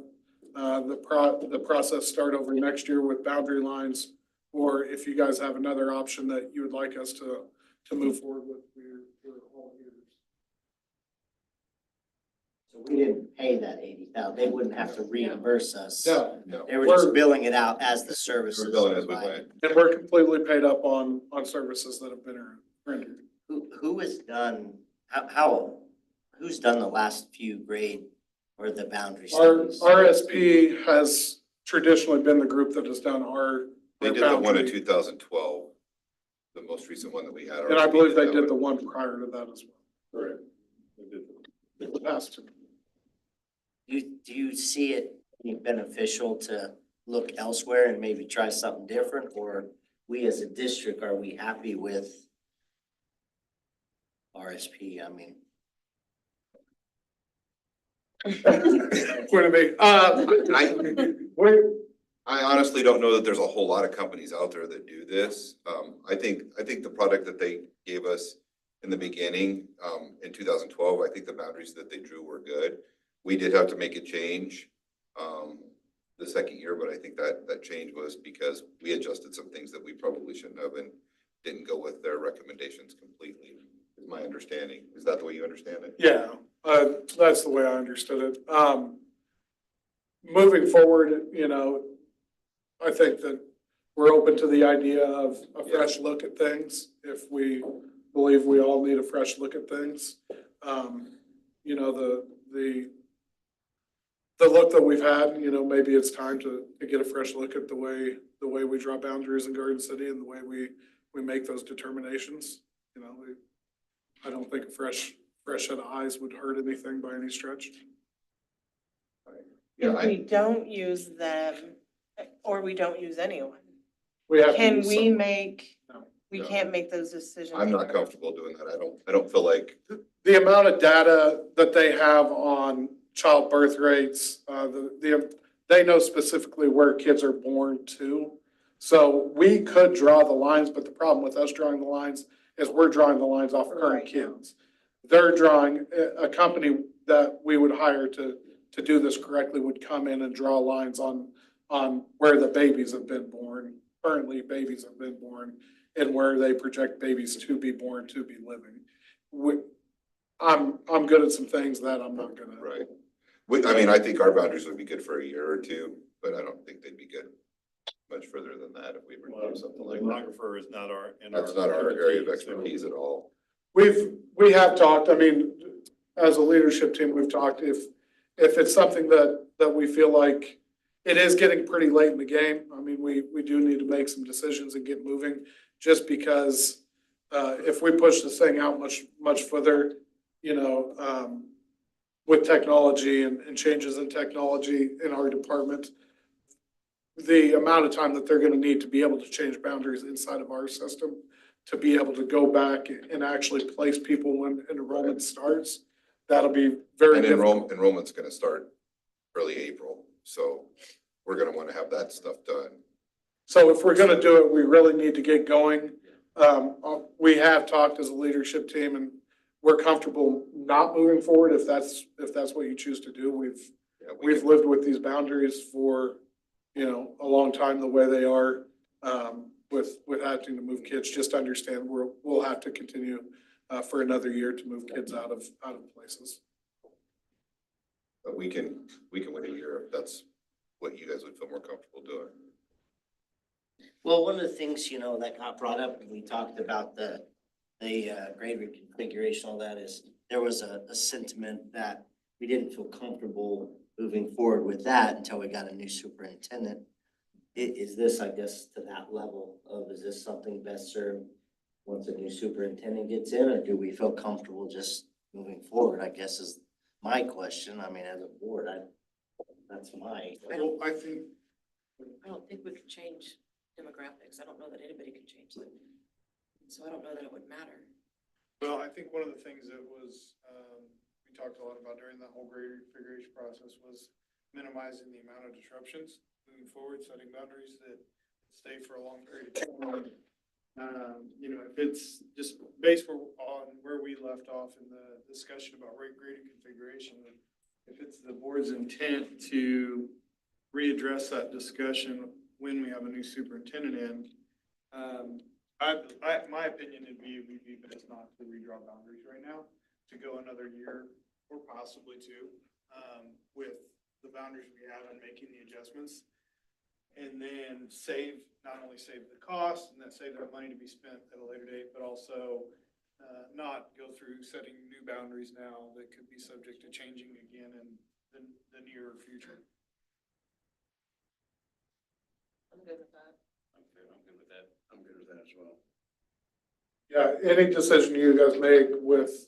the process start over next year with boundary lines. Or if you guys have another option that you would like us to move forward with, we're all ears. So we didn't pay that 80,000. They wouldn't have to reimburse us. No. They were just billing it out as the services. We're billing as we went. And we're completely paid up on services that have been rendered. Who has done, who's done the last few grade or the boundary Our studies? RSP has traditionally been the group that has done our They did the one in boundary. 2012, the most recent one that we had. And I believe they that did the one. one prior to that as well. Correct. We did. The past 2. Do you see it being beneficial to look elsewhere and maybe try something different? Or we as a district, are we happy with RSP, I mean. Point of me, I honestly don't know that there's a whole lot of companies out there that do this. I think the product that they gave us in the beginning, in 2012, I think the boundaries that they drew were good. We did have to make a change, the second year, but I think that change was because we adjusted some things that we probably shouldn't have and didn't go with their recommendations completely, is my understanding. Is that the way you understand it? yeah, that's the way I understood it. Moving forward, you know, I think that we're open to the idea of a fresh look at things, if we believe we all need a fresh look at things. You know, the look that we've had, you know, maybe it's time to get a fresh look at the way we draw boundaries in Garden City and the way we make those determinations. You know, I don't think a fresh set of eyes would hurt anything by any stretch. If we don't use them, or we don't use anyone, We have to can use we someone. make, No. we No. can't make those decisions? I'm not comfortable doing that. I don't feel like, The amount of data that they have on child birth rates, they know specifically where kids are born to. So we could draw the lines, but the problem with us drawing the lines is we're drawing the lines off current kids. They're drawing, a company that we would hire to do this correctly would come in and draw lines on where the babies have been born, currently babies have been born, and where they project babies to be born, to be living. I'm good at some things that I'm not gonna. right. I mean, I think our boundaries would be good for a year or two, but I don't think they'd be good much further than that if we were to do something like that. Pornographer is not our. That's not our area of expertise at all. We have talked, I mean, as a leadership team, we've talked, if it's something that we feel like it is getting pretty late in the game, I mean, we do need to make some decisions and get moving, just because, if we push this thing out much further, you know, with technology and changes in technology in our department, the amount of time that they're gonna need to be able to change boundaries inside of our system, to be able to go back and actually place people when enrollment starts, that'll be very And difficult. enrollment's gonna start early April, so we're gonna wanna have that stuff done. So if we're gonna do it, we really need to get going. We have talked as a leadership team, and we're comfortable not moving forward if that's what you choose to do. We've lived with these boundaries for, you know, a long time the way they are, with having to move kids. Just understand we'll have to continue for another year to move kids out of places. But we can wait a year if that's what you guys would feel more comfortable doing. Well, one of the things, you know, that got brought up when we talked about the grade reconfiguration, all that is, there was a sentiment that we didn't feel comfortable moving forward with that until we got a new superintendent. Is this, I guess, to that level of, is this something best served once a new superintendent gets in, or do we feel comfortable just moving forward, I guess is my question. I mean, as a board, that's my. Well, I think. I don't think we could change demographics. I don't know that anybody can change them. So I don't know that it would matter. Well, I think one of the things that was, we talked a lot about during that whole grade reconfiguration process was minimizing the amount of disruptions moving forward, setting boundaries that stay for a long period of time. You know, if it's just based on where we left off in the discussion about grading configuration, if it's the board's intent to readdress that discussion when we have a new superintendent in, my opinion would be best not to redraw boundaries right now, to go another year or possibly two, with the boundaries we have and making the adjustments. And then not only save the cost and then save that money to be spent at a later date, but also not go through setting new boundaries now that could be subject to changing again in the near future. I'm good with that. I'm good with that. I'm good with that as well. Yeah, any decision you guys make with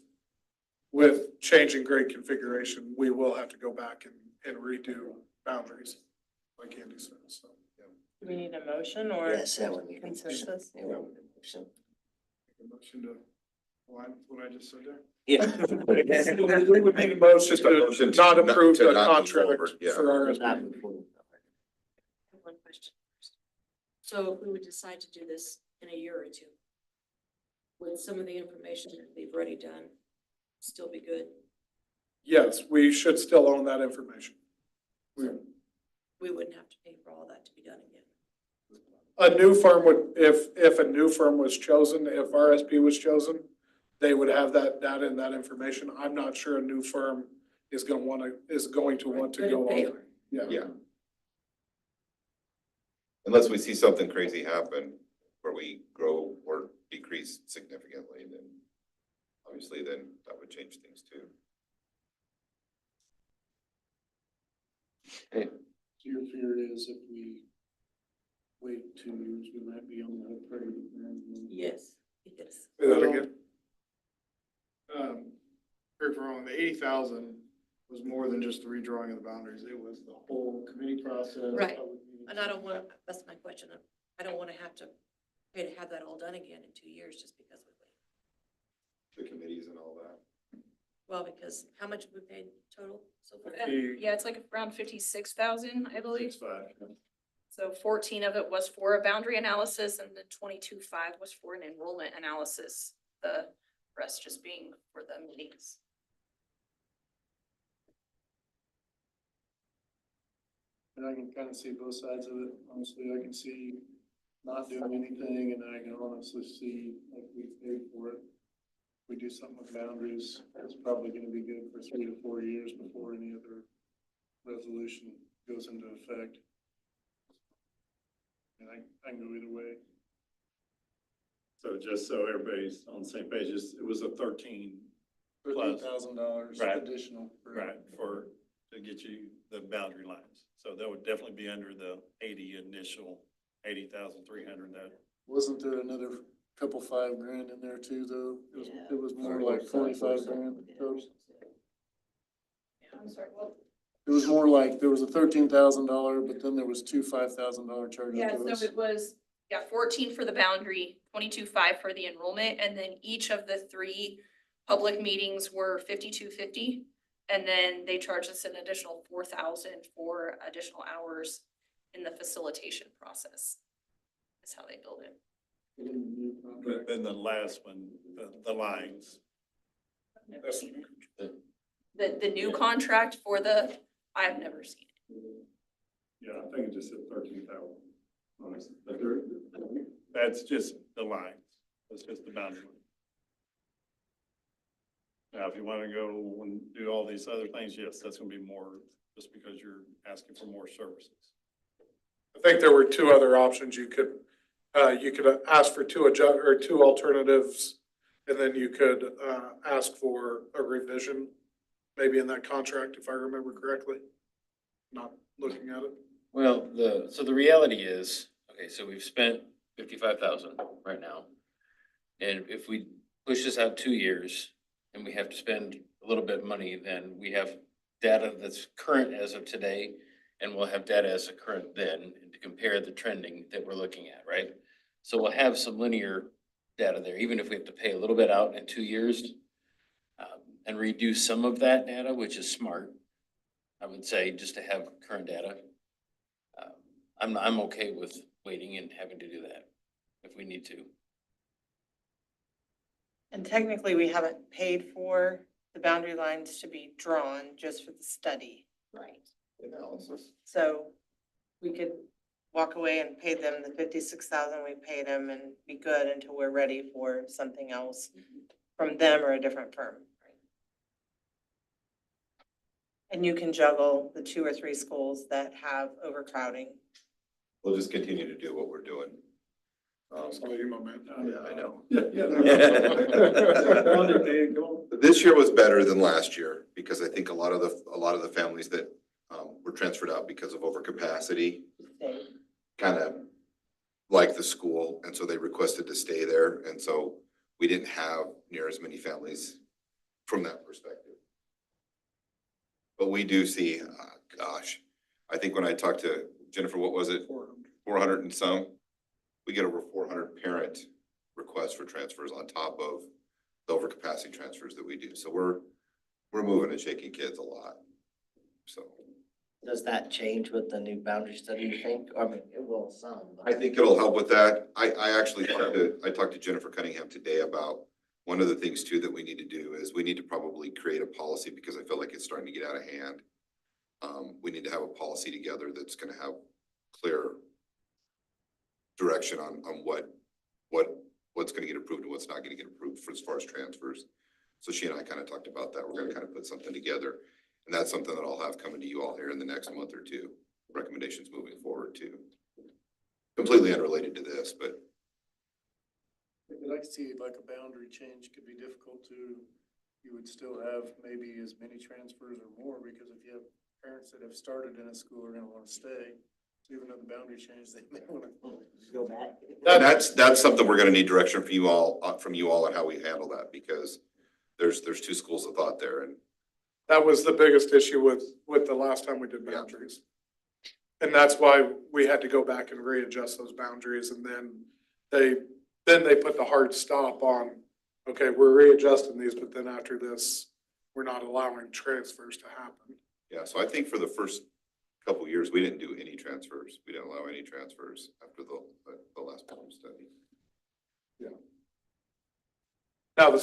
changing grade configuration, we will have to go back and redo boundaries, like Andy said, so. Do we need a motion or Yes, that would be a motion. consensus? Yeah, that would be a motion. A motion to What I just said there. Yeah. We would make a motion Just a motion to not approve to the not move contract forward, yeah. for RSP. One question first. So if we would decide to do this in a year or two, would some of the information that we've already done still be good? Yes, we should still own that information. We wouldn't have to pay for all that to be done again. A new firm would, if a new firm was chosen, if RSP was chosen, they would have that data and that information. I'm not sure a new firm is going to want to go on. Yeah. Unless we see something crazy happen where we grow or decrease significantly, then obviously then that would change things too. So your fear is if we wait 2 years, we might be on the hook for $80,000. Yes, yes. Say that again. Correct me if I'm wrong, the 80,000 was more than just the redrawing of the boundaries. It was the whole committee process. Right. public meetings. And I don't want, that's my question. I don't want to have to pay to have that all done again in 2 years just because we wait. The committees and all that. Well, because how much have we paid total so far? Yeah, it's like around 56,000, I believe. 6.5. So 14 of it was for a boundary analysis and then 22.5 was for an enrollment analysis. The rest just being for the meetings. And I can kind of see both sides of it. Honestly, I can see not doing anything, and I can honestly see, like, we paid for it. We do something with boundaries, it's probably gonna be good for 3 to 4 years before any other resolution goes into effect. And I can go either way. So just so everybody's on the same page, it was a 13. $13,000 Right. additional. To get you the boundary lines. So that would definitely be under the 80 initial, 80,300 that. Wasn't there another couple $5,000 in there too, though? It was more like 45,000 total. I'm sorry, well. It was more like, there was a $13,000, but then there was two $5,000 charges Yeah, to us. so it was, 14 for the boundary, 22.5 for the enrollment, and then each of the 3 public meetings were 52.50. And then they charged us an additional 4,000 for additional hours in the facilitation process. That's how they build it. But then the last one, the lines. The new contract for the, I've never seen it. Yeah, I think it just said 13,000. But that's just the lines. That's just the boundary. Now, if you want to go and do all these other things, yes, that's going to be more just because you're asking for more services. I think there were 2 other options. You could ask for two alternatives, and then you could, ask for a revision, maybe in that contract, if I remember correctly. Not looking at it. Well, so the reality is, okay, so we've spent 55,000 right now. And if we push this out 2 years and we have to spend a little bit of money, then we have data that's current as of today, and we'll have data as of current then to compare the trending that we're looking at, right? So we'll have some linear data there, even if we have to pay a little bit out in 2 years and reduce some of that data, which is smart. I would say just to have current data. I'm okay with waiting and having to do that if we need to. And technically, we haven't paid for the boundary lines to be drawn, just for the study. Right. Analysis. So we could walk away and pay them the 56,000 we paid them and be good until we're ready for something else from them or a different firm. And you can juggle the 2 or 3 schools that have overcrowding. We'll just continue to do what we're doing. Yeah, I know. Yeah. This year was better than last year because I think a lot of the families that were transferred out because of overcapacity kind of like the school, and so they requested to stay there, and so we didn't have near as many families from that perspective. But we do see, gosh, I think when I talked to Jennifer, what was it? 400 and some. We get over 400 parent requests for transfers on top of the overcapacity transfers that we do. So we're moving and shaking kids a lot. So Does that change with the new boundary study, you think? I mean, it will some. I think it'll help with that. I actually talked to Jennifer Cunningham today about one of the things too that we need to do is we need to probably create a policy because I feel like it's starting to get out of hand. We need to have a policy together that's gonna have clear direction on what's gonna get approved and what's not gonna get approved for as far as transfers. So she and I kind of talked about that. We're gonna kind of put something together. And that's something that I'll have coming to you all here in the next month or two. Recommendations moving forward too. Completely unrelated to this, but But I can see like a boundary change could be difficult to, you would still have maybe as many transfers or more, because if you have parents that have started in a school are gonna wanna stay. So even though the boundary change, they may wanna go back. and that's something we're gonna need direction from you all on how we handle that because there's two schools of thought there and That was the biggest issue with the last time we did boundaries. And that's why we had to go back and readjust those boundaries, and then they put the hard stop on, okay, we're readjusting these, but then after this, we're not allowing transfers to happen. yeah, so I think for the first couple of years, we didn't do any transfers. We didn't allow any transfers after the last boundary study. Now,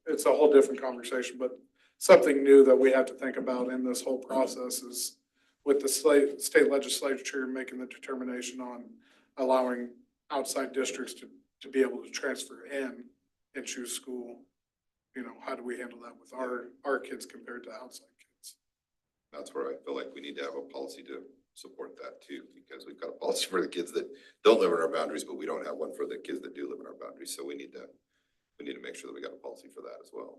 it's a whole different conversation, but something new that we have to think about in this whole process is with the state legislature making the determination on allowing outside districts to be able to transfer in and choose school. You know, how do we handle that with our kids compared to outside kids? That's where I feel like we need to have a policy to support that too, because we've got a policy for the kids that don't live in our boundaries, but we don't have one for the kids that do live in our boundaries. So we need to make sure that we got a policy for that as well.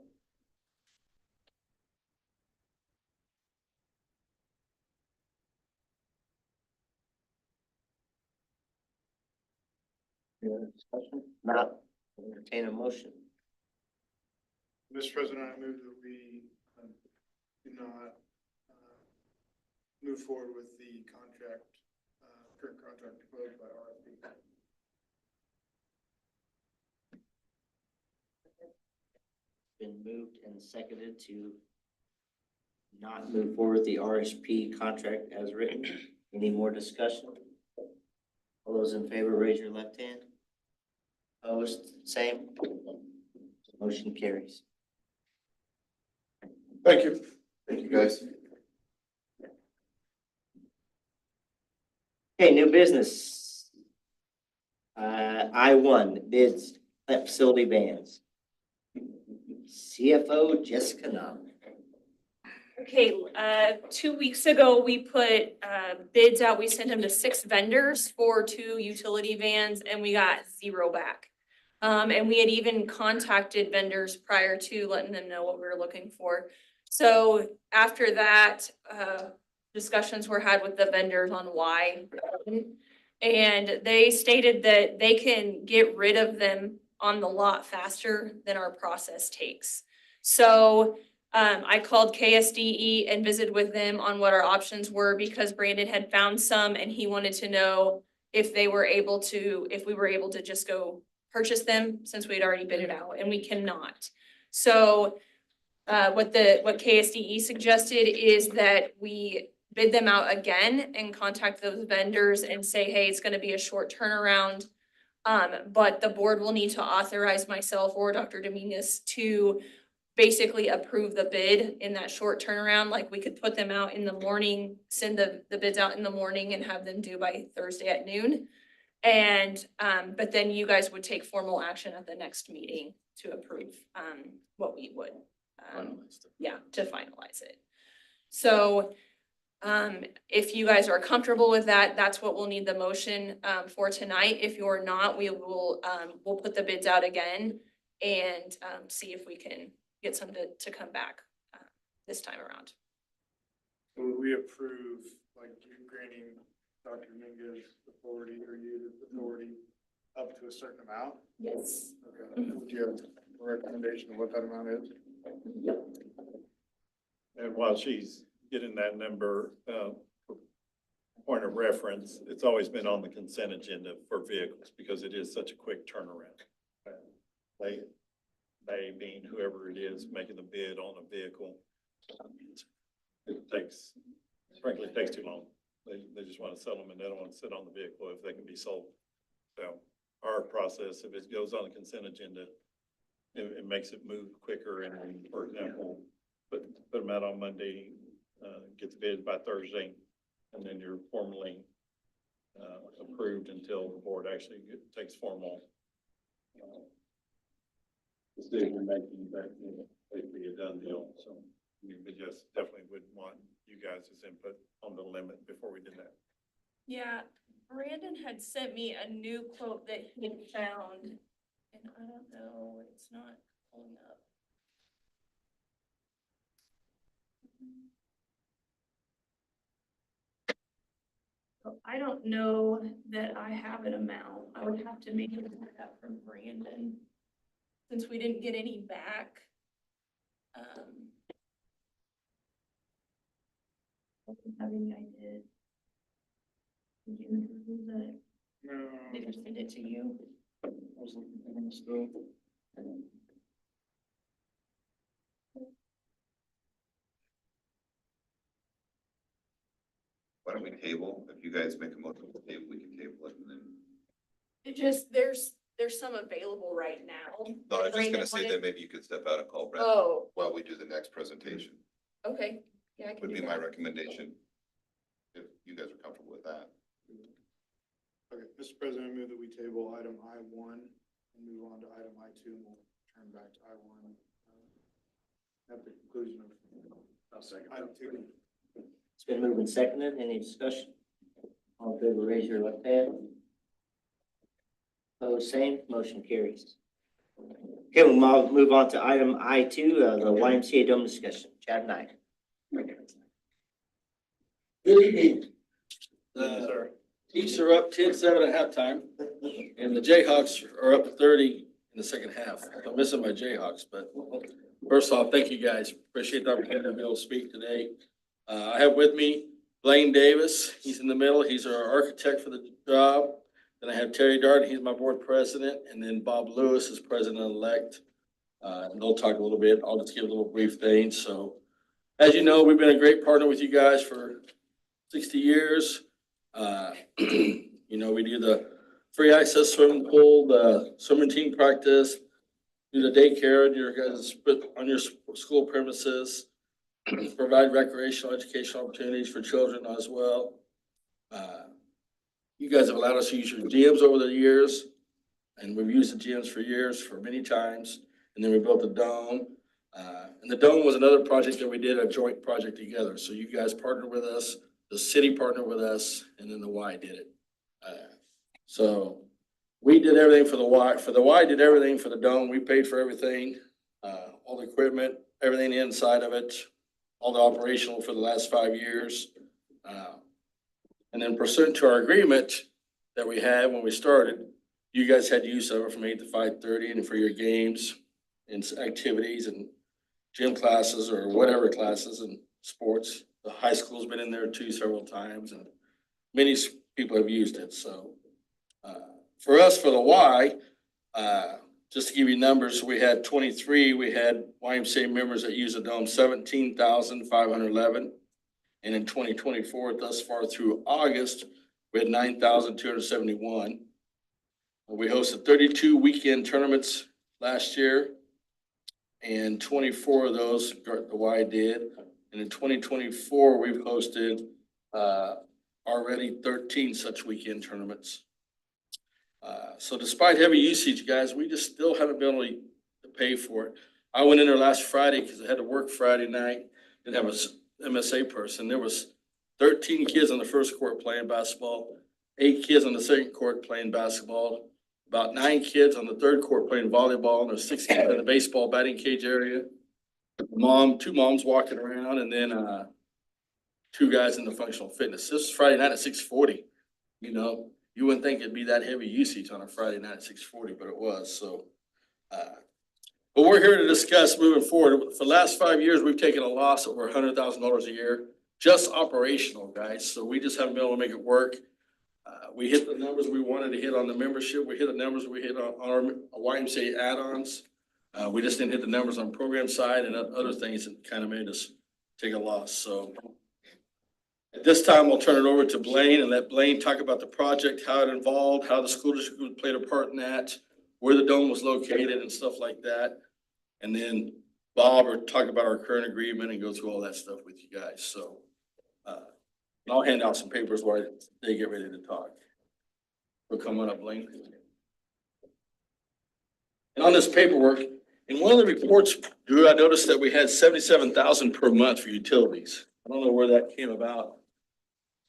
Any other discussion? Not, entertain a motion. Mr. President, I move that we do not move forward with the contract, current contract proposed by RFP. Been moved and seconded to not move forward with the RSP contract as written. Any more discussion? All those in favor, raise your left hand. Opposed, same. Motion carries. Thank you. Thank you, guys. Okay, new business. I1 bids, plant facility bans. CFO Jessica Nunn. Okay, 2 weeks ago, we put bids out. We sent them to 6 vendors for 2 utility vans and we got 0 back. And we had even contacted vendors prior to letting them know what we were looking for. So after that, discussions were had with the vendors on why. And they stated that they can get rid of them on the lot faster than our process takes. So I called KSDE and visited with them on what our options were because Brandon had found some and he wanted to know if we were able to just go purchase them since we'd already bid it out, and we cannot. So what KSDE suggested is that we bid them out again and contact those vendors and say, hey, it's gonna be a short turnaround. But the board will need to authorize myself or Dr. Dominguez to basically approve the bid in that short turnaround. Like we could put them out in the morning, send the bids out in the morning and have them due by Thursday at noon. And, but then you guys would take formal action at the next meeting to approve, what we would, to finalize it. So, if you guys are comfortable with that, that's what we'll need the motion, for tonight. If you're not, we will, we'll put the bids out again and, see if we can get some to come back, this time around. So would we approve, like, you granting Dr. Dominguez authority or you authority up to a certain amount? Yes. Okay. Do you have a recommendation of what that amount is? Yep. And while she's getting that number, point of reference, it's always been on the consent agenda for vehicles because it is such a quick turnaround. Like, they being whoever it is making the bid on a vehicle. It takes, frankly, it takes too long. They just want to sell them and they don't want to sit on the vehicle if they can be sold. So our process, if it goes on the consent agenda, it makes it move quicker. And for example, put them out on Monday, get the bid by Thursday, and then you're formally approved until the board actually takes formal decision making, that basically a done deal. So we just definitely would want you guys' input on the limit before we did that. Yeah, Brandon had sent me a new quote that he had found, and I don't know, it's not pulling up. So I don't know that I have an amount. I would have to maybe look that from Brandon, since we didn't get any back. I don't have any idea. Did you remove that? No. Did I send it to you? I was looking for them still. Why don't we table? If you guys make a motion to table, we can table it and then. It just, there's some available right now. No, I was just Brandon gonna say wanted- that maybe you could step out and call Brandon Oh, while we do the next presentation, okay, yeah, I can would do be my that. recommendation. If you guys are comfortable with that. Okay, Mr. President, I move that we table item I1 and move on to item I2, and we'll turn back to I1 at the conclusion of item 2. It's been moved and seconded. Any discussion? All in favor, raise your left hand. Opposed, same. Motion carries. Okay, we'll move on to item I2, the YMCA Dome discussion. Chad Knight. Good evening. Yes, sir. Chiefs are up 10-7 at halftime, and the Jayhawks are up 30 in the second half. I'm missing my Jayhawks, but first off, thank you guys. Appreciate the opportunity to be able to speak today. I have with me Blaine Davis. He's in the middle. He's our architect for the job. Then I have Terry Darden. He's my board president, and then Bob Lewis is president-elect. And they'll talk a little bit. I'll just give a little brief thing. So, as you know, we've been a great partner with you guys for 60 years. You know, we do the free access swimming pool, the swimming team practice, do the daycare on your guys' on your school premises, provide recreational educational opportunities for children as well. You guys have allowed us to use your gyms over the years, and we've used the gyms for years, for many times. And then we built the dome. And the dome was another project that we did, a joint project together. So you guys partnered with us, the city partnered with us, and then the Y did it. So we did everything for the Y. For the Y did everything for the dome. We paid for everything, all the equipment, everything inside of it, all the operational for the last 5 years. And then pursuant to our agreement that we had when we started, you guys had use of it from 8 to 5:30 and for your games and activities and gym classes or whatever classes and sports. The high school's been in there too several times, and many people have used it. So for us, for the Y, just to give you numbers, we had 23, we had YMCA members that use the dome, 17,511. And in 2024, thus far through August, we had 9,271. We hosted 32 weekend tournaments last year, and 24 of those the Y did. And in 2024, we've hosted already 13 such weekend tournaments. So despite heavy usage, guys, we just still haven't been able to pay for it. I went in there last Friday because I had to work Friday night, didn't have a MSA person. There was 13 kids on the first court playing basketball, 8 kids on the second court playing basketball, about 9 kids on the third court playing volleyball, and there's 6 kids in the baseball batting cage area. 2 moms walking around, and then 2 guys in the functional fitness. This was Friday night at 6:40. You know, you wouldn't think it'd be that heavy usage on a Friday night at 6:40, but it was. So, but we're here to discuss moving forward. For the last 5 years, we've taken a loss of over $100,000 a year, just operational, guys. So we just haven't been able to make it work. We hit the numbers we wanted to hit on the membership. We hit the numbers we hit on our YMCA add-ons. We just didn't hit the numbers on program side and other things that kind of made us take a loss, so. At this time, we'll turn it over to Blaine and let Blaine talk about the project, how it involved, how the school district played a part in that, where the dome was located and stuff like that. And then Bob will talk about our current agreement and go through all that stuff with you guys, so. And I'll hand out some papers while they get ready to talk. We'll come on up, Blaine. And on this paperwork, in one of the reports, Drew, I noticed that we had 77,000 per month for utilities. I don't know where that came about.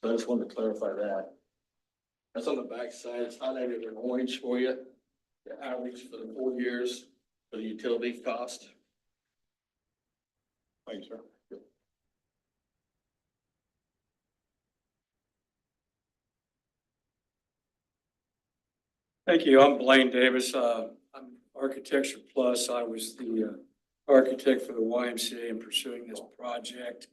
So I just wanted to clarify that. That's on the back side. It's highlighted in orange for you. The average for the 4 years for the utility cost. Thanks, sir. Thank you. I'm Blaine Davis. I'm Architecture Plus. I was the architect for the YMCA in pursuing this project,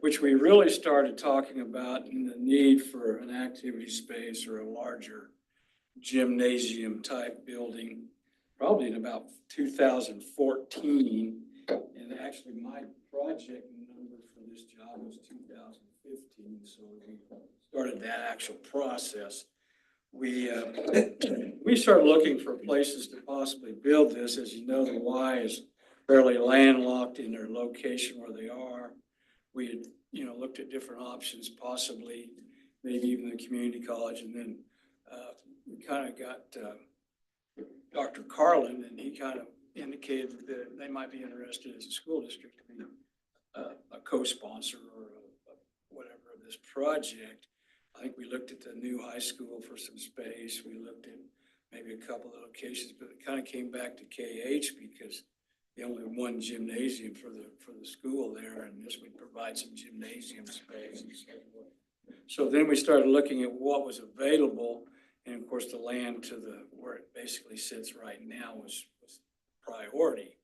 which we really started talking about in the need for an activity space or a larger gymnasium type building, probably in about 2014. And actually my project number for this job was 2015. So we started that actual process. We started looking for places to possibly build this. As you know, the Y is fairly landlocked in their location where they are. We had, looked at different options, possibly maybe even the community college. And then we kind of got Dr. Carlin, and he kind of indicated that they might be interested as a school district to be a co-sponsor or whatever of this project. I think we looked at the new high school for some space. We looked at maybe a couple of locations, but it kind of came back to KH because the only one gymnasium for the school there, and this would provide some gymnasium space. So then we started looking at what was available, and of course the land to the where it basically sits right now was priority.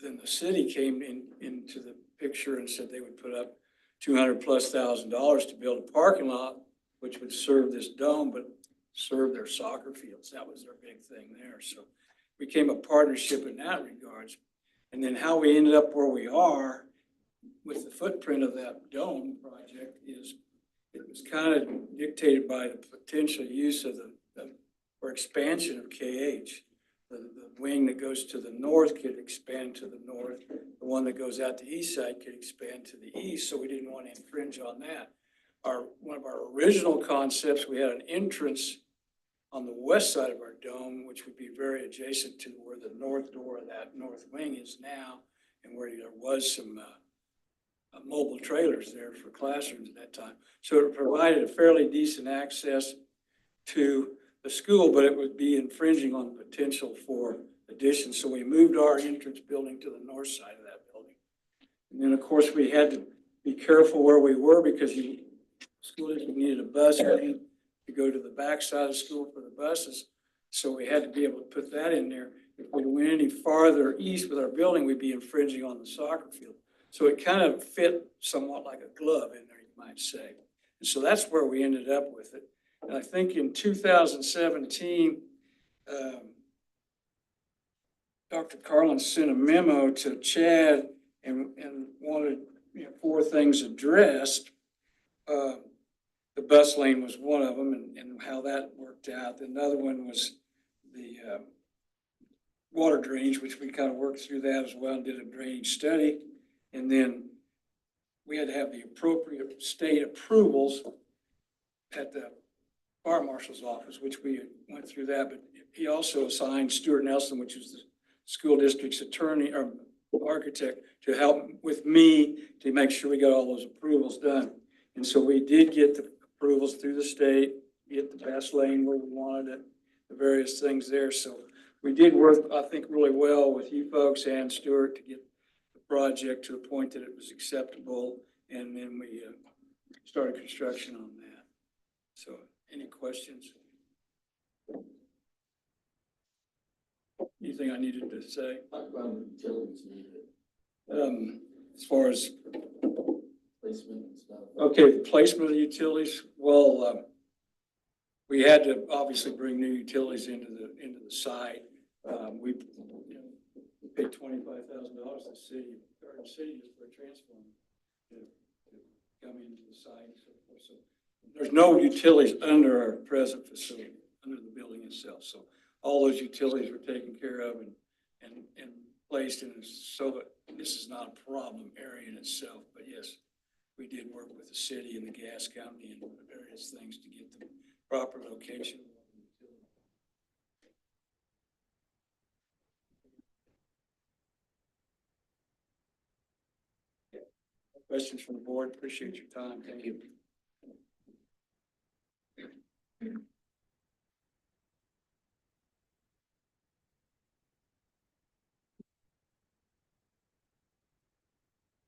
Then the city came into the picture and said they would put up $200,000+ to build a parking lot, which would serve this dome, but serve their soccer fields. That was their big thing there. So we became a partnership in that regards. And then how we ended up where we are with the footprint of that dome project is it was kind of dictated by the potential use of or expansion of KH. The wing that goes to the north could expand to the north. The one that goes out the east side could expand to the east, so we didn't want to infringe on that. One of our original concepts, we had an entrance on the west side of our dome, which would be very adjacent to where the north door of that north wing is now, and where there was some mobile trailers there for classrooms at that time. So it provided a fairly decent access to the school, but it would be infringing on the potential for addition. So we moved our entrance building to the north side of that building. And then, of course, we had to be careful where we were because the school district needed a bus lane to go to the back side of the school for the buses. So we had to be able to put that in there. If we went any farther east with our building, we'd be infringing on the soccer field. So it kind of fit somewhat like a glove in there, you might say. And so that's where we ended up with it. And I think in 2017, Dr. Carlin sent a memo to Chad and wanted 4 things addressed. The bus lane was one of them and how that worked out. Another one was the water drainage, which we kind of worked through that as well and did a drainage study. And then we had to have the appropriate state approvals at the fire marshal's office, which we went through that. But he also assigned Stuart Nelson, which is the school district's attorney or architect, to help with me to make sure we got all those approvals done. And so we did get the approvals through the state, get the bus lane where we wanted it, the various things there. So we did work, I think, really well with you folks and Stuart to get the project to a point that it was acceptable. And then we started construction on that. So any questions? Anything I needed to say? As far as placement and stuff. Okay, placement of the utilities. Well, we had to obviously bring new utilities into the site. We paid $25,000 to the city, Garden City, just for a transformer to come into the site and so forth. So there's no utilities under our present facility, under the building itself. So all those utilities were taken care of and placed in, so that this is not a problem area in itself. But yes, we did work with the city and the gas company and various things to get the proper location. Questions from the board? Appreciate your time. Thank you.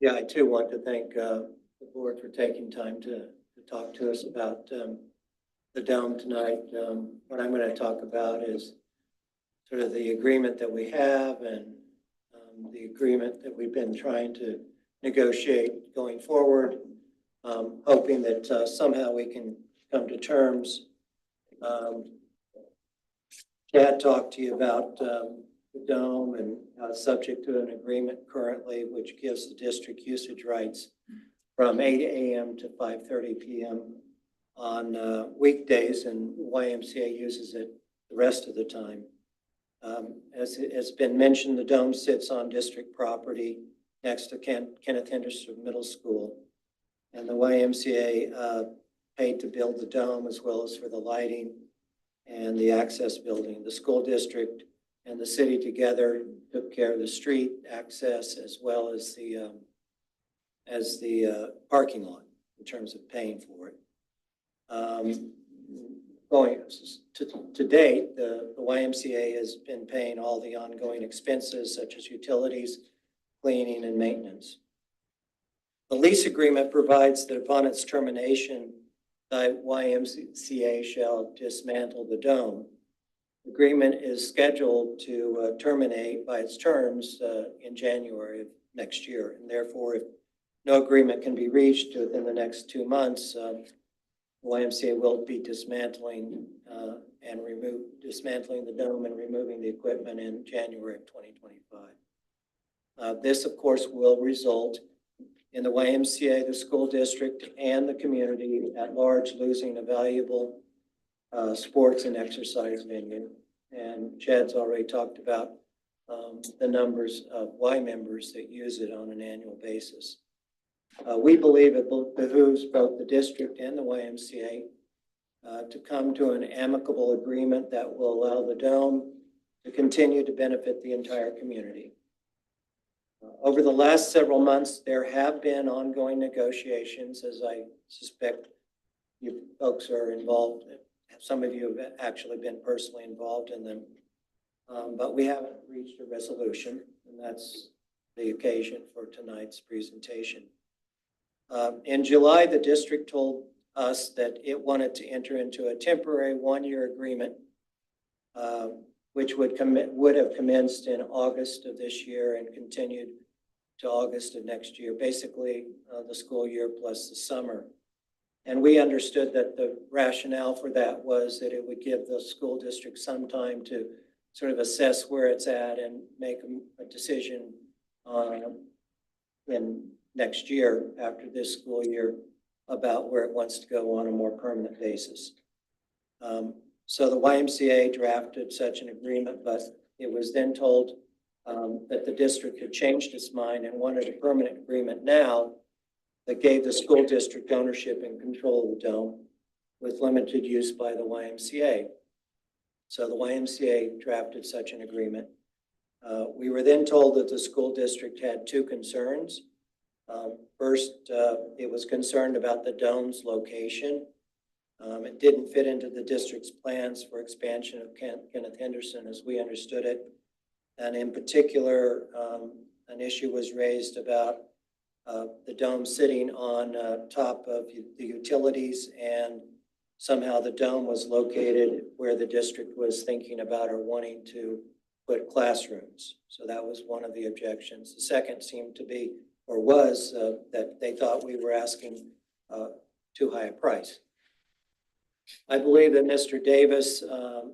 Yeah, I too want to thank the board for taking time to talk to us about the dome tonight. What I'm going to talk about is sort of the agreement that we have and the agreement that we've been trying to negotiate going forward, hoping that somehow we can come to terms. Chad talked to you about the dome and subject to an agreement currently, which gives the district usage rights from 8 a.m. to 5:30 p.m. on weekdays, and YMCA uses it the rest of the time. As it has been mentioned, the dome sits on district property next to Kenneth Henderson Middle School. And the YMCA paid to build the dome as well as for the lighting and the access building. The school district and the city together took care of the street access as well as the parking lot in terms of paying for it. Going to date, the YMCA has been paying all the ongoing expenses such as utilities, cleaning, and maintenance. The lease agreement provides that upon its termination, the YMCA shall dismantle the dome. The agreement is scheduled to terminate by its terms in January of next year, and therefore, if no agreement can be reached within the next 2 months, YMCA will be dismantling the dome and removing the equipment in January of 2025. This, of course, will result in the YMCA, the school district, and the community at large losing a valuable sports and exercise venue. And Chad's already talked about the numbers of Y members that use it on an annual basis. We believe it behooves both the district and the YMCA to come to an amicable agreement that will allow the dome to continue to benefit the entire community. Over the last several months, there have been ongoing negotiations, as I suspect you folks are involved. Some of you have actually been personally involved in them, but we haven't reached a resolution, and that's the occasion for tonight's presentation. In July, the district told us that it wanted to enter into a temporary one-year agreement, which would have commenced in August of this year and continued to August of next year, basically the school year plus the summer. And we understood that the rationale for that was that it would give the school district some time to sort of assess where it's at and make a decision in next year after this school year about where it wants to go on a more permanent basis. So the YMCA drafted such an agreement, but it was then told that the district had changed its mind and wanted a permanent agreement now that gave the school district ownership and control of the dome with limited use by the YMCA. So the YMCA drafted such an agreement. We were then told that the school district had two concerns. First, it was concerned about the dome's location. It didn't fit into the district's plans for expansion of Kenneth Henderson as we understood it. And in particular, an issue was raised about the dome sitting on top of the utilities, and somehow the dome was located where the district was thinking about or wanting to put classrooms. So that was one of the objections. The second seemed to be, or was, that they thought we were asking too high a price. I believe that Mr. Davis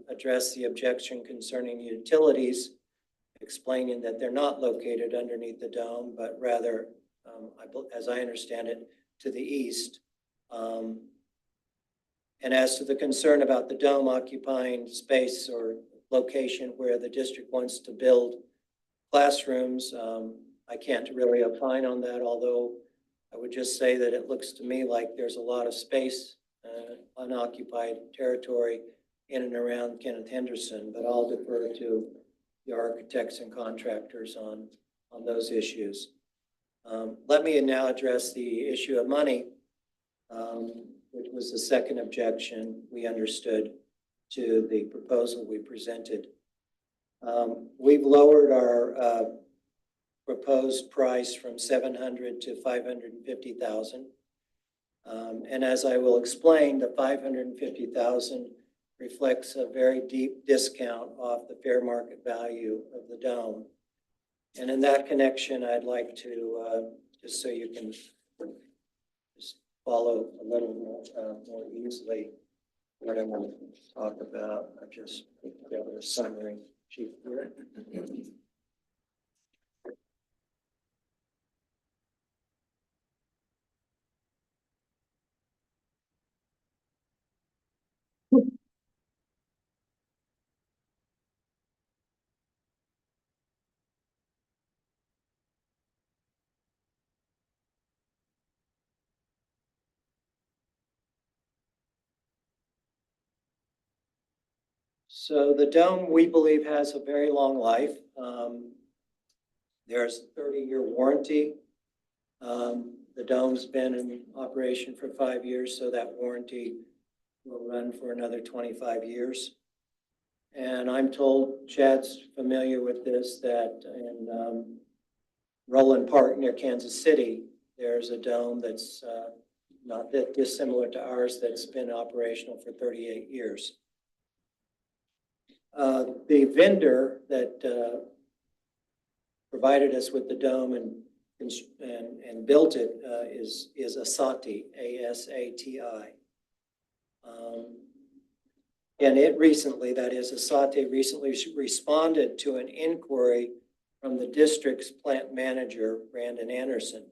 addressed the objection concerning utilities, explaining that they're not located underneath the dome, but rather, as I understand it, to the east. And as to the concern about the dome occupying space or location where the district wants to build classrooms, I can't really opine on that, although I would just say that it looks to me like there's a lot of space, unoccupied territory in and around Kenneth Henderson, but I'll defer to the architects and contractors on those issues. Let me now address the issue of money, which was the second objection we understood to the proposal we presented. We've lowered our proposed price from 700 to 550,000. And as I will explain, the 550,000 reflects a very deep discount off the fair market value of the dome. And in that connection, I'd like to, just so you can just follow a little more easily what I'm going to talk about. I just put together a summary sheet here. So the dome, we believe, has a very long life. There's a 30-year warranty. The dome's been in operation for 5 years, so that warranty will run for another 25 years. And I'm told, Chad's familiar with this, that in Roland Park near Kansas City, there's a dome that's not that dissimilar to ours that's been operational for 38 years. The vendor that provided us with the dome and built it is Asati, A-S-A-T-I. And it recently, that is Asati, recently responded to an inquiry from the district's plant manager, Brandon Anderson.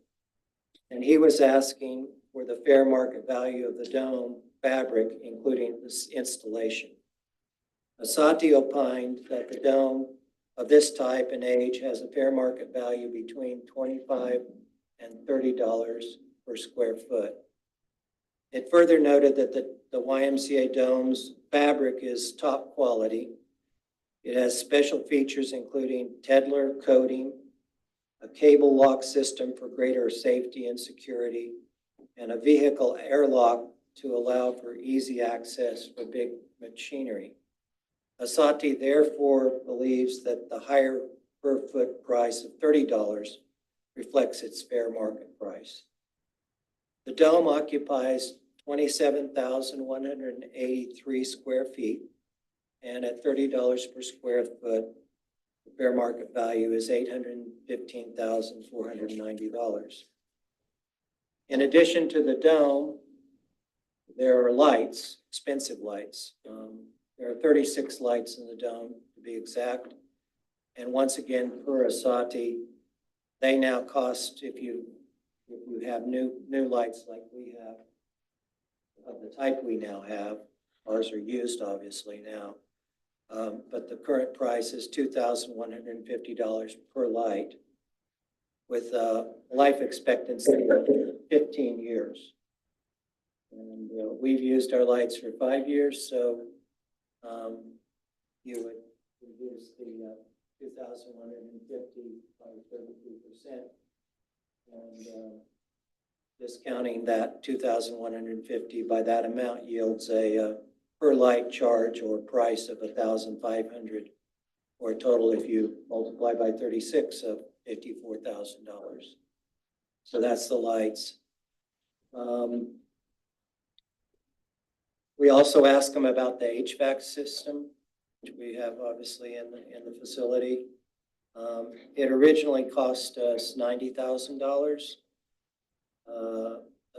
And he was asking for the fair market value of the dome fabric, including this installation. Asati opined that the dome of this type and age has a fair market value between $25 and $30 per square foot. It further noted that the YMCA dome's fabric is top quality. It has special features including Tedlar coating, a cable lock system for greater safety and security, and a vehicle airlock to allow for easy access for big machinery. Asati therefore believes that the higher per foot price of $30 reflects its fair market price. The dome occupies 27,183 square feet, and at $30 per square foot, the fair market value is $815,490. In addition to the dome, there are lights, expensive lights. There are 36 lights in the dome, to be exact. And once again, per Asati, they now cost, if you have new lights like we have, of the type we now have, ours are used obviously now, but the current price is $2,150 per light with a life expectancy of 15 years. And we've used our lights for 5 years, so you would reduce the 2,150 by 33%. And discounting that 2,150 by that amount yields a per light charge or price of $1,500, or a total, if you multiply by 36, of $54,000. So that's the lights. We also asked them about the HVAC system, which we have obviously in the facility. It originally cost us $90,000.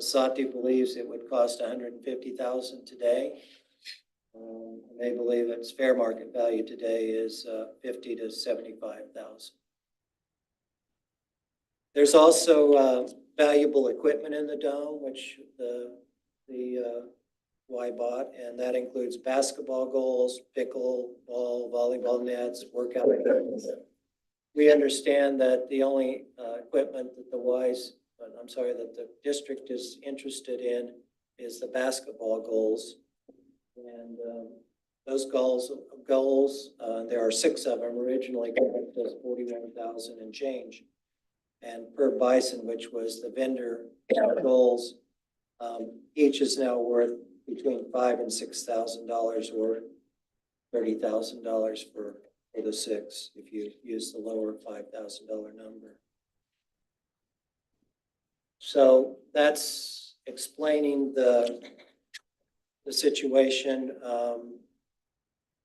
Asati believes it would cost $150,000 today. They believe its fair market value today is 50 to 75,000. There's also valuable equipment in the dome, which the Y bought, and that includes basketball goals, pickleball, volleyball nets, workout equipment. We understand that the only equipment that that the district is interested in is the basketball goals. And those goals, there are 6 of them originally, cost 41,000 and change. And per Bison, which was the vendor goals, each is now worth between $5,000 and $6,000, or $30,000 for the 6, if you use the lower $5,000 number. So that's explaining the situation.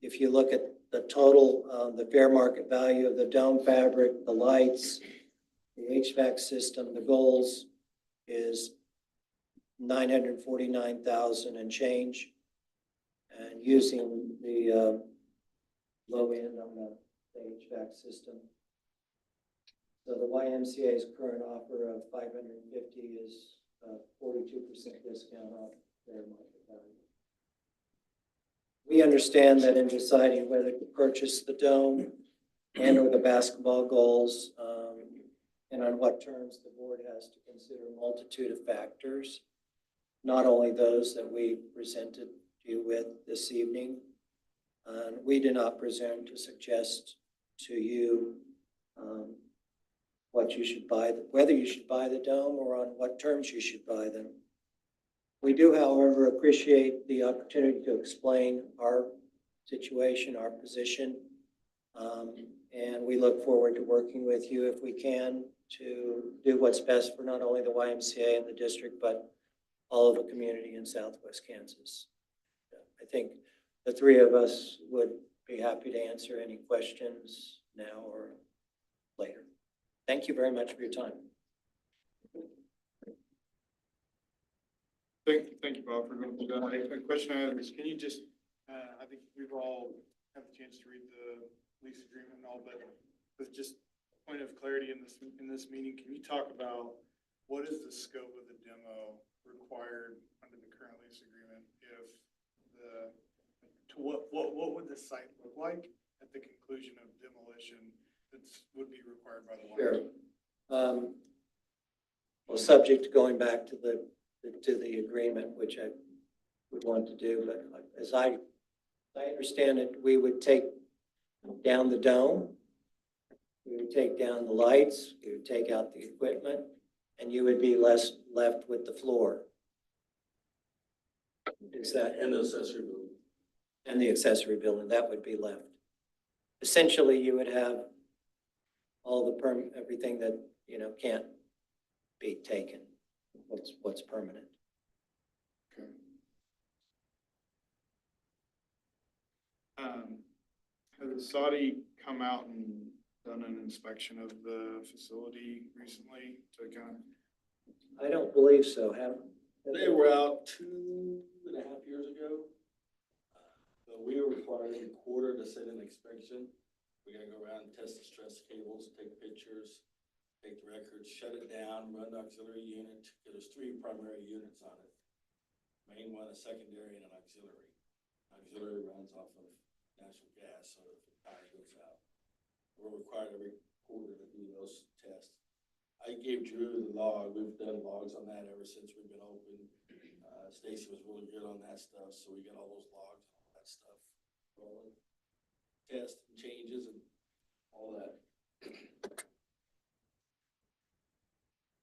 If you look at the total, the fair market value of the dome fabric, the lights, the HVAC system, the goals is $949,000 and change. And using the low end on the HVAC system. So the YMCA's current offer of $550 is 42% discount off their market value. We understand that in deciding whether to purchase the dome and or the basketball goals, and on what terms, the board has to consider a multitude of factors, not only those that we presented you with this evening. We do not presume to suggest to you what you should buy, whether you should buy the dome or on what terms you should buy them. We do, however, appreciate the opportunity to explain our situation, our position, and we look forward to working with you if we can to do what's best for not only the YMCA and the district, but all of the community in Southwest Kansas. I think the 3 of us would be happy to answer any questions now or later. Thank you very much for your time. Thank you, Bob, for going through that. A question I have is, can you just, I think we've all had the chance to read the lease agreement and all, but with just point of clarity in this meeting, can you talk about what is the scope of the demo required under the current lease agreement? What would the site look like at the conclusion of demolition that would be required by the YMCA? Sure. Well, subject to going back to the agreement, which I would want to do, but as I understand it, we would take down the dome, we would take down the lights, we would take out the equipment, and you would be left with the floor. Is that? And the accessory building. And the accessory building, that would be left. Essentially, you would have all the everything that, can't be taken, what's permanent. Okay. Has Saudi come out and done an inspection of the facility recently to kind of? I don't believe so. They were out 2.5 years ago. But we were required every quarter to send an inspection. We gotta go around and test the stress cables, take pictures, take the records, shut it down, run the auxiliary unit. There's 3 primary units on it. Main one, a secondary, and an auxiliary. Auxiliary runs off of natural gas, so if the power goes out. We're required every quarter to do those tests. I gave Drew the log. We've done logs on that ever since we've been open. Stacy was really good on that stuff, so we got all those logs, all that stuff rolling. Tests and changes and all that.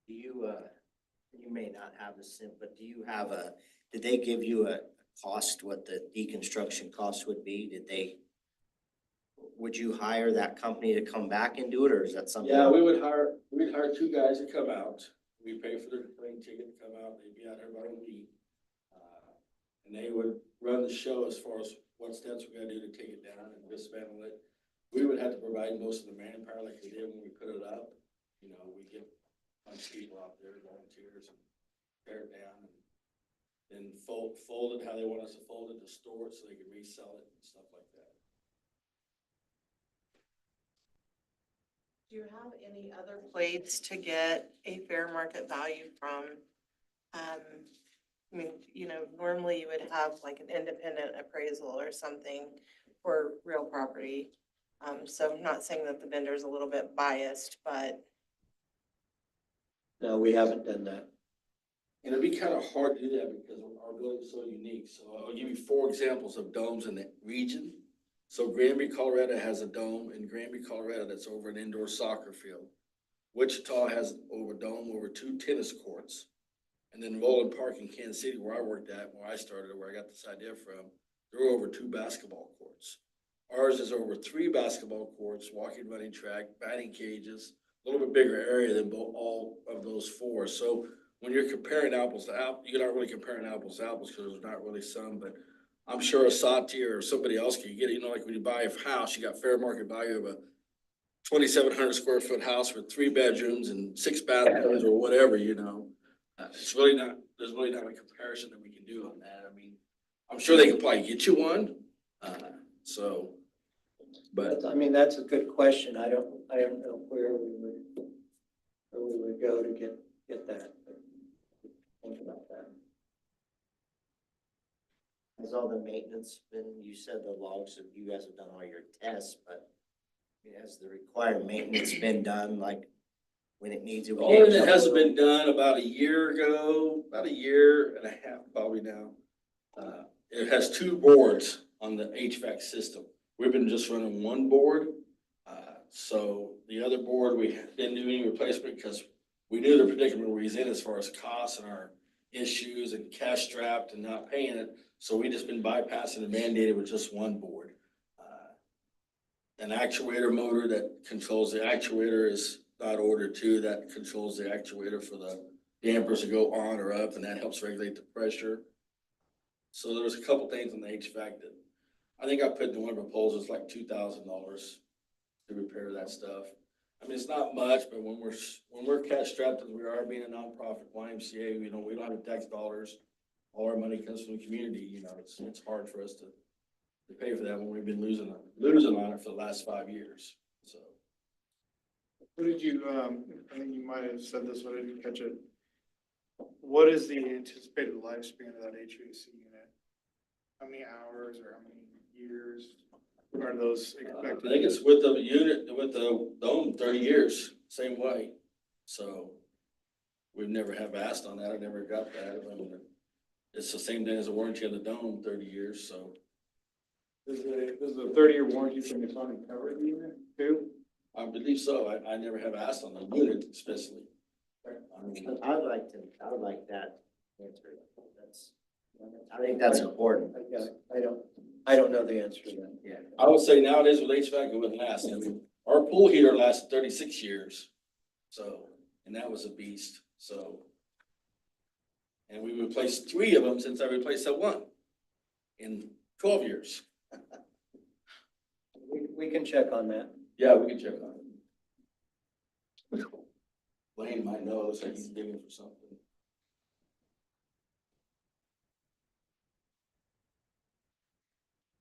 Do you, you may not have this, but do you have did they give you a cost, what the deconstruction cost would be? Would you hire that company to come back and do it, or is that something? Yeah, we'd hire 2 guys to come out. We pay for their plane ticket to come out. They'd be out there about a week. And they would run the show as far as what steps we gotta do to take it down and dismantle it. We would have to provide most of the manpower like we did when we put it up. We get a bunch of people out there, volunteers, and tear it down. And then fold it how they want us to fold it, to store it so they can resell it and stuff like that. Do you have any other plates to get a fair market value from? I mean, you know, normally you would have like an independent appraisal or something for real property. So I'm not saying that the vendor's a little bit biased, but No, we haven't done that. And it'd be kind of hard to do that because our building's so unique. So I'll give you 4 examples of domes in the region. So Granby, Colorado has a dome in Granby, Colorado that's over an indoor soccer field. Wichita has over dome over 2 tennis courts. And then Roland Park in Kansas City, where I worked at, where I started, where I got this idea from, they're over 2 basketball courts. Ours is over 3 basketball courts, walking, running track, batting cages, a little bit bigger area than all of those 4. So when you're comparing apples to apples, you're not really comparing apples to apples because there's not really some, but I'm sure a Sati or somebody else can get it. You know, like when you buy a house, you got fair market value of a 2,700 square foot house with 3 bedrooms and 6 bathrooms or whatever, you know. It's really not, there's really not a comparison that we can do on that. I mean, I'm sure they can probably get you one. But I mean, that's a good question. I don't know where we would go to get that. But think about that. Has all the maintenance been, you said the logs, of you guys have done all your tests, but has the required maintenance been done, like when it needs it? all of it hasn't been done about a year ago, about a year and a half probably now. It has 2 boards on the HVAC system. We've been just running 1 board. So the other board, we didn't do any replacement because we knew the predicament we was in as far as costs and our issues and cash strapped and not paying it. So we just been bypassing and mandated with just 1 board. An actuator motor that controls the actuator is not ordered too. That controls the actuator for the dampers to go on or up, and that helps regulate the pressure. So there was a couple things in the HVAC that I think I put in one proposal, it's like $2,000 to repair that stuff. I mean, it's not much, but when we're cash strapped as we are, being a nonprofit YMCA, you know, we don't have tax dollars. All our money comes from the community, you know, it's hard for us to pay for that when we've been losing on it for the last 5 years, so. What did you, I think you might have said this, but I didn't catch it. What is the anticipated lifespan of that HVAC unit? How many hours or how many years are those expected? I think it's with the unit, with the dome, 30 years, same way. So we've never have asked on that. I never got that. I mean, it's the same thing as a warranty on the dome, 30 years, so. Does the 30-year warranty from the county cover the unit too? I believe so. I never have asked on the unit especially. I would like that answer. I think that's important. I don't know the answer to that. Yeah. I would say nowadays with HVAC, it wouldn't last. I mean, our pool heater lasted 36 years. So, and that was a beast, so. And we replaced 3 of them since I replaced that 1 in 12 years. We can check on that. Yeah, we can check on it. Blaine might know, looks like he's digging for something.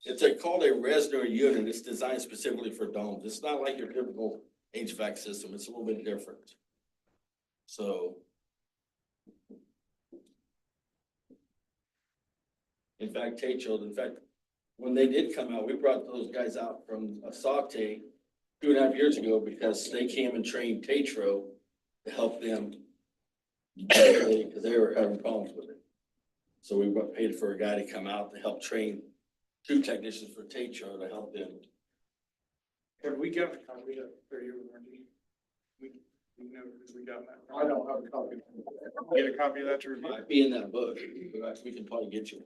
It's called a Resner unit. It's designed specifically for domes. It's not like your typical HVAC system. It's a little bit different. So. In fact, when they did come out, we brought those guys out from Asate 2.5 years ago because they came and trained Tetro to help them because they were having problems with it. So we paid for a guy to come out to help train 2 technicians for Tetro to help them. Have we got a copy of the 30-year warranty? We know because we got that. I don't have a copy. Get a copy of that to review. Might be in that book, but we can probably get you.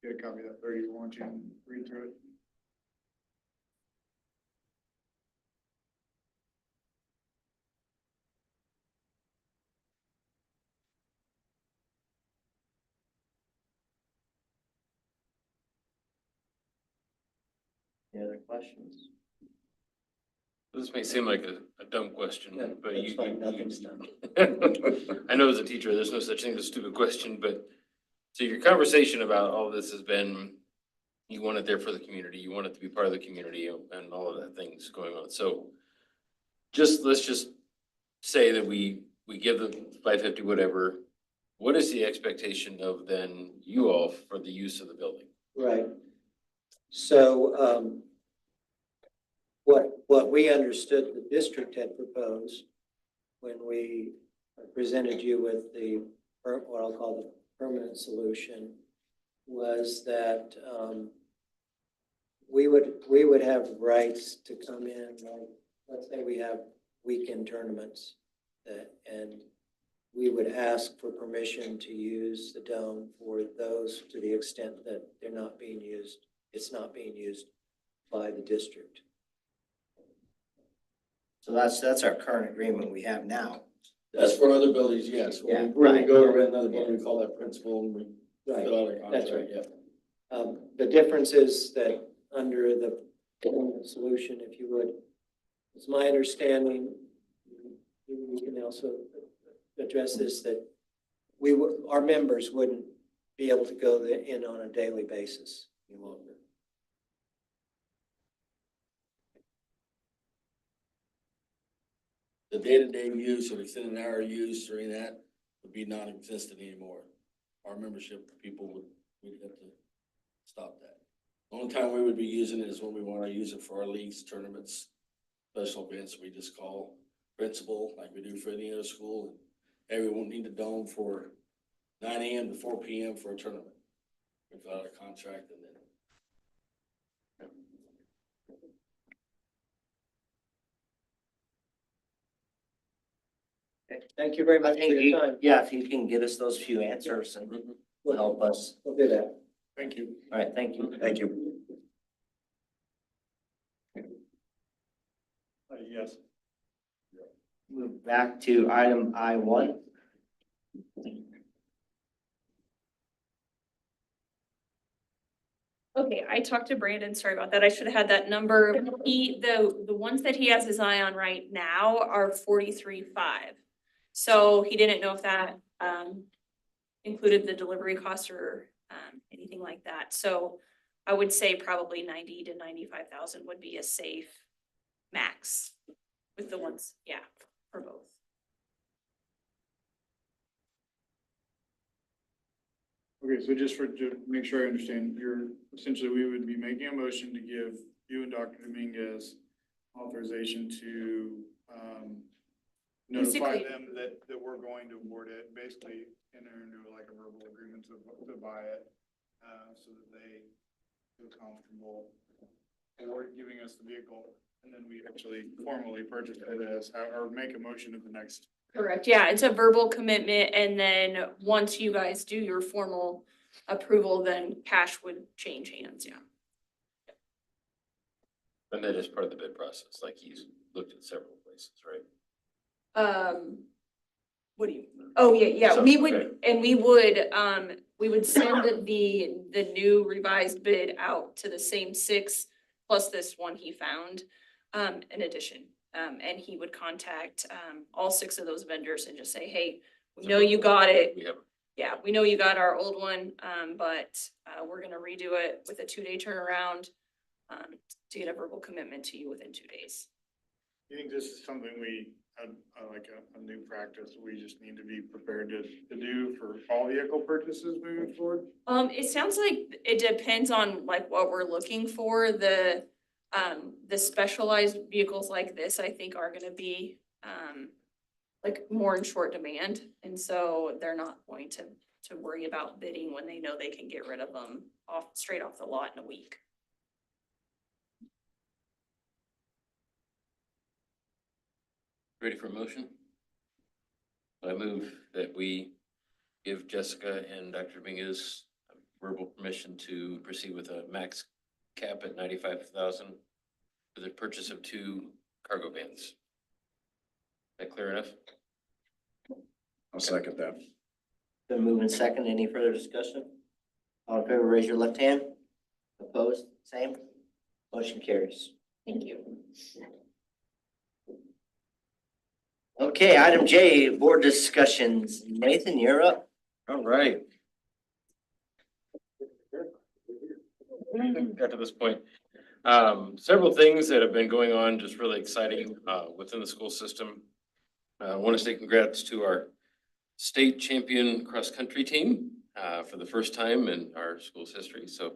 Get a copy of that 30-year warranty and read through it. Any other questions? This may seem like a dumb question, Yeah, but that's you. fine, nothing's done. I know as a teacher, there's no such thing as a stupid question, but so your conversation about all this has been, you want it there for the community, you want it to be part of the community and all of that things going on. So let's just say that we give the 550 whatever. What is the expectation of then you all for the use of the building? Right. So, what we understood the district had proposed when we presented you with what I'll call the permanent solution was that, we would have rights to come in, like, let's say we have weekend tournaments and we would ask for permission to use the dome for those to the extent that they're not being used. It's not being used by the district. So that's our current agreement we have now. That's for other buildings, yes. Yeah, When we right. go to rent another building, we call that principal and we Right, fill out a that's contract, right. yeah. The difference is that under the permanent solution, if you would, it's my understanding, you can also address this, that our members wouldn't be able to go in on a daily basis any longer. The day-to-day use or extended hour use or any of that would be non-existent anymore. Our membership people we'd have to stop that. The only time we would be using it is when we want to use it for our leagues, tournaments, special events. We just call principal like we do for any other school. Everyone need a dome for 9 a.m. to 4 p.m. for a tournament. We fill out a contract and then. Okay, thank you very I much for think your time. yeah, if you can get us those few answers and will help us. We'll do that. Thank you. All right, thank you. Thank you. Yes. Move back to item I1. Okay, I talked to Brandon, sorry about that. I should have had that number. The ones that he has his eye on right now are 43.5. So he didn't know if that included the delivery cost or anything like that. So I would say probably 90 to 95,000 would be a safe max with the ones, yeah, for both. Okay, so just to make sure I understand, essentially, we would be making a motion to give you and Dr. Dominguez authorization to, notify Basically- them that we're going to award it, basically enter into like a verbal agreement to buy it, so that they feel comfortable or giving us the vehicle, and then we actually formally purchase it or make a motion at the next. Correct, yeah, it's a verbal commitment, and then once you guys do your formal approval, then cash would change hands, yeah. And that is part of the bid process, like he's looked at several places, right? What do you, oh, yeah, So, we okay. would, and we would send the new revised bid out to the same 6 plus this one he found, in addition. And he would contact, all 6 of those vendors and just say, hey, we know you got it. We have, Yeah, we know you got our old one, but, we're gonna redo it with a 2-day turnaround, to get a verbal commitment to you within 2 days. You think this is something like a new practice we just need to be prepared to do for all vehicle purchases moving forward? It sounds like it depends on like what we're looking for. The specialized vehicles like this, I think are gonna be, like more in short demand. And so they're not going to worry about bidding when they know they can get rid of them straight off the lot in a week. ready for a motion? I move that we give Jessica and Dr. Dominguez verbal permission to proceed with a max cap at 95,000 for the purchase of 2 cargo vans. Is that clear enough? I'll second that. Been moving second. Any further discussion? All in favor, raise your left hand. Opposed, same. Motion carries. Thank you. Okay, item J, board discussions. Nathan, you're up. All right. Got to this point. Several things that have been going on, just really exciting, within the school system. I want to say congrats to our state champion cross-country team, for the first time in our school's history. So,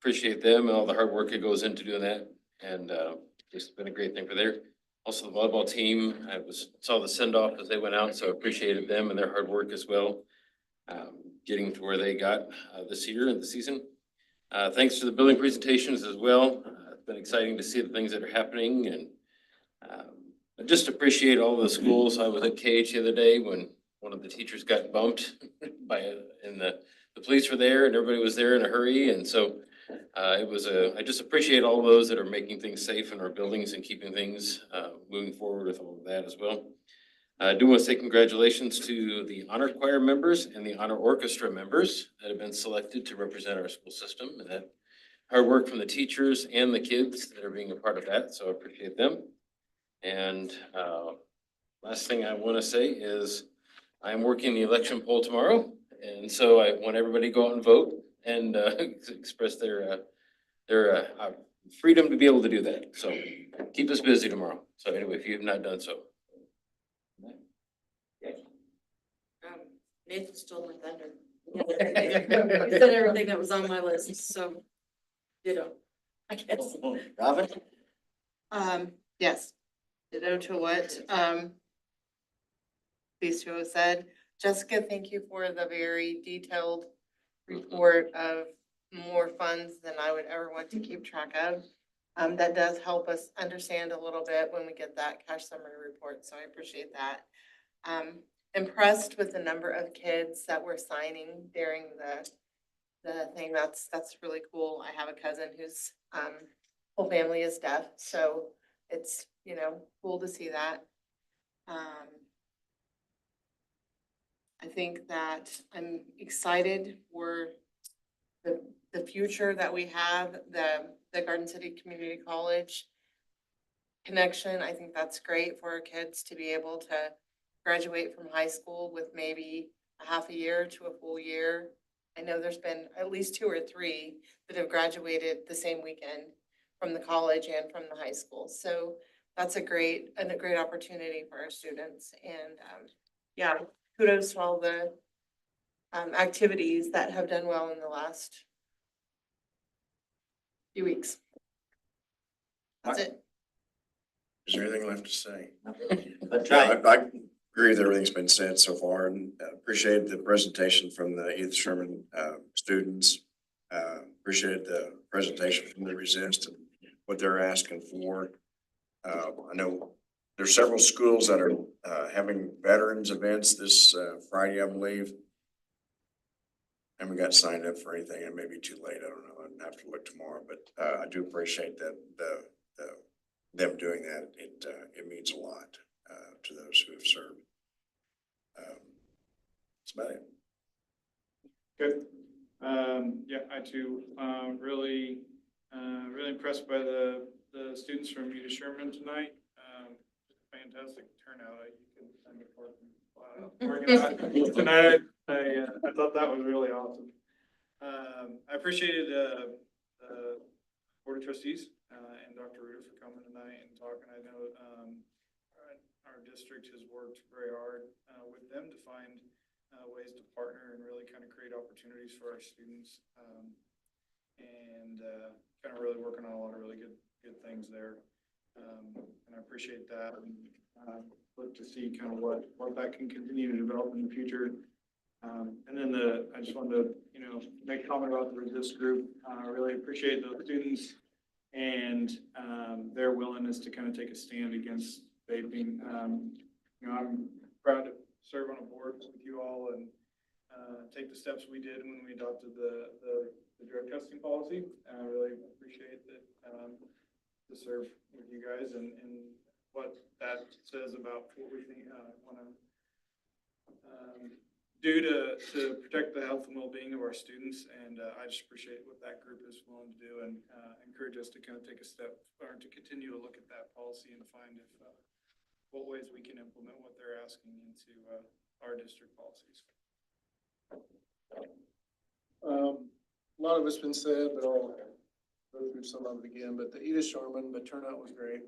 appreciate them and all the hard work that goes into doing that. And, just been a great thing for there. Also, the volleyball team, saw the send-off as they went out, so appreciated them and their hard work as well. Getting to where they got, this year in the season. Thanks to the building presentations as well. It's been exciting to see the things that are happening and I just appreciate all the schools. I was at KH the other day when one of the teachers got bumped and the police were there and everybody was there in a hurry. And so I just appreciate all those that are making things safe in our buildings and keeping things moving forward with all of that as well. I do want to say congratulations to the honor choir members and the honor orchestra members that have been selected to represent our school system and that hard work from the teachers and the kids that are being a part of that. So I appreciate them. And last thing I want to say is I'm working the election poll tomorrow. And so I want everybody to go out and vote and express their freedom to be able to do that. So keep us busy tomorrow. So anyway, if you have not done so. Nathan stole my thunder. He said everything that was on my list, so, I guess. Robin? Yes, ditto to what, these two have said. Jessica, thank you for the very detailed report of more funds than I would ever want to keep track of. That does help us understand a little bit when we get that cash summary report, so I appreciate that. Impressed with the number of kids that were signing during the thing. That's really cool. I have a cousin whose whole family is deaf, so it's, cool to see that. I think that I'm excited for the future that we have, the Garden City Community College connection. I think that's great for our kids to be able to graduate from high school with maybe a half a year to a full year. I know there's been at least 2 or 3 that have graduated the same weekend from the college and from the high school. So that's a great opportunity for our students. And yeah, kudos to all the activities that have done well in the last few weeks. That's it. Is there anything left to say? That's Yeah, right. I agree with everything's been said so far and appreciate the presentation from the Edith Sherman students. Appreciate the presentation from the Resist and what they're asking for. I know there's several schools that are having veterans events this Friday, I believe. Haven't got signed up for anything. It may be too late. I don't know. I'd have to look tomorrow, but I do appreciate that them doing that. It means a lot to those who have served. That's about it. Good. Yeah, I too, really impressed by the students from UD Sherman tonight. Fantastic turnout. You can send a parking lot tonight. I thought that was really awesome. I appreciated the Board of Trustees and Dr. Ruda for coming tonight and talking. I know our district has worked very hard with them to find ways to partner and really kind of create opportunities for our students and kind of really working on a lot of really good things there. And I appreciate that and look to see kind of what that can continue to develop in the future. And then I just wanted to, make a comment about the Resist group. I really appreciate those students and their willingness to kind of take a stand against vaping. I'm proud to serve on a board with you all and take the steps we did when we adopted the drug testing policy. I really appreciate that to serve with you guys and what that says about what we think want to do to protect the health and well-being of our students. And I just appreciate what that group is willing to do and encourage us to kind of take a step or to continue to look at that policy and find if what ways we can implement what they're asking into, our district policies. A lot of it's been said, but I'll go through some of it again, but the Edith Sharman, the turnout was great.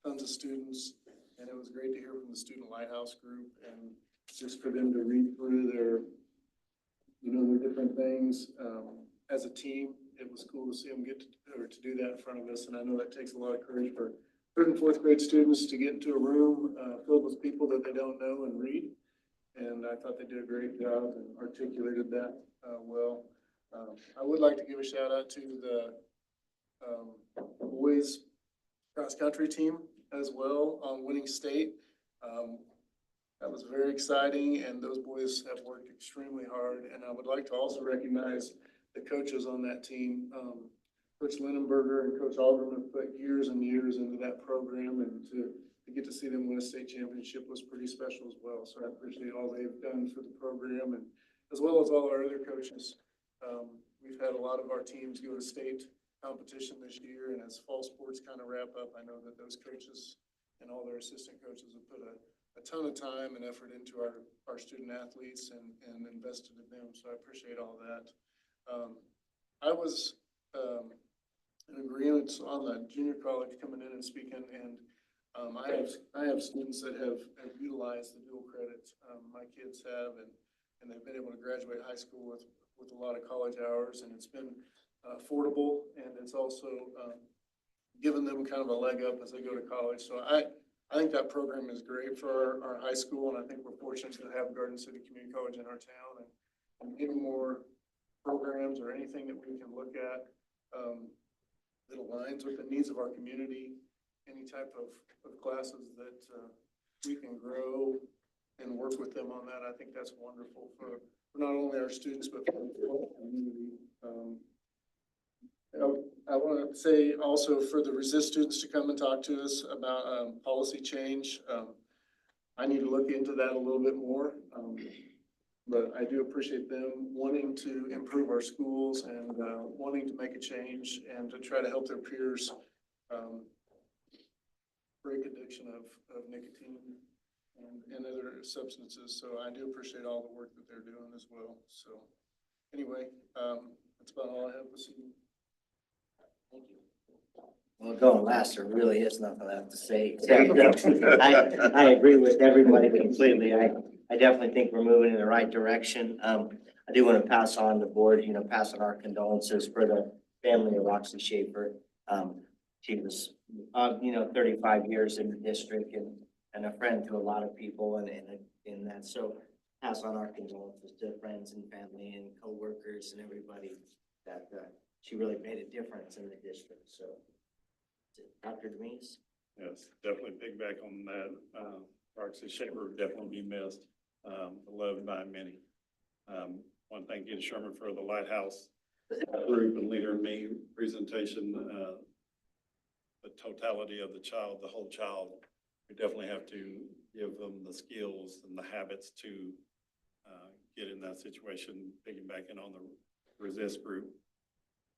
Tons of students, and it was great to hear from the Student Lighthouse group and just for them to read through their, their different things. As a team, it was cool to see them get to do that in front of us, and I know that takes a lot of courage for third and fourth grade students to get into a room filled with people that they don't know and read. And I thought they did a great job and articulated that well. I would like to give a shout out to the boys cross-country team as well on winning state. That was very exciting, and those boys have worked extremely hard. And I would like to also recognize the coaches on that team. Coach Lindenberger and Coach Alderman have put years and years into that program, and to get to see them win a state championship was pretty special as well. So I appreciate all they've done for the program, and as well as all our other coaches. We've had a lot of our teams go to state competition this year, and as fall sports kind of wrap up, I know that those coaches and all their assistant coaches have put a ton of time and effort into our student athletes and invested in them. So I appreciate all that. I was in agreement on the junior college coming in and speaking, and I have students that have utilized the dual credit. My kids have, and they've been able to graduate high school with a lot of college hours, and it's been affordable, and it's also given them kind of a leg up as they go to college. So I think that program is great for our high school, and I think we're fortunate to have Garden City Community College in our town, and any more programs or anything that we can look at that aligns with the needs of our community, any type of classes that we can grow and work with them on that. I think that's wonderful for not only our students, but for the whole community. I want to say also for the resist students to come and talk to us about policy change. I need to look into that a little bit more. But I do appreciate them wanting to improve our schools and wanting to make a change and to try to help their peers break addiction of nicotine and other substances. So I do appreciate all the work that they're doing as well. So anyway, that's about all I have this evening. Thank you. Well, going last, there really is nothing left to say. I agree with everybody completely. I definitely think we're moving in the right direction. I do want to pass on the board, pass on our condolences for the family of Roxy Schaefer. She was, 35 years in the district and a friend to a lot of people and in that. So pass on our condolences to friends and family and coworkers and everybody that she really made a difference in the district. So Dr. Demise? Yes, definitely piggyback on that. Roxy Schaefer would definitely be missed, beloved by many. Want to thank Edith Sherman for the Lighthouse group and Leader in Me presentation. The totality of the child, the whole child, we definitely have to give them the skills and the habits to get in that situation, piggybacking on the resist group.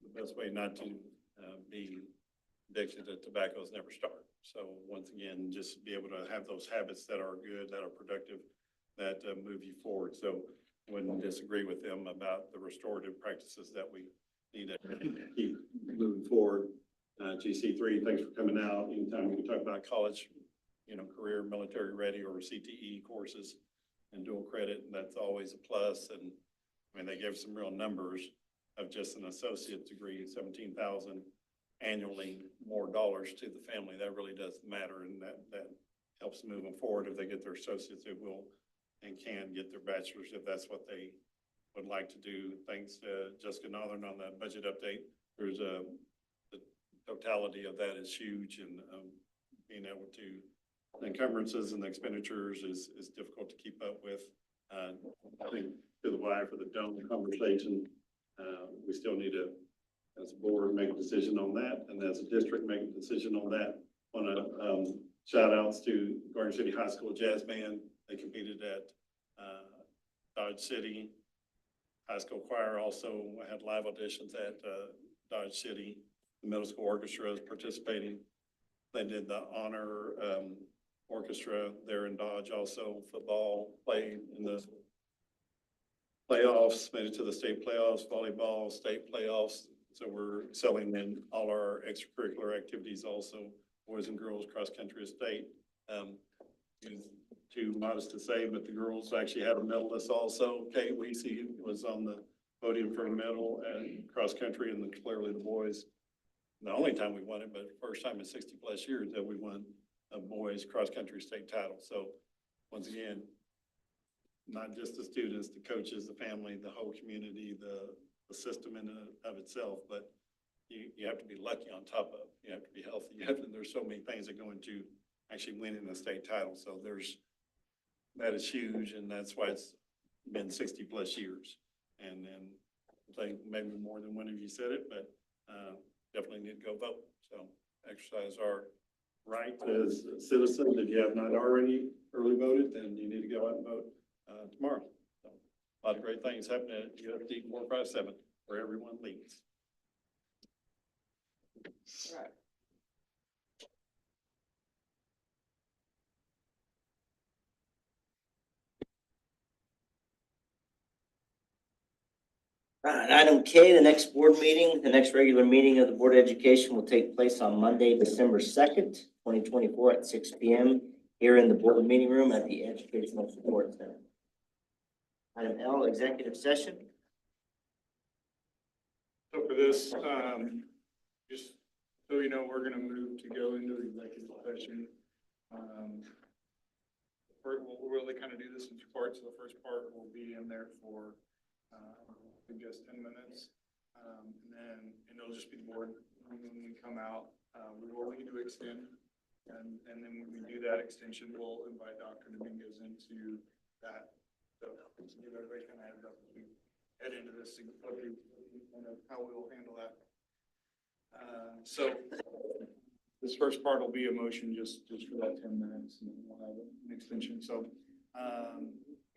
The best way not to be addicted to tobacco is never start. So once again, just be able to have those habits that are good, that are productive, that move you forward. So I wouldn't disagree with them about the restorative practices that we need to keep moving forward. GC3, thanks for coming out. Anytime we can talk about college, career, military ready, or CTE courses and dual credit, that's always a plus. And I mean, they gave some real numbers of just an associate degree, 17,000 annually, more dollars to the family. That really does matter, and that helps move them forward. If they get their associates, they will and can get their bachelor's if that's what they would like to do. Thanks to Jessica Northern on the budget update. There's the totality of that is huge, and being able to, the encumbrances and the expenditures is difficult to keep up with. I think to the why for the dome conversation, we still need to, as a board, make a decision on that, and as a district, make a decision on that. Want to shout outs to Garden City High School Jazz Band. They competed at Dodge City. High School Choir also had live auditions at Dodge City. The middle school orchestra is participating. They did the honor orchestra there in Dodge, also football played in the playoffs, made it to the state playoffs, volleyball, state playoffs. So we're excelling in all our extracurricular activities also, boys and girls, cross country, state. It's too modest to say, but the girls actually had a medalist also. Kate Weesey was on the podium for a medal and cross country, and clearly the boys. The only time we won it, but first time in 60+ years that we won a boys cross country state title. So once again, not just the students, the coaches, the family, the whole community, the system in and of itself, but you have to be lucky on top of, you have to be healthy. There's so many things that go into actually winning a state title. So that is huge, and that's why it's been 60+ years. And then I think maybe more than one of you said it, but definitely need to go vote. So exercise our right as citizens. If you have not already early voted, then you need to go out and vote tomorrow. So, a lot of great things happening at USD 457 where everyone leads. All right, item K, the next board meeting, the next regular meeting of the Board of Education will take place on Monday, December 2nd, 2024 at 6 p.m. here in the board meeting room at the Educational Support Center. Item L, executive session. So for this, just so you know, we're gonna move to go into the executive session. We'll really kind of do this in two parts. So the first part will be in there for, just 10 minutes. And it'll just be the board. When we come out, we will need to extend. And then when we do that extension, we'll invite Dr. Dominguez into that. So give everybody kind of heads up as we head into this, kind of how we will handle that. So this first part will be a motion just for that 10 minutes, and then we'll have an extension. So,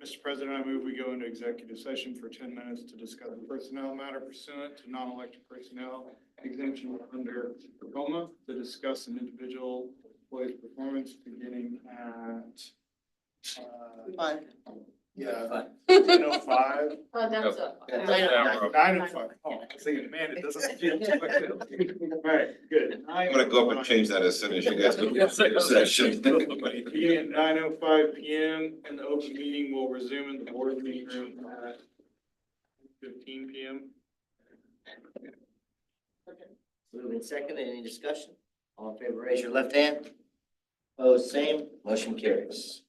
Mr. President, I move we go into executive session for 10 minutes to discuss a personnel matter pursuant to non-elected personnel exemption under Tacoma, to discuss an individual employee's performance beginning at, yeah, 9:05. Oh, that's a. 9:05. Oh, I was thinking, man, it doesn't feel like it. All right, good. I'm gonna go up and change that as soon as you guys go to executive session. Beginning at 9:05 p.m. and the open meeting will resume in the board meeting room at 15 p.m. Moved and seconded. Any discussion? All in favor, raise your left hand. Opposed, same. Motion carries.